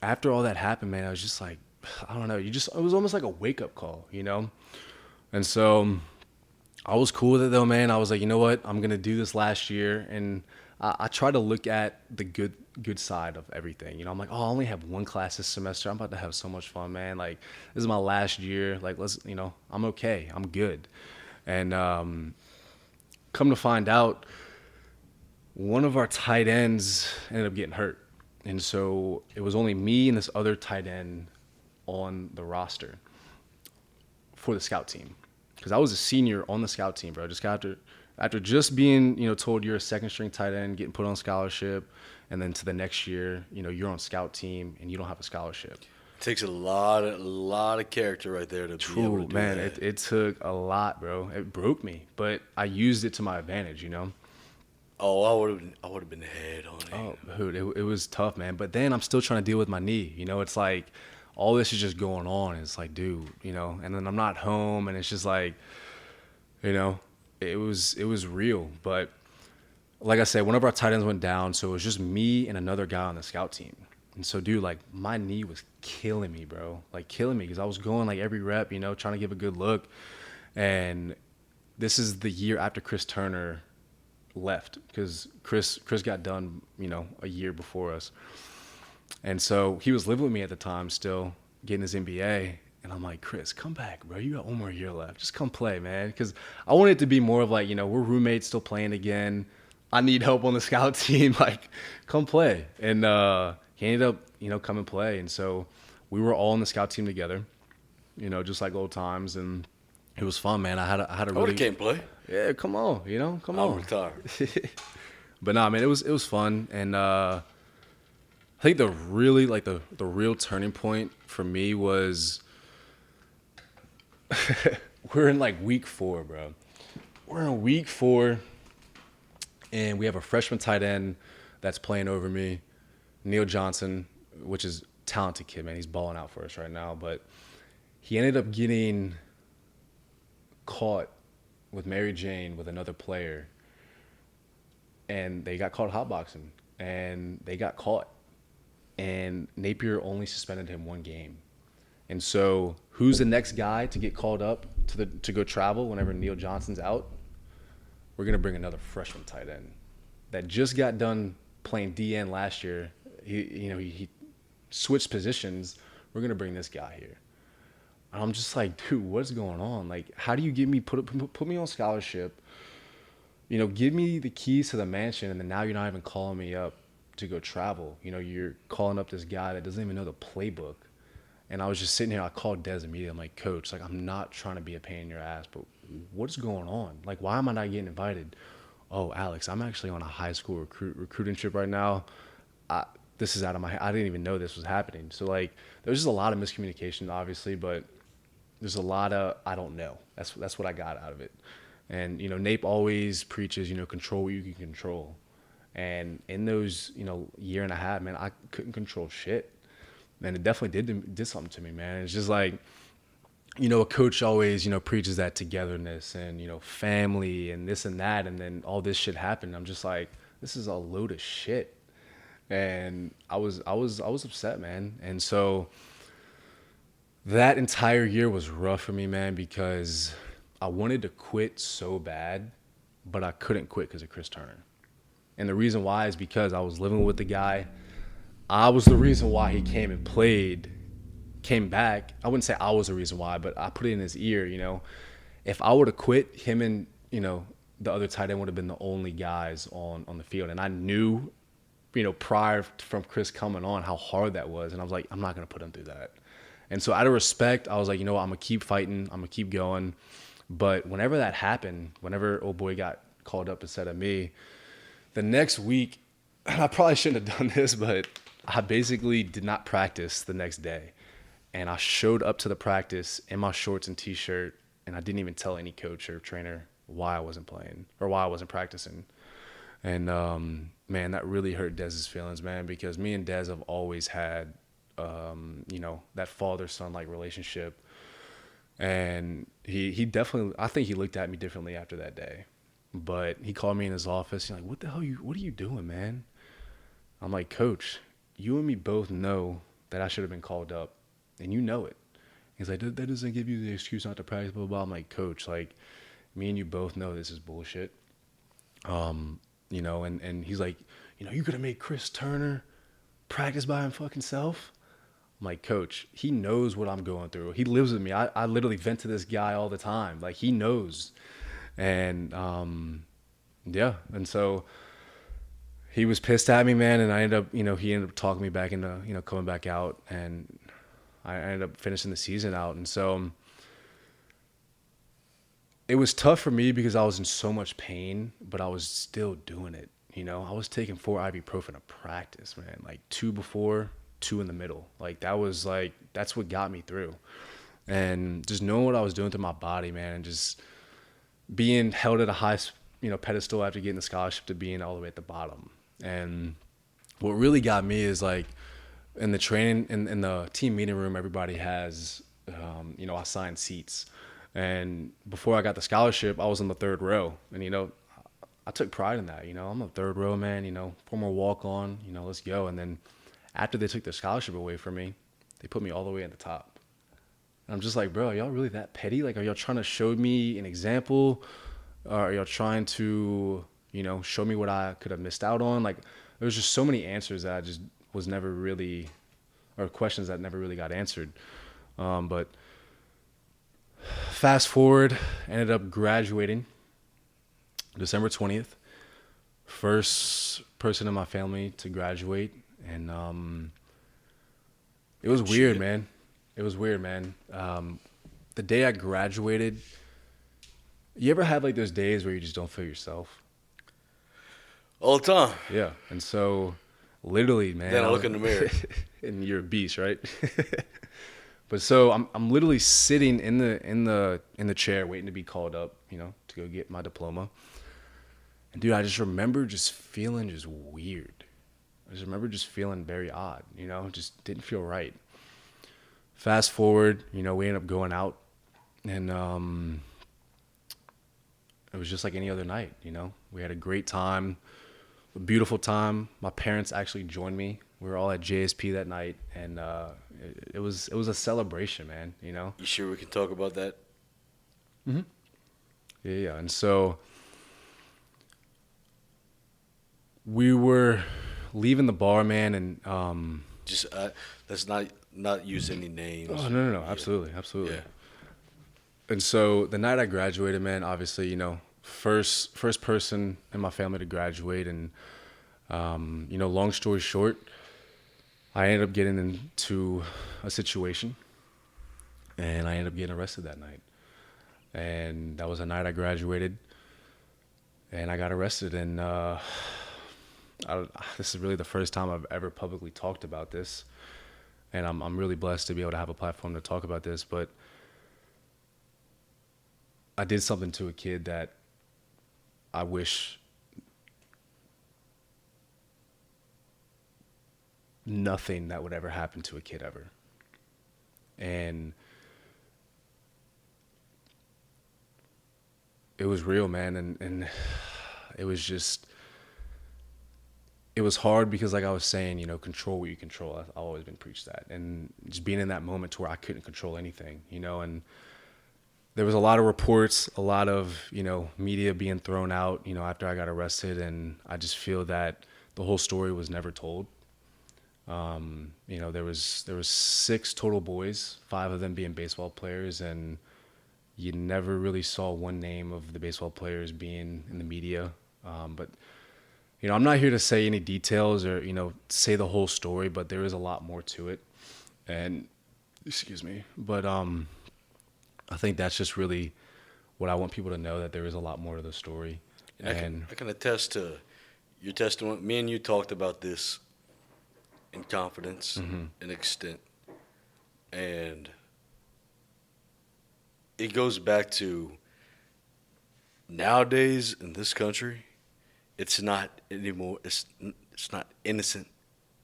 after all that happened, man, I was just like, I don't know. It was almost like a wake-up call, And so I was cool with it, though, man. I was like, you know what? I'm going to do this last year. And I try to look at the good side of everything. I'm like, I only have 1 class this semester. I'm about to have so much fun, man. Like, this is my last year. Like, I'm okay. I'm good. And come to find out, one of our tight ends ended up getting hurt. And so it was only me and this other tight end on the roster for the scout team. Because I was a senior on the scout team, bro. Just after just being, told you're a second string tight end, getting put on scholarship, and then to the next year, you're on scout team and you don't have a scholarship. It takes a lot of character right there to be able to do man, that. it took a lot, bro. It broke me, but I used it to my advantage, Oh, I would have been head on it. Oh, dude, it was tough, man. But then I'm still trying to deal with my knee. It's like all this is just going on. And it's like, dude, and then I'm not home, and it's just like, it was real. But like I said, one of our tight ends went down, so it was just me and another guy on the scout team. And so, dude, like my knee was killing me, bro. Like killing me because I was going like every rep, trying to give a good look. And this is the year after Chris Turner left because Chris got done, a year before us. And so he was living with me at the time still, getting his MBA. And I'm like, Chris, come back, bro. You got 1 more year left. Just come play, man. Because I want it to be more of like, we're roommates still playing again. I need help on the scout team. Like, come play. And he ended up, come and play. And so we were all on the scout team together, just like old times. And It was fun, man. I had a I would really have came play. yeah. Come on, come I'm on. retired. But nah, man, it was fun, and I think the really like the real turning point for me was we're in like week 4, bro. We're in week 4, and we have a freshman tight end that's playing over me, Neil Johnson, which is a talented kid, man. He's balling out for us right now, but he ended up getting caught with Mary Jane with another player, and they got caught hotboxing, and they got caught, and Napier only suspended him 1 game. And so, who's the next guy to get called up to go travel whenever Neil Johnson's out? We're gonna bring another freshman tight end that just got done playing DN last year. He switched positions. We're gonna bring this guy here. And I'm just like, dude, what's going on? Like, how do you give me put me on scholarship? Give me the keys to the mansion, and then now you're not even calling me up to go travel. You're calling up this guy that doesn't even know the playbook. And I was just sitting here. I called Des immediately. I'm like, Coach, like, I'm not trying to be a pain in your ass, but what's going on? Like, why am I not getting invited? Oh, Alex, I'm actually on a high school recruiting trip right now. This is out of my head. I didn't even know this was happening. So, like, there's just a lot of miscommunication, obviously, but there's a lot of I don't know. That's what I got out of it. And, Nape always preaches, control what you can control. And in those, year and a half, man, I couldn't control shit. And it definitely did something to me, man. It's just like, a coach always, preaches that togetherness and, family and this and that. And then all this shit happened. I'm just like, this is a load of shit. And I was upset, man. And so that entire year was rough for me, man, because I wanted to quit so bad, but I couldn't quit because of Chris Turner. And the reason why is because I was living with the guy. I was the reason why he came back. I wouldn't say I was the reason why, but I put it in his ear, If I would have quit, him and, the other tight end would have been the only guys on the field. And I knew, prior from Chris coming on how hard that was. And I was like, I'm not going to put him through that. And so out of respect, I was like, I'm going to keep fighting. I'm going to keep going. But whenever that happened, whenever old boy got called up instead of me, the next week, and I probably shouldn't have done this, but I basically did not practice the next day. And I showed up to the practice in my shorts and T-shirt, and I didn't even tell any coach or trainer why I wasn't playing or why I wasn't practicing. And, man, that really hurt Dez's feelings, man, because me and Dez have always had, that father-son-like relationship. And he definitely, I think he looked at me differently after that day. But he called me in his office. He's like, what are you doing, man? I'm like, Coach, you and me both know that I should have been called up, and you know it. He's like, that doesn't give you the excuse not to practice, blah, blah, blah. I'm like, Coach, like, me and you both know this is bullshit. And he's like, you could have made Chris Turner practice by him fucking self. I'm like, Coach, he knows what I'm going through. He lives with me. I literally vent to this guy all the time. Like, he knows. And, yeah. And so he was pissed at me, man. And I ended up, he ended up talking me back into, coming back out. And I ended up finishing the season out. And so it was tough for me because I was in so much pain, but I was still doing it. I was taking 4 ibuprofen to practice, man. Like 2 before, 2 in the middle. Like that's what got me through. And just knowing what I was doing to my body, man, and just being held at a high, pedestal after getting the scholarship to being all the way at the bottom. And what really got me is like in the training, in the team meeting room, everybody has, assigned seats. And before I got the scholarship, I was in the 3rd row. And, I took pride in that. I'm a 3rd row, man, former walk-on, let's go. And then after they took the scholarship away from me, they put me all the way at the top. And I'm just like, bro, are y'all really that petty? Like, are y'all trying to show me an example? Or are y'all trying to, show me what I could have missed out on? Like, there was just so many answers that I just was never really, or questions that never really got answered. But fast forward, ended up graduating December 20th. First person in my family to graduate. And it was weird, man. It was weird, man. The day I graduated, You ever have like those days where you just don't feel yourself? All the time. Yeah. And so, literally, man. Then I look in the mirror. And you're a beast, right? But so I'm literally sitting in the chair waiting to be called up, to go get my diploma. And dude, I just remember just feeling just weird. I just remember just feeling very odd, just didn't feel right. Fast forward, we ended up going out, and it was just like any other night, We had a great time, a beautiful time. My parents actually joined me. We were all at JSP that night, and it was a celebration, man, You sure we can talk about that? Yeah. And so we were leaving the bar, man, and Just let's not use any names. oh no, Yeah. absolutely. Yeah. And so the night I graduated, man, obviously, first person in my family to graduate, and long story short, I ended up getting into a situation, and I ended up getting arrested that night. And that was the night I graduated, and I got arrested. And this is really the first time I've ever publicly talked about this, and I'm really blessed to be able to have a platform to talk about this. But I did something to a kid that I wish nothing that would ever happen to a kid ever. And it was real, man, and it was just, it was hard because, like I was saying, control what you control. I've always been preached that, and just being in that moment to where I couldn't control anything, and there was a lot of reports, a lot of, media being thrown out, after I got arrested, and I just feel that the whole story was never told. There was 6 total boys, 5 of them being baseball players, and you never really saw one name of the baseball players being in the media. But I'm not here to say any details or, say the whole story, but there is a lot more to it. And, excuse me, but I think that's just really what I want people to know, that there is a lot more to the story. And I can attest to your testimony. Me and you talked about this in confidence and extent. And it goes back to nowadays in this country, it's not anymore. It's not innocent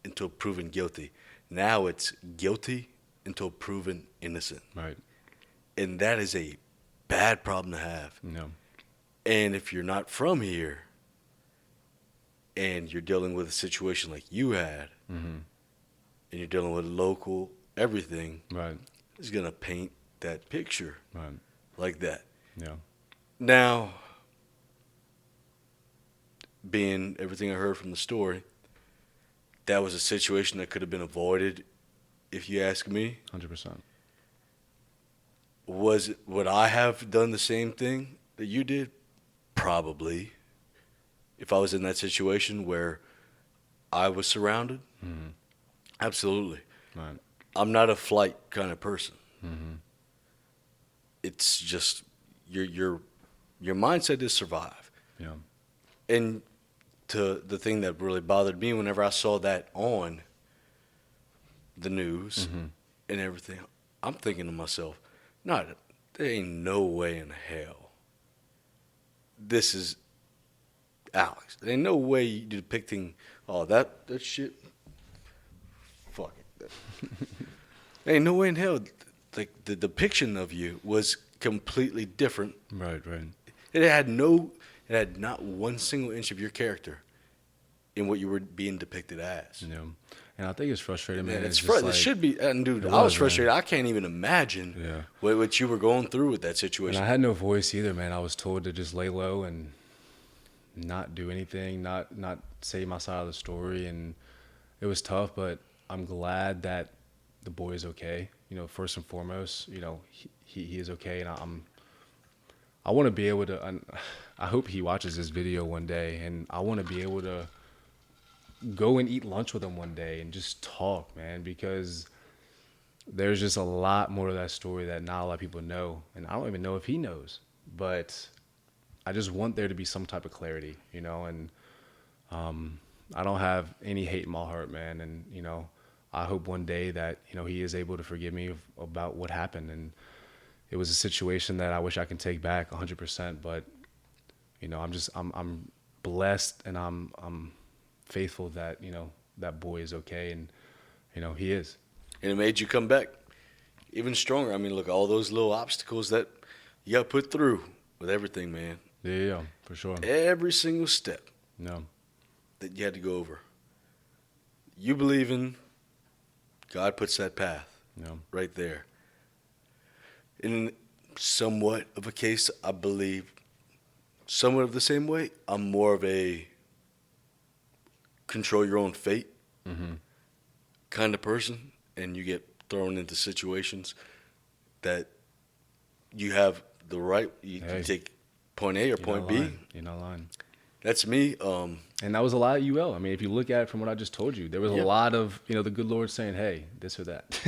until proven guilty. Now it's guilty until proven innocent. Right. And that is a bad problem to have. No. And if you're not from here and you're dealing with a situation like you had, and you're dealing with local everything, Right. it's going to paint that picture Right. like that. Yeah. Now, being everything I heard from the story, that was a situation that could have been avoided, if you ask me. 100%. Would I have done the same thing that you did? Probably. If I was in that situation where I was surrounded? Absolutely. Right. I'm not a flight kind of person. It's just your mindset is survive. Yeah. And to the thing that really bothered me whenever I saw that on the news and everything, I'm thinking to myself, no, there ain't no way in hell this is Alex. There ain't no way you depicting, that shit, fuck it. There ain't no way in hell, like, the depiction of you was completely different. Right. Right. It had not one single inch of your character in what you were being depicted as. Yeah. And I think it's frustrating, man. Man, It's it just like, should be, and dude, It I was was, man. frustrated. I can't even imagine what you were going through with that And situation. I had no voice either, man. I was told to just lay low and not do anything, not say my side of the story, and it was tough. But I'm glad that the boy is okay. First and foremost, he is okay, and I want to be able to. I hope he watches this video one day, and I want to be able to go and eat lunch with him one day and just talk, man, because there's just a lot more to that story that not a lot of people know, and I don't even know if he knows. But I just want there to be some type of clarity, you know, and I don't have any hate in my heart, man. And, you know, I hope one day that, you know, he is able to forgive me about what happened. And it was a situation that I wish I can take back 100%. But, you know, I'm blessed, and I'm faithful that, you know, that boy is okay. And, you know, he is. And it made you come back even stronger. I mean, look, all those little obstacles that you got put through with everything, man. Yeah, for sure. Every single step No. that you had to go over. You believe in God puts that path right there. In somewhat of a case, I believe somewhat of the same way. I'm more of a control your own fate kind of person, and you get thrown into situations that you have the right. You can take point A or point B. You're not lying. That's me. And that was a lot at UL. I mean, if you look at it from what I just told you, there was a lot of, you know, the good Lord saying, hey, this or that.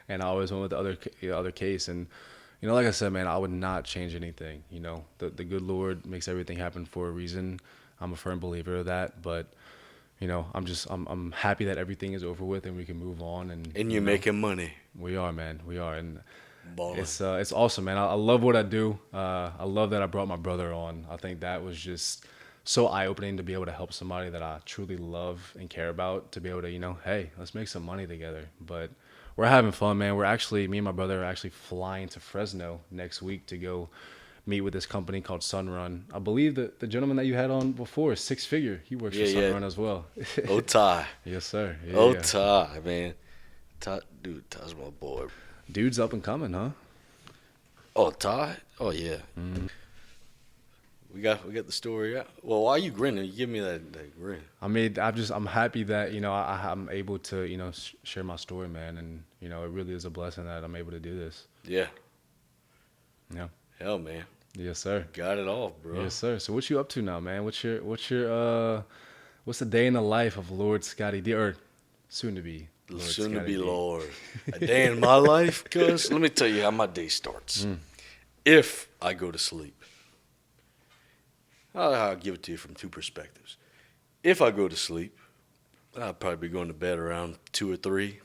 And I always went with the other case. And, you know, like I said, man, I would not change anything. You know, the good Lord makes everything happen for a reason. I'm a firm believer of that. But, you know, I'm happy that everything is over with and we can move on. And you're making money. We are, man. We are. And Balling. it's awesome, man. I love what I do. I love that I brought my brother on. I think that was just so eye-opening to be able to help somebody that I truly love and care about, to be able to, you know, hey, let's make some money together. But we're having fun, man. Me and my brother are actually flying to Fresno next week to go meet with this company called Sunrun. I believe that the gentleman that you had on before, Six Figure, he works for Sunrun as well. Oh, Ty. Yes, sir. Yeah, oh, Ty, man. Ty's my boy. Dude's up and coming, huh? Oh, Ty? Oh, yeah. Mm-hmm. We got the story out. Well, why are you grinning? You give me that grin. I mean, I'm happy that, you know, I'm able to, you know, share my story, man. And, you know, it really is a blessing that I'm able to do this. Yeah. Yeah. Hell, man. Yes, sir. Got it all, bro. Yes, sir. So what you up to now, man? What's the day in the life of Lord Scotty D, or soon to be Lord soon Scotty to be D? Lord. A day in my life, cuz let me tell you how my day starts. If I go to sleep. I'll give it to you from two perspectives. If I go to sleep, I'll probably be going to bed around 2 or 3.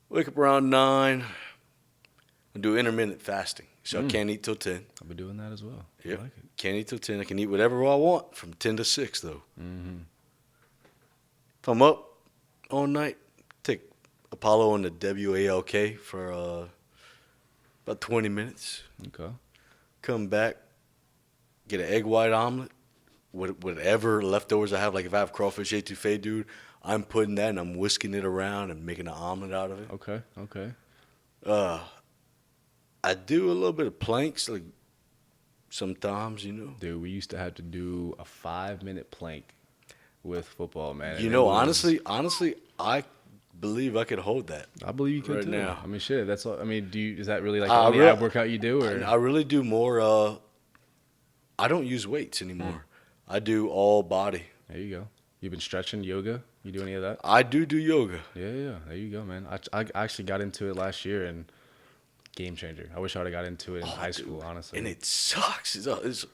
Wake up around 9. I do intermittent fasting, so I can't eat till 10. I've been doing that as well. Yep. I like it. Can't eat till 10. I can eat whatever I want from 10 to 6, though. Mm-hmm. If I'm up all night, take Apollo on the WALK for about 20 minutes. Okay. Come back, get an egg white omelet, whatever leftovers I have. Like if I have crawfish etouffee, dude, I'm putting that and I'm whisking it around and making an omelet out of it. Okay. I do a little bit of planks, like sometimes, you know. Dude, we used to have to do a 5-minute plank with football, man. You know, honestly, I believe I could hold that. I believe you could right too. now. I mean, shit. That's all. I mean, is that really like the only ab workout you do, or? I really do more. I don't use weights anymore. I do all body. There you go. You've been stretching, yoga. You do any of that? I do yoga. Yeah. There you go, man. I actually got into it last year, and game changer. I wish I would have got into it in high school, honestly. And it sucks. That's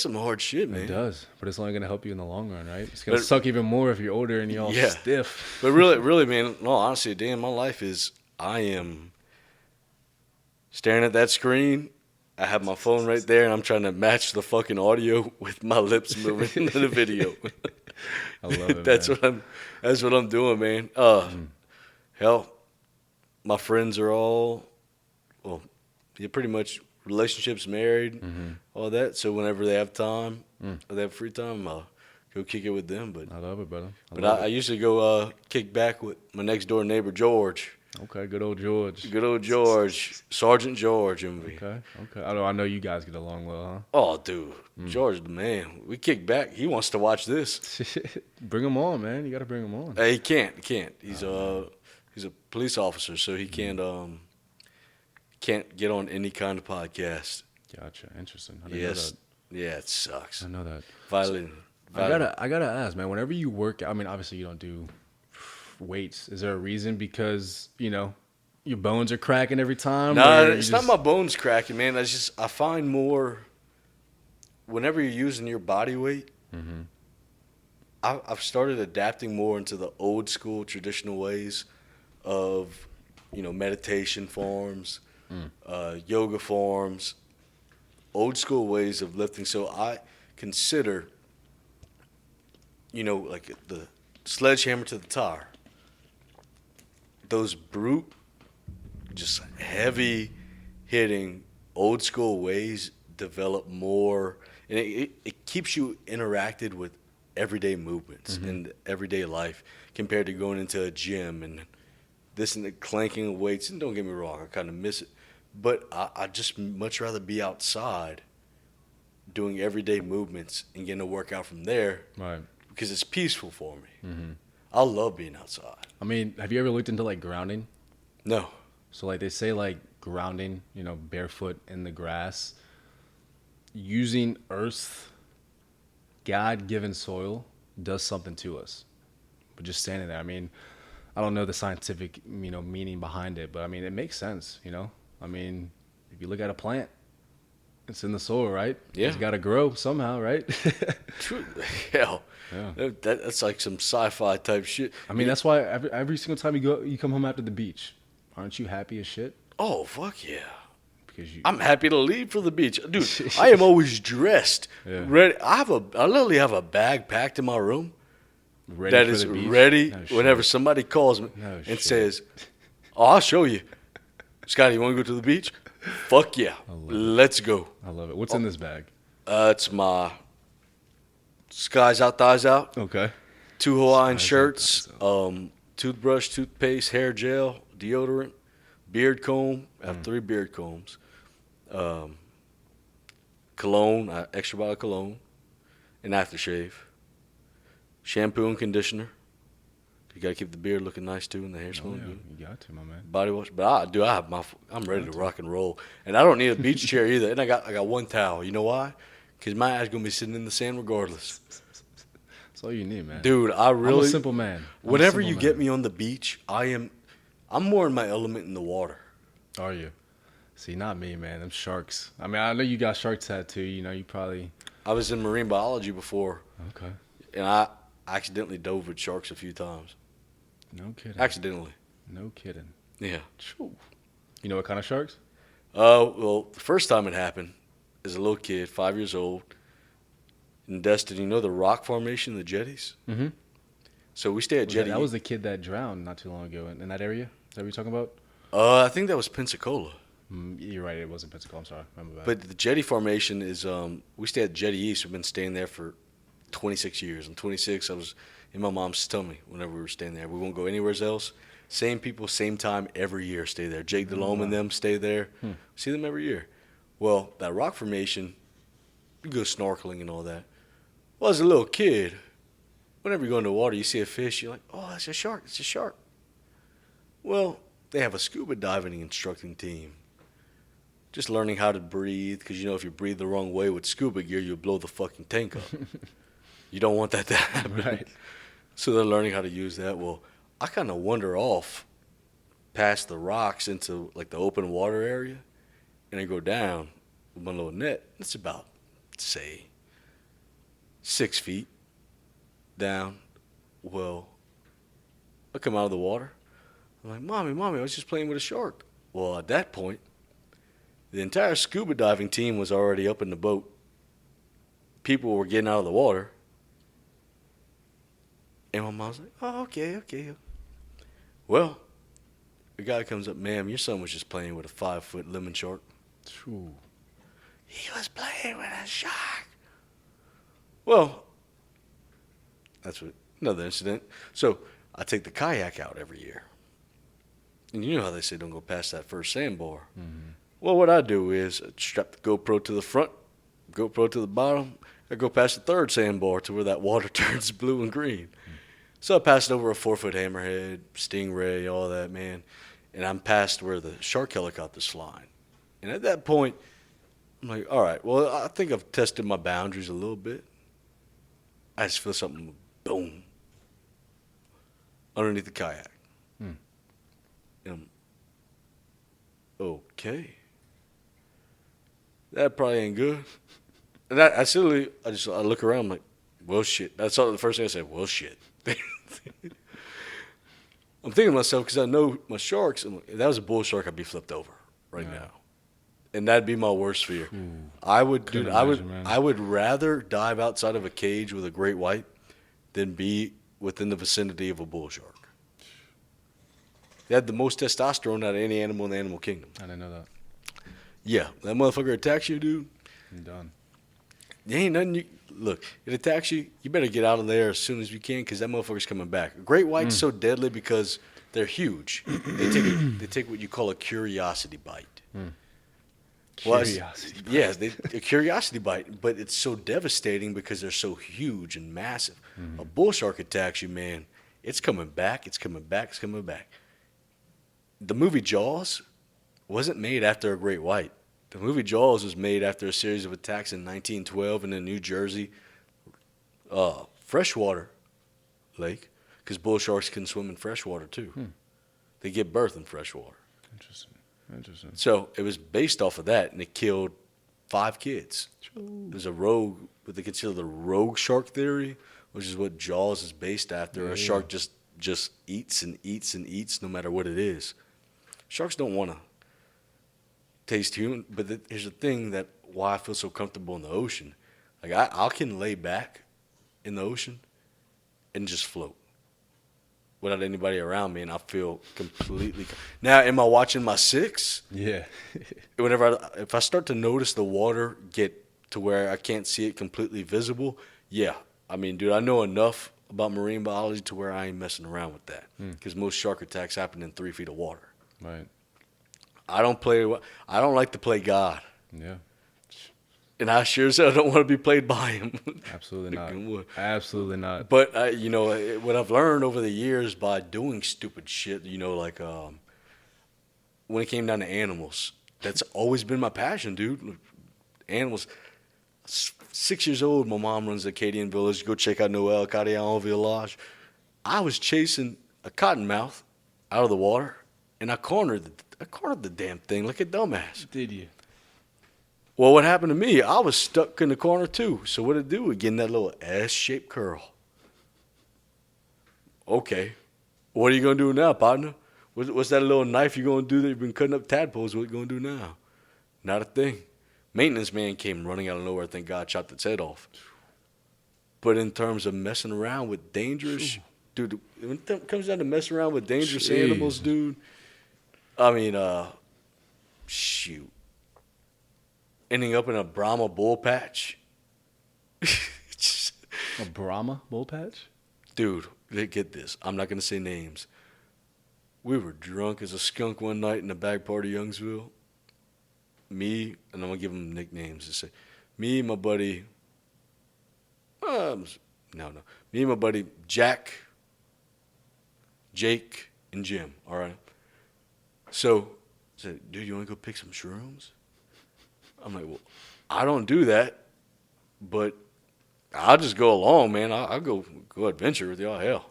some hard shit, man. It does, but it's only gonna help you in the long run, right? It's gonna suck even more if you're older and you're all stiff. But really, man. No, honestly, a day in my life is I am staring at that screen. I have my phone right there, and I'm trying to match the fucking audio with my lips moving into the video. I love it. That's what I'm doing, man. Hell, my friends are all, well, you're pretty much relationships, married, all that. So whenever they have time, or they have free time, I'll go kick it with them. But I love it, brother. I usually go kick back with my next door neighbor, George. Okay, good old George. Good old George, Sergeant George, and we. Okay. I know you guys get along well, huh? Oh, dude, George, the man. We kick back. He wants to watch this. Bring him on, man. You got to bring him on. He can't. He's a police officer, so he can't get on any kind of podcast. Gotcha. Interesting. I didn't know that. Yeah, it sucks. I know that. Violent. I gotta ask, man. Whenever you work, I mean, obviously you don't do weights. Is there a reason? Because your bones are cracking every time? No, it's not my bones cracking, man. I find more whenever you're using your body weight, Mm-hmm. I've started adapting more into the old school traditional ways of, meditation forms, yoga forms, old school ways of lifting. So I consider, like the sledgehammer to the tire, those brute, just heavy hitting old school ways develop more, and it keeps you interacted with everyday movements and everyday life compared to going into a gym and this and the clanking of weights. And don't get me wrong, I kind of miss it, but I just much rather be outside doing everyday movements and getting a workout from there Right. because it's peaceful for me. Mm-hmm. I love being outside. I mean, have you ever looked into like grounding? No. So like they say like grounding, barefoot in the grass, using Earth's God-given soil does something to us. But just standing there, I mean, I don't know the scientific, meaning behind it, but I mean, it makes sense, I mean, if you look at a plant, it's in the soil, right? Yeah. It's got to grow somehow, right? True. Hell, Yeah. that's like some sci-fi type shit. I mean, that's why every single time you come home after the beach, aren't you happy as shit? Oh, fuck yeah. Because you, I'm happy to leave for the beach. Dude, I am always dressed. Yeah. Ready. I literally have a bag packed in my room ready that for is the beach? ready No whenever shit. somebody calls me No and shit. says, "Oh, I'll show you." Scotty, you want to go to the beach? Fuck yeah. love it. Let's go. I love it. What's in this bag? It's my Skies Out, Thighs Out, Okay. 2 Hawaiian Skies Out, shirts, Thighs toothbrush, toothpaste, hair gel, deodorant, beard comb. I have 3 beard combs. Cologne, extra bottle of cologne, an aftershave, shampoo and conditioner. You gotta keep the beard looking nice too, and the hair Oh, smelling yeah. good. You got to, my man. Body wash, but I'm ready to rock and roll, and I don't need a beach chair either. And I got 1 towel. You know why? Because my ass gonna be sitting in the sand regardless. That's all you need, man. Dude, I'm a simple man. Whenever you get me on the beach, I'm more in my element in the water. Are you? See, not me, man. Them sharks. I mean, I know you got shark tattoo. You probably. I was in marine biology before, Okay. and I accidentally dove with sharks a few times. No kidding. Accidentally. No kidding. Yeah. Choo. You know what kind of sharks? Well, the first time it happened, as a little kid, 5 years old, in Destin, the rock formation, the jetties? Mm-hmm. So we stay at Jetty. That was the kid that drowned not too long ago in that area. Is that what you're talking about? I think that was Pensacola. You're right. It wasn't Pensacola. I'm sorry. Remember that. But the Jetty formation is, we stay at Jetty East. We've been staying there for 26 years. I'm 26. I was in my mom's tummy whenever we were staying there. We won't go anywhere else. Same people, same time every year stay there. Jake DeLome and them stay there. See them every year. Well, that rock formation, you go snorkeling and all that. Well, as a little kid, whenever you go in the water, you see a fish, you're like, oh, it's a shark. It's a shark. Well, they have a scuba diving instructing team. Just learning how to breathe, because if you breathe the wrong way with scuba gear, you'll blow the fucking tank up. You don't want that to happen. Right. So they're learning how to use that. Well, I kind of wander off past the rocks into like the open water area, and I go down with my little net. It's about, say, 6 feet down. Well, I come out of the water. I'm like, Mommy, I was just playing with a shark. Well, at that point, the entire scuba diving team was already up in the boat. People were getting out of the water. And my mom's like, oh, okay. Well, the guy comes up, ma'am, your son was just playing with a 5-foot lemon shark. True. He was playing with a shark. Well, that's another incident. So I take the kayak out every year. And you know how they say don't go past that first sandbar. Mm-hmm. Well, what I do is I strap the GoPro to the front, GoPro to the bottom. I go past the third sandbar to where that water turns blue and green. So I passed over a 4-foot hammerhead, stingray, all that, man. And I'm past where the shark helicopter's flying. And at that point, I'm like, all right, well, I think I've tested my boundaries a little bit. I just feel something, boom, underneath the kayak. Hmm. And I'm, okay. That probably ain't good. And I look around, I'm like, well, shit. That's all. The first thing I said, well, shit. I'm thinking to myself because I know my sharks. I'm like, if that was a bull shark, I'd be flipped over right now, and that'd be my worst fear. I would, dude. Man. I would rather dive outside of a cage with a great white than be within the vicinity of a bull shark. They had the most testosterone out of any animal in the animal kingdom. I didn't know that. Yeah, that motherfucker attacks you, dude. I'm done. There ain't nothing. Look, it attacks you. You better get out of there as soon as you can because that motherfucker's coming back. A great white's so deadly because they're huge. They take what you call a curiosity bite. Curiosity bite. Yes, a curiosity bite, but it's so devastating because they're so huge and massive. A bull shark attacks you, man. It's coming back. It's coming back. It's coming back. The movie Jaws wasn't made after a great white. The movie Jaws was made after a series of attacks in 1912 in a New Jersey freshwater lake, because bull sharks can swim in freshwater too. They give birth in freshwater. Interesting. So it was based off of that, and it killed 5 kids. It was a rogue, what they consider the rogue shark theory, which is what Jaws is based after. A shark just eats and eats and eats no matter what it is. Sharks don't want to taste human, but here's the thing that why I feel so comfortable in the ocean. Like I can lay back in the ocean and just float without anybody around me, and I feel completely. Now, am I watching my 6? Yeah. If I start to notice the water get to where I can't see it completely visible, yeah. I mean, dude, I know enough about marine biology to where I ain't messing around with that, because most shark attacks happen in 3 feet of water. Right. I don't like to play God. Yeah. And I sure as hell don't want to be played by him. Absolutely not. Absolutely not. But, what I've learned over the years by doing stupid shit, like when it came down to animals, that's always been my passion, dude. Animals. 6 years old, my mom runs the Acadian Village. Go check out Noel, Carillon Village. I was chasing a cottonmouth out of the water, and I cornered the damn thing like a dumbass. Did you? Well, what happened to me? I was stuck in the corner too. So what did it do? Again, that little S-shaped curl. Okay. What are you going to do now, partner? What's that little knife you're going to do that you've been cutting up tadpoles? What are you going to do now? Not a thing. Maintenance man came running out of nowhere. Thank God, chopped its head off. But in terms of messing around with dangerous, dude, when it comes down to messing around with dangerous animals, dude, I mean, shoot. Ending up in a Brahma bull patch. A Brahma bull patch? Dude, get this. I'm not going to say names. We were drunk as a skunk one night in the back part of Youngsville. Me, and I'm going to give them nicknames to say. Me, my buddy, no. Me and my buddy Jack, Jake, and Jim, all right? So, I said, dude, you want to go pick some shrooms? I'm like, well, I don't do that, but I'll just go along, man. I'll go adventure with y'all. Hell.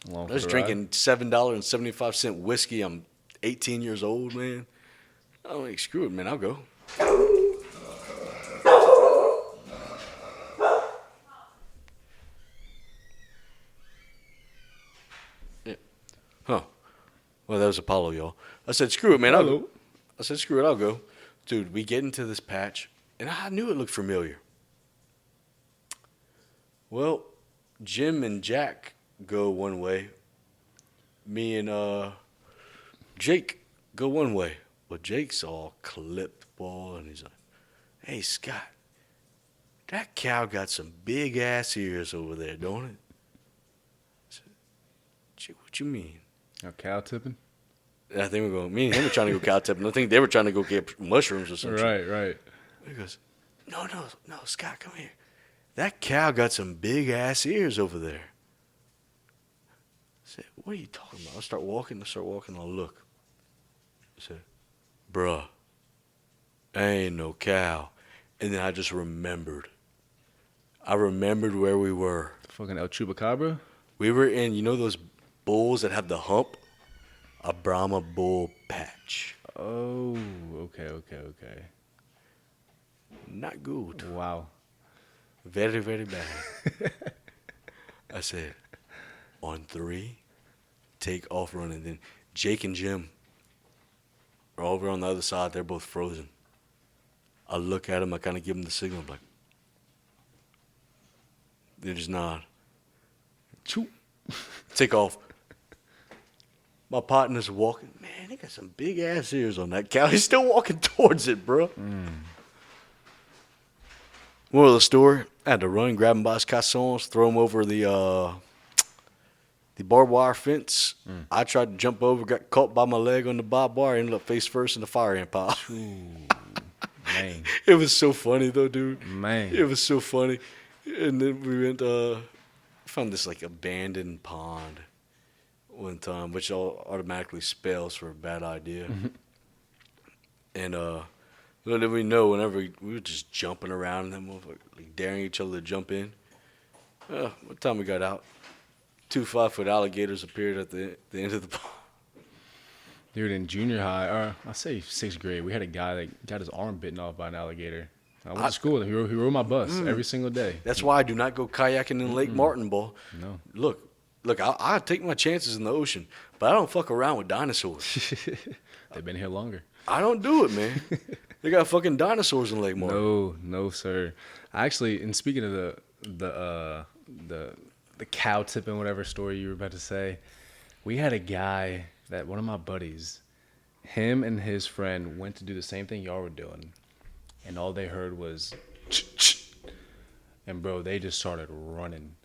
I was drinking $7.75 whiskey. I'm 18 years old, man. I'm like, screw it, man. I'll go. Yeah. Huh. Well, that was Apollo, y'all. I said, screw it, man. I'll go. I said, screw it, I'll go. Dude, we get into this patch, and I knew it looked familiar. Well, Jim and Jack go one way. Me and Jake go one way. Well, Jake's all clipped, boy, and he's like, hey, Scott, that cow got some big-ass ears over there, don't it? I said, Jake, what you mean? A cow tipping? I think me and him were trying to go cow tipping. I think they were trying to go get mushrooms or something. Right. He goes, no, Scott, come here. That cow got some big-ass ears over there. I said, what are you talking about? I start walking, I'll look. I said, bruh, ain't no cow. And then I just remembered. I remembered where we were. Fucking El Chupacabra? We were in, those bulls that have the hump? A Brahma bull patch. Oh, okay. Not good. Wow. Very, very bad. I said, on 3, take off running. Then Jake and Jim are over on the other side. They're both frozen. I look at them. I kind of give them the signal. I'm like, they just nod. Choo. Take off. My partner's walking. Man, they got some big ass ears on that cow. He's still walking towards it, bro. Moral of the story, I had to run, grab him by his caissons, throw him over the barbed wire fence. I tried to jump over, got caught by my leg on the barbed wire, ended up face first in the fire ant pile. Man. It was so funny, though, dude. Man. It was so funny. And then we went, found this, like, abandoned pond one time, which automatically spells for a bad idea. And little did we know, whenever we were just jumping around them, like daring each other to jump in. What time we got out, 2 5-foot alligators appeared at the end of the pond. Dude, in junior high, or I say 6th grade, we had a guy that got his arm bitten off by an alligator. I went to school with him. He rode my bus every single day. That's why I do not go kayaking in Lake Martin, boy. No. Look, I take my chances in the ocean, but I don't fuck around with dinosaurs. They've been here longer. I don't do it, man. They got fucking dinosaurs in Lake Martin. No, sir. Actually, and speaking of the cow tipping, whatever story you were about to say, we had a guy that one of my buddies, him and his friend went to do the same thing y'all were doing, and all they heard was, ch-ch. And bro, they just started running.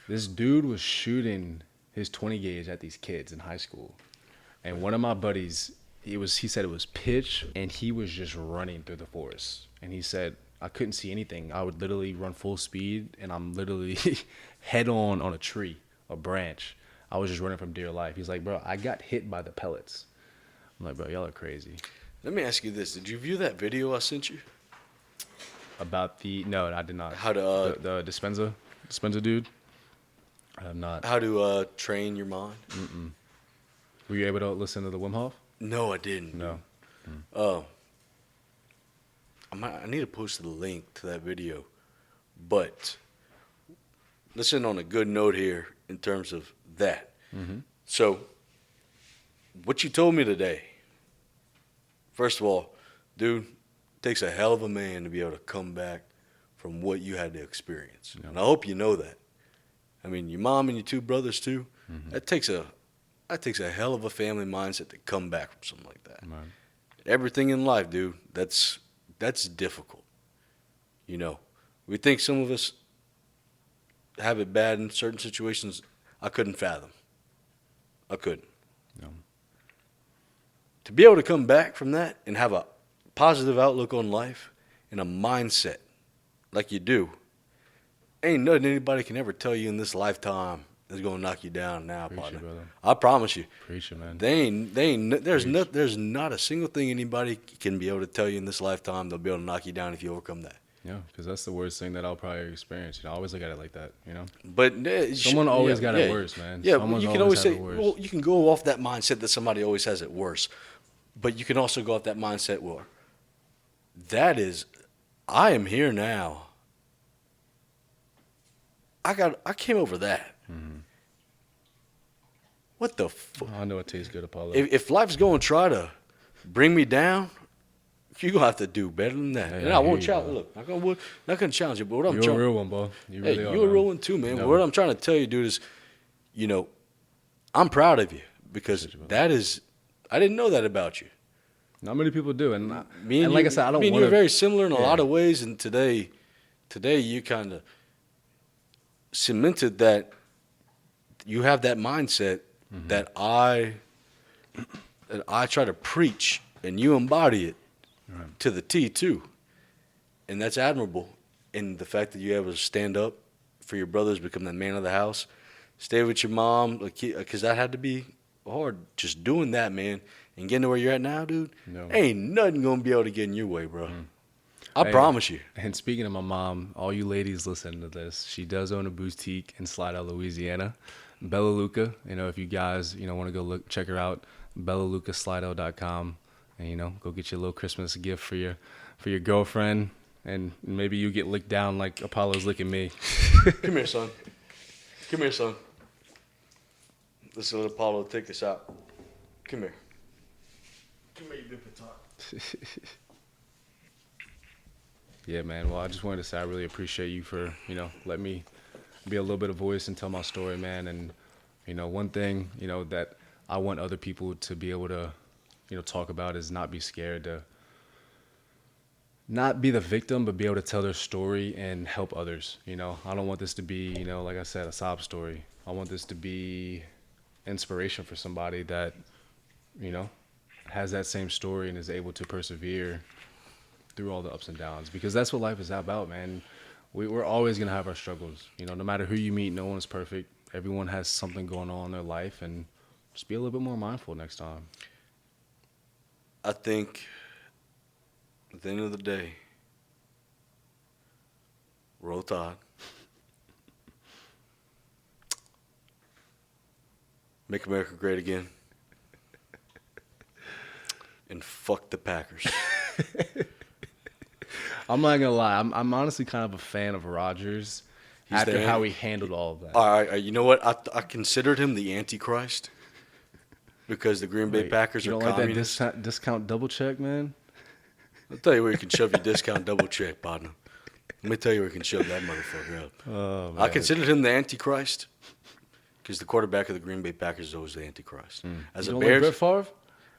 This dude was shooting his 20 gauge at these kids in high school, and one of my buddies, he said it was pitch, and he was just running through the forest, and he said, I couldn't see anything. I would literally run full speed, and I'm literally head on a tree, a branch. I was just running from dear life. He's like, bro, I got hit by the pellets. I'm like, bro, y'all are crazy. Let me ask you this. Did you view that video I sent you? About no, I did not. How to, the dispenser dude? I have not. How to train your mind? Mm-mm. Were you able to listen to the Wim Hof? No, I didn't. No. I need to post the link to that video. But listen on a good note here in terms of that. Mm-hmm. So, what you told me today, first of all, dude, it takes a hell of a man to be able to come back from what you had to experience. Yeah. And I hope you know that. I mean, your mom and your 2 brothers too. Mm-hmm. That takes a hell of a family mindset to come back from something like that. Right. Everything in life, dude, that's difficult. You know, we think some of us have it bad in certain situations. I couldn't fathom. I couldn't. No. To be able to come back from that and have a positive outlook on life and a mindset like you do, ain't nothing anybody can ever tell you in this lifetime is gonna knock you down now, Preach partner. it, brother. I promise you. Preach it, man. There's not a single thing anybody can be able to tell you in this lifetime they'll be able to knock you down if you overcome that. Yeah, because that's the worst thing that I'll probably experience. You know, I always look at it like that. You know, But someone always got it worse, man. Yeah, Someone's you can always had say, it worse. well, you can go off that mindset that somebody always has it worse, but you can also go off that mindset where I am here now. I came over that. Mm-hmm. What the fuck? I know it tastes good, Apollo. If life's going to try to bring me down, you're going to have to do better than that. Hey, and I won't challenge. Look, not going to challenge you, but what I'm You're trying. a real one, bro. You really are. You're a man. real one too, man. No. But what I'm trying to tell you, dude, is, you know, I'm proud of you because I didn't know that about you. Not many people do, and Me and like you, I said, I don't me and want you to. are very similar in a lot of ways, and today you kind of cemented that you have that mindset that I try to preach, and you embody it to the T too, and that's admirable. And the fact that you're able to stand up for your brothers, become the man of the house, stay with your mom, because that had to be hard. Just doing that, man, and getting to where you're at now, dude. No. Ain't nothing gonna be able to get in your way, bro. I promise you. And speaking of my mom, all you ladies listening to this, she does own a boutique in Slidell, Louisiana. Bella Luca, you know, if you guys, you know, want to go check her out, bellalucaslidell.com, and, you know, go get your little Christmas gift for your girlfriend. and maybe you get licked down like Apollo's licking me. Come here, son. Come here, son. Let's let Apollo take this out. Come here. Come here, you big petard. Yeah, man. Well, I just wanted to say I really appreciate you for, let me be a little bit of voice and tell my story, man. And, one thing, that I want other people to be able to, talk about is not be scared to not be the victim, but be able to tell their story and help others. I don't want this to be, like I said, a sob story. I want this to be inspiration for somebody that, has that same story and is able to persevere through all the ups and downs, because that's what life is about, man. We're always going to have our struggles. No matter who you meet, no one is perfect. Everyone has something going on in their life, and just be a little bit more mindful next time. I think at the end of the day, roll Tide. Make America great again. And fuck the Packers. I'm not gonna lie. I'm honestly kind of a fan of Rodgers after how he handled all of that. All right, you know what? I considered him the Antichrist because the Green Bay Packers are communists. Like that discount double check, man? I'll tell you where you can shove your discount double check, partner. Let me tell you where you can shove that motherfucker up. Oh, man. I considered him the Antichrist because the quarterback of the Green Bay Packers is always the Antichrist. As You don't like Brett Favre?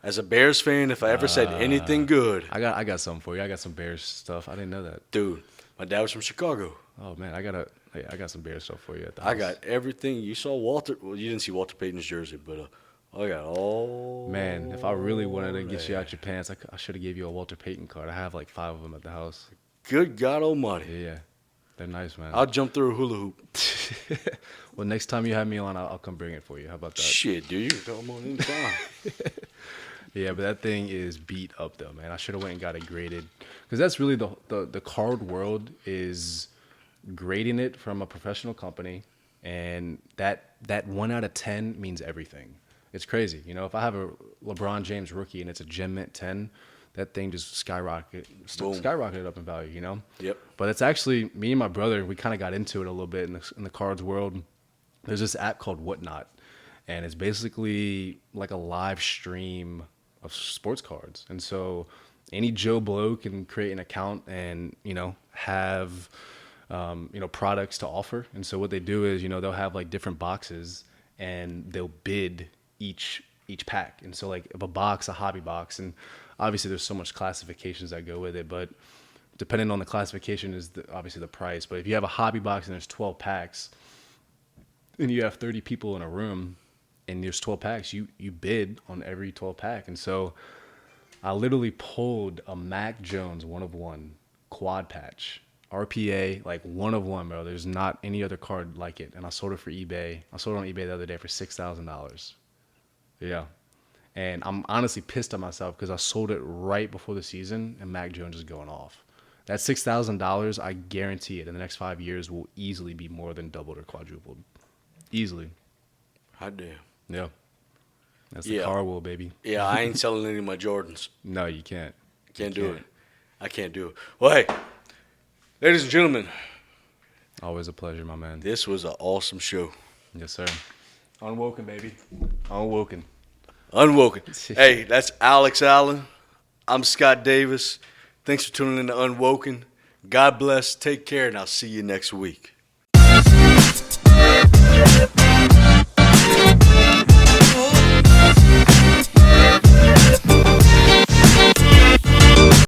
As a Bears fan, if I ever said anything good, I got something for you. I got some Bears stuff. I didn't know that. Dude, my dad was from Chicago. Oh man, I got some Bears stuff for you at the house. I got everything. You saw Walter. Well, you didn't see Walter Payton's jersey, but I got all. Man, if I really wanted to get you out your pants, I should have gave you a Walter Payton card. I have like 5 of them at the house. Good God Almighty! Yeah, they're nice, man. I'll jump through a hula hoop. Well, next time you have me on, I'll come bring it for you. How about that? Shit, dude, you can come on anytime. Yeah, but that thing is beat up though, man. I should have went and got it graded, because that's really the card world is grading it from a professional company, and that 1 out of 10 means everything. It's crazy, if I have a LeBron James rookie and it's a Gem Mint 10, that thing just skyrocketed up in value, Yep. But it's actually me and my brother. We kind of got into it a little bit in the cards world. There's this app called Whatnot, and it's basically like a live stream of sports cards. And so any Joe Blow can create an account and, have, products to offer. And so what they do is, they'll have like different boxes and they'll bid each pack. And so like if a hobby box, and obviously there's so much classifications that go with it, but depending on the classification is obviously the price. But if you have a hobby box and there's 12 packs and you have 30 people in a room, and there's 12 packs, you bid on every 12 pack. And so I literally pulled a Mac Jones 1 of 1 quad patch, RPA, like 1 of 1, bro. There's not any other card like it. And I sold it for eBay. I sold it on eBay the other day for $6,000. Yeah. And I'm honestly pissed at myself because I sold it right before the season and Mac Jones is going off. That $6,000, I guarantee it, in the next 5 years will easily be more than doubled or quadrupled. Easily. Hot damn. Yeah. That's the car wheel, baby. Yeah, I ain't selling any of my Jordans. No, you can't. Can't do it. I can't do it. Well, hey, ladies and gentlemen. Always a pleasure, my man. This was an awesome show. Yes, sir. Unwoken, baby. Unwoken. Hey, that's Alex Allen. I'm Scott Davis. Thanks for tuning in to Unwoken. God bless. Take care, and I'll see you next week.